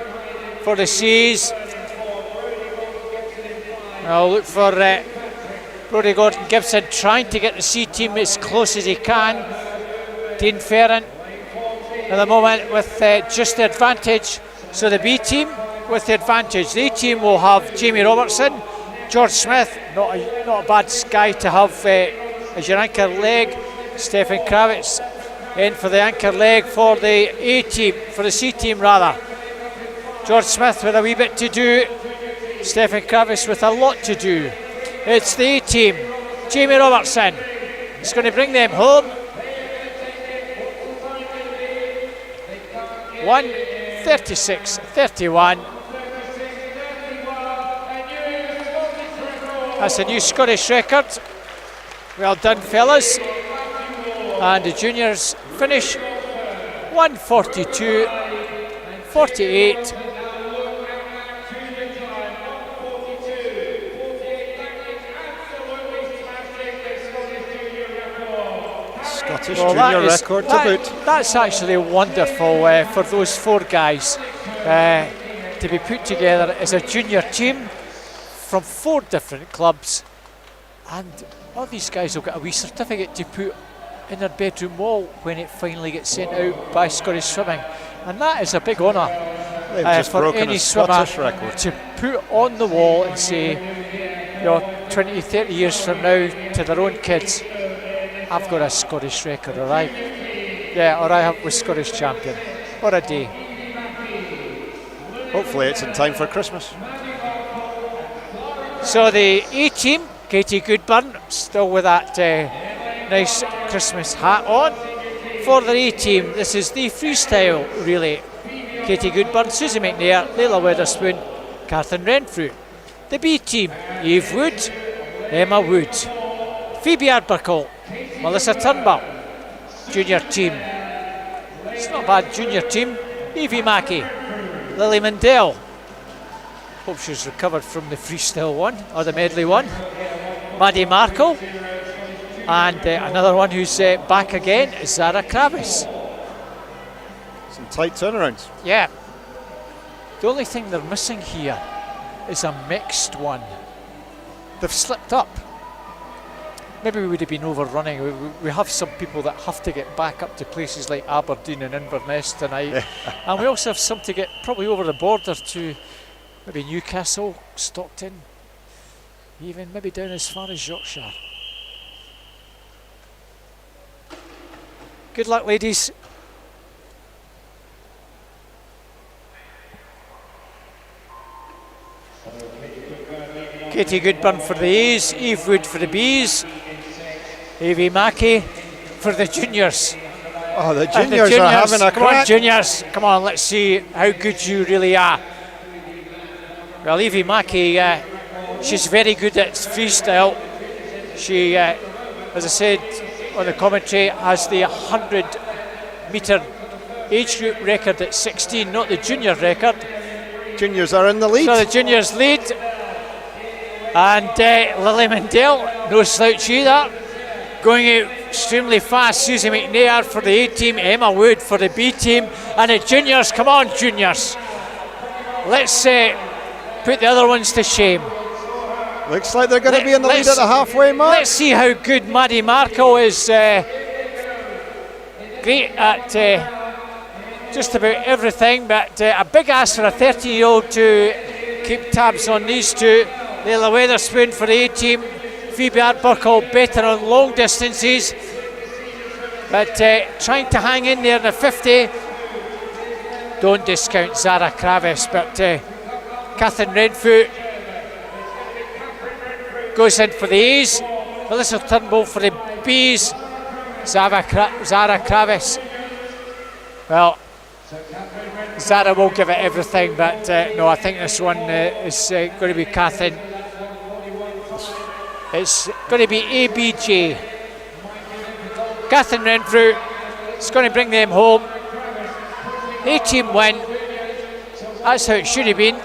for the C's. I'll look for Brodie Gordon Gibson trying to get the C team as close as he can. Dean Ferran at the moment with just the advantage. So the B team with the advantage. The A team will have Jamie Robertson, George Smith, not a bad guy to have as your anchor leg. Stefan Kravitz in for the anchor leg for the A team, for the C team rather. George Smith with a wee bit to do. Stefan Kravitz with a lot to do. It's the A team. Jamie Robertson is going to bring them home. 1:36.31. That's a new Scottish record. Well done, fellas. And the juniors finish 1:42.48. Scottish junior record to boot. That's actually wonderful for those four guys to be put together as a junior team from four different clubs, and all these guys will get a wee certificate to put in their bedroom wall when it finally gets sent out by Scottish Swimming, and that is a big honour for any swimmer to put on the wall and say, 20-30 years from now to their own kids, I've got a Scottish record, or I was Scottish champion. What a day. Hopefully it's in time for Christmas. So the A team, Katie Goodburn, still with that nice Christmas hat on. For the A team, this is the freestyle relay. Katie Goodburn, Susie McNair, Leila Weatherspoon, Catherine Renfrew. The B team, Eve Wood, Emma Wood, Phoebe Arbuckle, Melissa Turnbull. Junior team, it's not a bad junior team. Evie Mackey, Lily Mandel. Hope she's recovered from the freestyle one or the medley one. Maddie Markle, and another one who's back again is Zara Kravis. Some tight turnarounds. Yeah. The only thing they're missing here is a mixed one. They've slipped up. Maybe we would have been overrunning. We have some people that have to get back up to places like Aberdeen and Inverness tonight. And we also have some to get probably over the border to maybe Newcastle, Stockton, even maybe down as far as Yorkshire. Good luck, ladies. Katie Goodburn for the A's, Eve Wood for the B's, Evie Mackey for the juniors. Oh, the juniors are having a crack. Come on, juniors. Come on, let's see how good you really are. Well, Evie Mackey, she's very good at freestyle. She, as I said on the commentary, has the 100-metre age group record at 16, not the junior record. Juniors are in the lead. So the juniors lead. And Lily Mandel, no slouch either. Going out extremely fast, Susie McNair for the A team, Emma Wood for the B team, and the juniors, come on juniors. Let's put the other ones to shame. Looks like they're going to be in the lead at the halfway mark. Let's see how good Maddie Markle is. Great at just about everything, but a big ask for a 13-year-old to keep tabs on these two. Layla Weatherspoon for the A team. Phoebe Arbuckle better on long distances, but trying to hang in there in the 50. Don't discount Zara Kravis, but Catherine Renfrew goes in for the A's. Melissa Turnbull for the B's. Zara Kravis. Well, Zara will give it everything, but no, I think this one is going to be Catherine. It's going to be ABJ. Catherine Renfrew is going to bring them home. A-team win. That's how it should have been.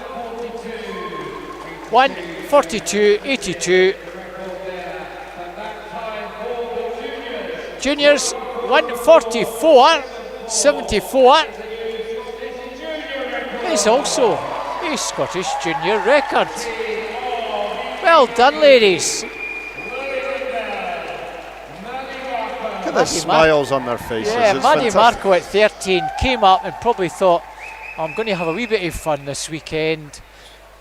1:42.82. Juniors 1:44.74. It's also a Scottish junior record. Well done, ladies. Look at the smiles on their faces. Yeah, it's Maddie fantastic. Marco at 13 came up and probably thought, I'm going to have a wee bit of fun this weekend.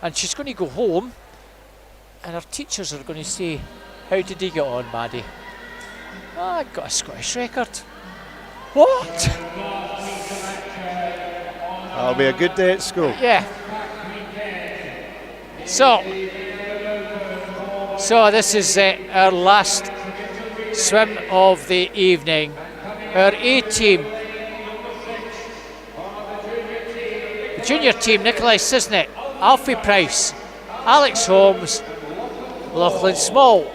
And she's going to go home and her teachers are going to say, how did you get on, Maddie? I got a Scottish record. What? That'll be a good day at school. Yeah. So this is our last swim of the evening. Our A team. The junior team, Nikolai Cisnet, Alfie Price, Alex Holmes, Lachlan Small.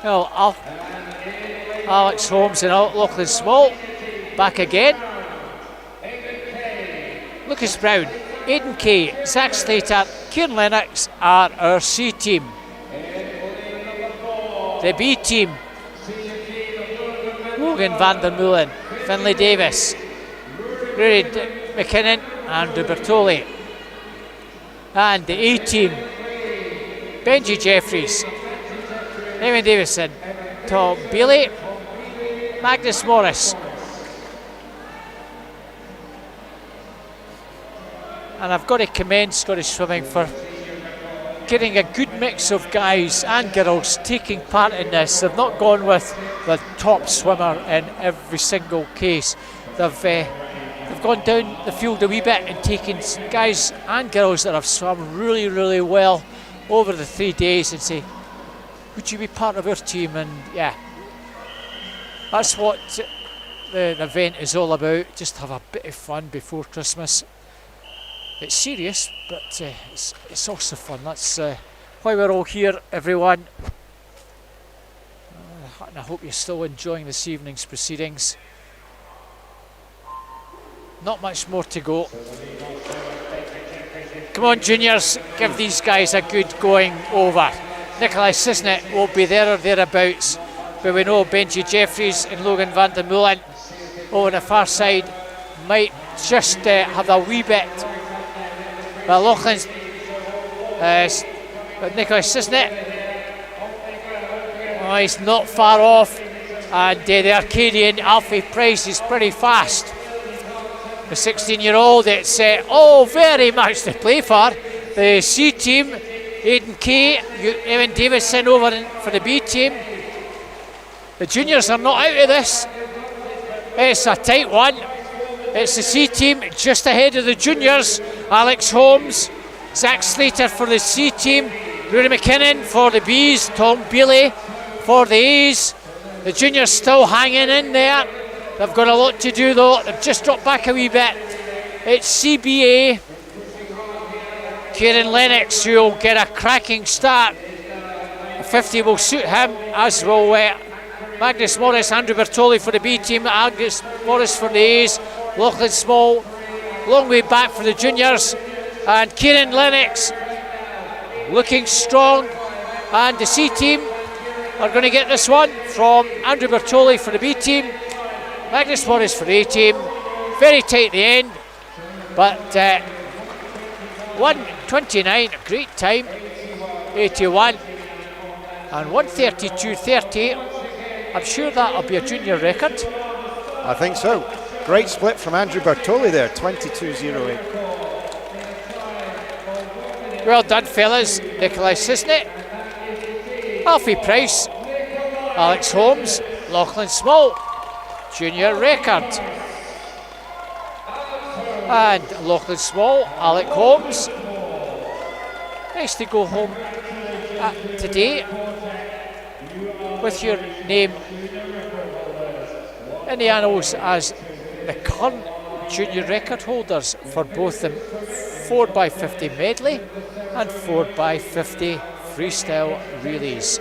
No, Alex Holmes and Lachlan Small back again. Lucas Brown, Aidan Kay, Zach Slater, Kieran Lennox are our C team. The B team, Logan van der Meulen, Finlay Davis, Rory McKinnon, Andrew Bertoli. And the A team, Benji Jeffries, Eamon Davison, Tom Bailey, Magnus Morris. And I've got to commend Scottish Swimming for getting a good mix of guys and girls taking part in this. They've not gone with the top swimmer in every single case. They've gone down the field a wee bit and taken guys and girls that have swum really, really well over the 3 days and say, would you be part of our team? And yeah, that's what the event is all about. Just have a bit of fun before Christmas. It's serious, but it's also fun. That's why we're all here, everyone. And I hope you're still enjoying this evening's proceedings. Not much more to go. Come on, juniors, give these guys a good going over. Nikolai Cisnet will be there or thereabouts, but we know Benji Jeffries and Logan van der Meulen over the far side might just have a wee bit. But Lauchlin's, but Nikolai Cisnet, he's not far off, and the Arcadian Alfie Price is pretty fast. The 16-year-old, it's very much to play for. The C team, Aidan Kay, Eamon Davison over for the B team. The juniors are not out of this. It's a tight one. It's the C team just ahead of the juniors. Alex Holmes, Zach Slater for the C team, Rory McKinnon for the B's, Tom Bailey for the A's. The juniors still hanging in there. They've got a lot to do though. They've just dropped back a wee bit. It's CBA. Kieran Lennox, who will get a cracking start. A 50 will suit him, as will Magnus Morris, Andrew Bertoli for the B team, Magnus Morris for the A's, Lachlan Small, long way back for the juniors, and Kieran Lennox looking strong. And the C team are going to get this one from Andrew Bertoli for the B team, Magnus Morris for the A team. Very tight at the end, but 1:29, a great time, 81, and 1:32.30. I'm sure that'll be a junior record. I think so. Great split from Andrew Bertoli there, 22.08. Well done, fellas. Nikolai Cisnet, Alfie Price, Alex Holmes, Lachlan Small, junior record. And Lachlan Small, Alec Holmes. Nice to go home today with your name in the annals as the current junior record holders for both the 4x50 medley and 4x50 freestyle relays.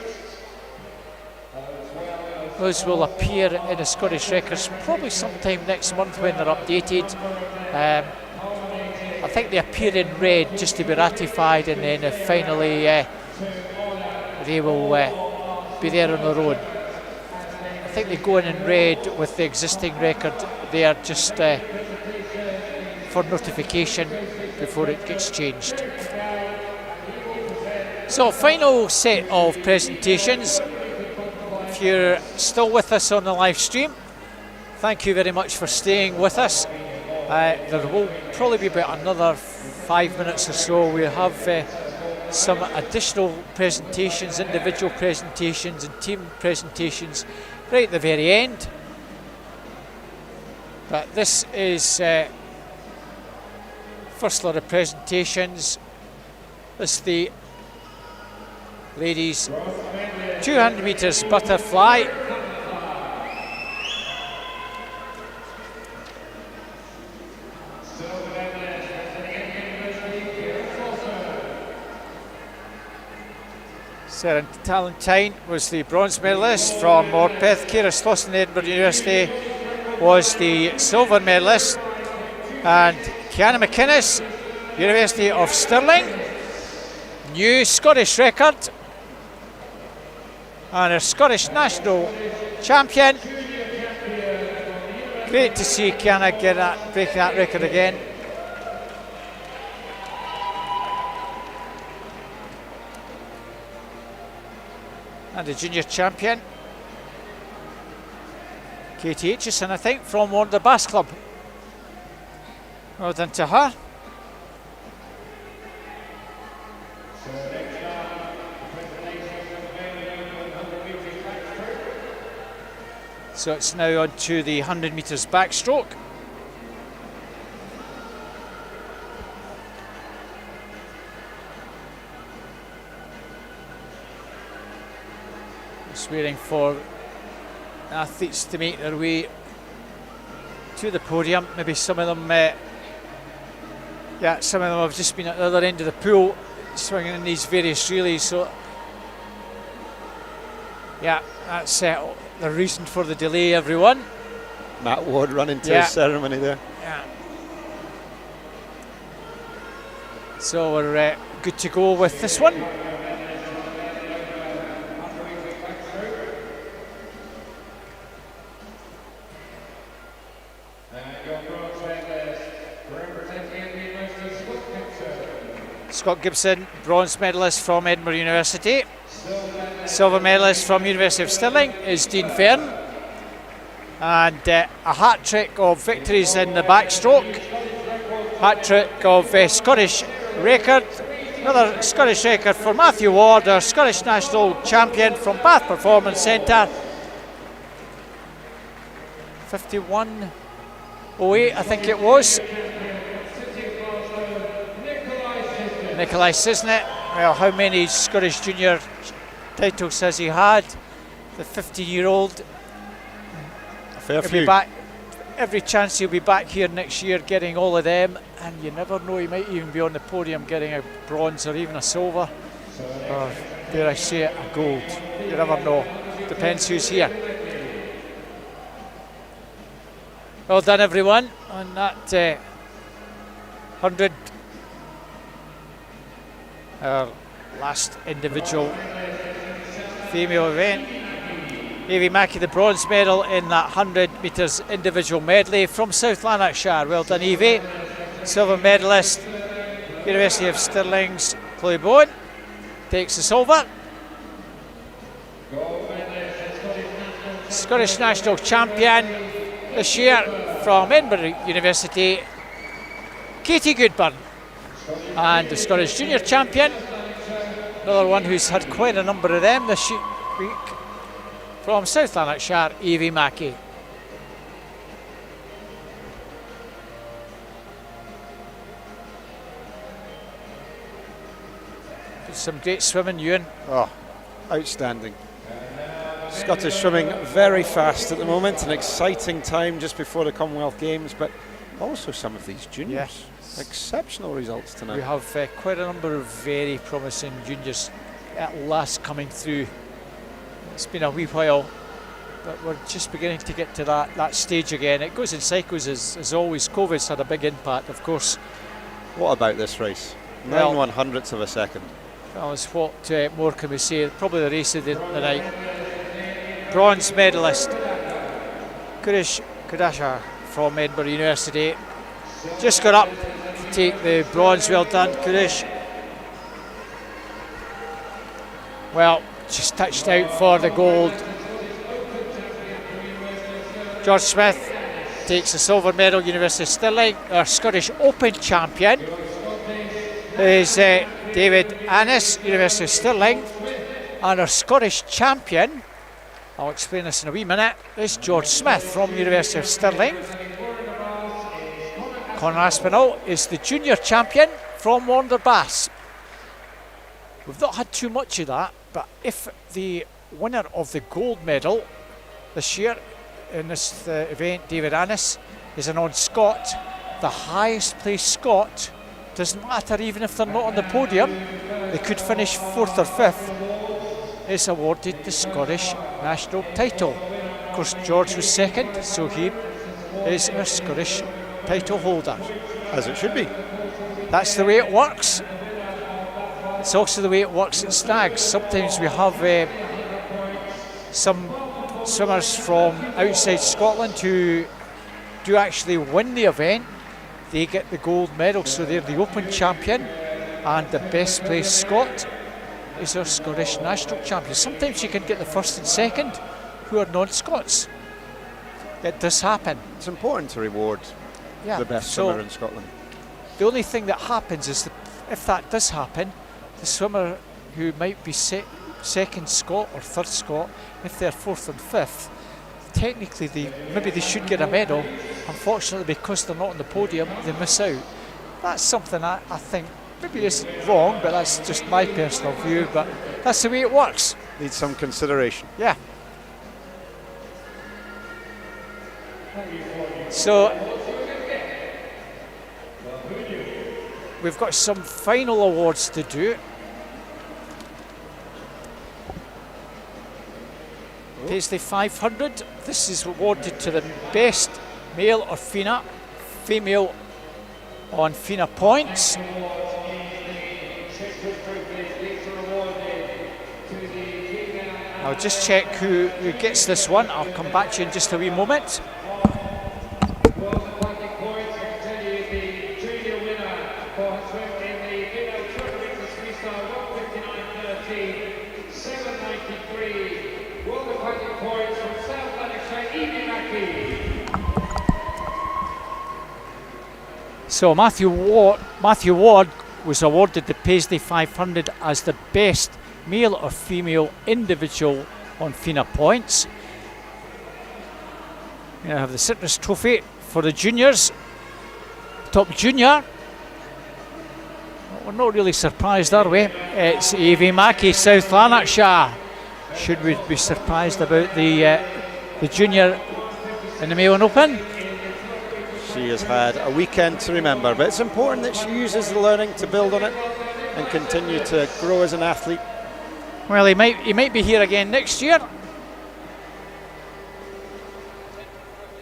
Those will appear in the Scottish records probably sometime next month when they're updated. I think they appear in red just to be ratified, and then finally they will be there on their own. I think they go in red with the existing record there just for notification before it gets changed. So, final set of presentations. If you're still with us on the live stream, thank you very much for staying with us. There will probably be about another 5 minutes or so. We'll have some additional presentations, individual presentations and team presentations right at the very end. But this is first lot of presentations. This is the ladies 200 metres butterfly. Sarah Talentine was the bronze medalist from Morpeth. Ciara Slauson, Edinburgh University, was the silver medalist. And Kiana McInnes, University of Stirling, new Scottish record. And a Scottish national champion. Great to see Kiana break that record again. And a junior champion, Katie Aitchison, I think, from Wonder Bass Club. Well done to her. So it's now on to the 100 metres backstroke. Just waiting for athletes to make their way to the podium. Maybe some of them, some of them have just been at the other end of the pool, swinging in these various relays. So, yeah, that's the reason for the delay, everyone. Matt Ward running to his ceremony there. Yeah. So we're good to go with this one. Scott Gibson, bronze medalist from Edinburgh University. Silver medalist from University of Stirling is Dean Fern. And a hat-trick of victories in the backstroke. Hat-trick of Scottish record. Another Scottish record for Matthew Ward, our Scottish national champion from Bath Performance Centre. 51.08, I think it was. Nikolai Cisnet, well, how many Scottish junior titles has he had? The 15-year-old. A fair few. Back, every chance he'll be back here next year getting all of them, and you never know, he might even be on the podium getting a bronze or even a silver, or dare I say it, a gold. You never know, depends who's here. Well done, everyone, on that 100. Our last individual female event. Evie Mackey, the bronze medal in that 100 metres individual medley from South Lanarkshire. Well done, Evie. Silver medalist, University of Stirling's Chloe Bowen takes the silver. Scottish national champion this year from Edinburgh University, Katie Goodburn. And the Scottish Junior Champion, another one who's had quite a number of them this week, from South Lanarkshire, Evie Mackey. Some great swimming, Ewan. Oh, outstanding. Scottish swimming very fast at the moment, an exciting time just before the Commonwealth Games, but also some of these juniors. Yes. Exceptional results tonight. We have quite a number of very promising juniors at last coming through. It's been a wee while, but we're just beginning to get to that stage again. It goes in cycles as always. COVID's had a big impact, of course. What about this race? 9/100ths of a second. Well, what more can we say? Probably the race of the night. Bronze medalist Kurish Kudasha from Edinburgh University just got up to take the bronze. Well done, Kurish. Well, just touched out for the gold. George Smith takes the silver medal. University of Stirling. Our Scottish Open champion is David Annis, University of Stirling, and our Scottish champion, I'll explain this in a wee minute, is George Smith from University of Stirling. Conor Aspinall is the junior champion from Warner Bass. We've not had too much of that, but if the winner of the gold medal this year in this event, David Annis, is a non-Scot, the highest placed Scot, doesn't matter even if they're not on the podium, they could finish 4th or 5th, is awarded the Scottish national title. Of course, George was 2nd, so he is a Scottish title holder. As it should be. That's the way it works. It's also the way it works at Stags. Sometimes we have some swimmers from outside Scotland who do actually win the event. They get the gold medal, so they're the Open champion, and the best placed Scot is our Scottish national champion. Sometimes you can get the 1st and 2nd who are non-Scots. It does happen. It's important to reward the best swimmer in Scotland. The only thing that happens is that if that does happen, the swimmer who might be 2nd Scot or 3rd Scot, if they're 4th and 5th, technically maybe they should get a medal. Unfortunately, because they're not on the podium, they miss out. That's something I think maybe is wrong, but that's just my personal view, but that's the way it works. Needs some consideration. Yeah. So we've got some final awards to do. Paisley 500. This is awarded to the best male or female on FINA points. I'll just check who gets this one. I'll come back to you in just a wee moment. So Matthew Ward was awarded the Paisley 500 as the best male or female individual on FINA points. We now have the Citrus Trophy for the juniors. Top junior. Well, we're not really surprised, are we? It's Evie Mackey, South Lanarkshire. Should we be surprised about the junior in the Mayo Open? She has had a weekend to remember, but it's important that she uses the learning to build on it and continue to grow as an athlete. Well, he might be here again next year.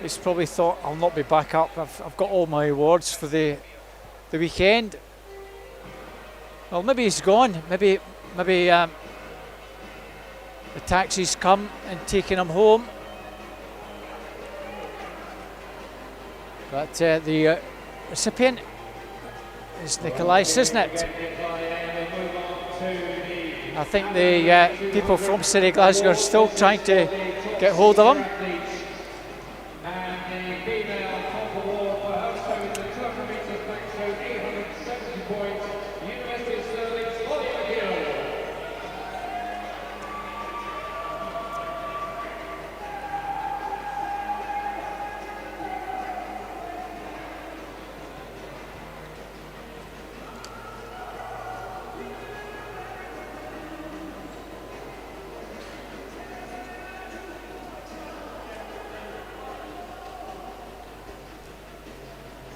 He's probably thought, I'll not be back up. I've got all my awards for the weekend. Well, maybe he's gone. Maybe the taxi's come and taken him home. But the recipient is Nicolais, isn't it? I think the people from City Glasgow are still trying to get hold of him.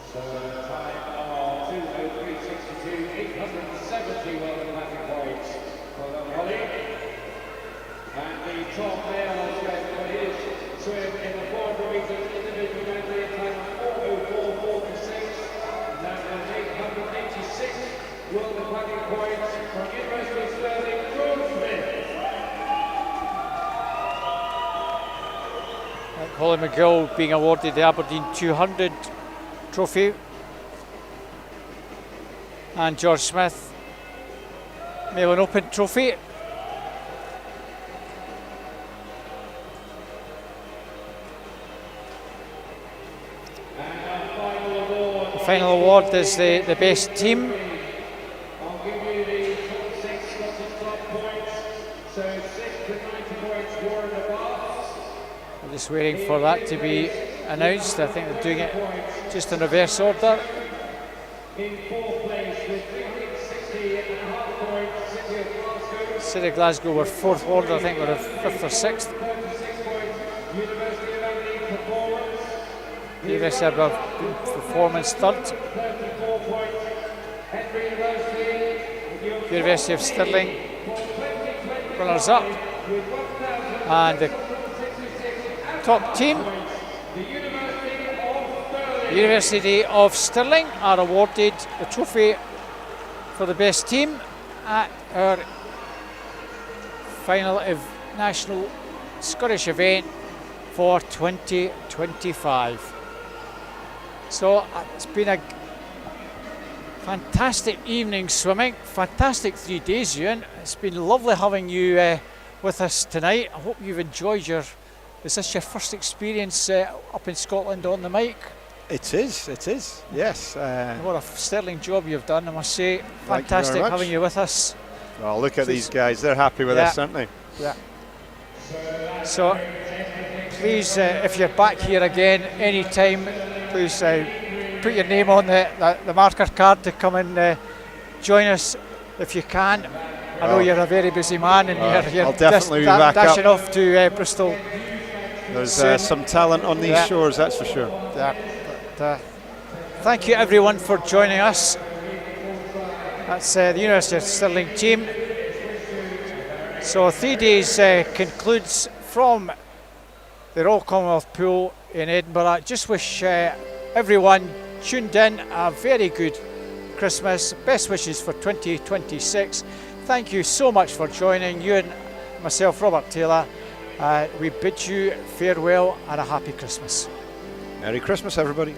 So a time of 2:03.62, 870 world Atlantic points for the volley. And the top male for his swim in the 400 metres individual medley, a time of 4:04.46. And that was 886 world Atlantic points from University of Stirling, George Smith. Holly McGill being awarded the Aberdeen 200 trophy, and George Smith Mellon Open trophy. The final award is the best team. I'll give you the top 6 Scottish top points. So 6 to 90 points Warren Abbas. I'm just waiting for that to be announced. I think they're doing it just in reverse order. In 4th place with 360.5 points, City of Glasgow. City of Glasgow were 4th order, I think we're 5th or 6th. 36 points, University of Aberdeen Performance. University of Aberdeen Performance 3rd. 34 points, Edinburgh University. University of Stirling runners up. And the top team, the University of Stirling, are awarded the trophy for the best team at our final of national Scottish event for 2025. So it's been a fantastic evening swimming, fantastic 3 days, Ewan. It's been lovely having you with us tonight. I hope you've enjoyed is this your first experience up in Scotland on the mic? It is, yes. What a sterling job you've done, I must say. Thank you Fantastic very much. having you with us. Well, look at these guys, they're happy with us, aren't they? Yeah. So please, if you're back here again anytime, please put your name on the marker card to come and join us if you can. I know you're a very busy man, and you're I'll definitely be back dashing up. off to Bristol. There's some talent on these shores, that's for sure. Yeah. But, thank you everyone for joining us. That's the University of Stirling team. So 3 days concludes from the Royal Commonwealth Pool in Edinburgh. Just wish everyone tuned in a very good Christmas. Best wishes for 2026. Thank you so much for joining. You and myself, Robert Taylor, we bid you farewell and a happy Christmas. Merry Christmas, everybody.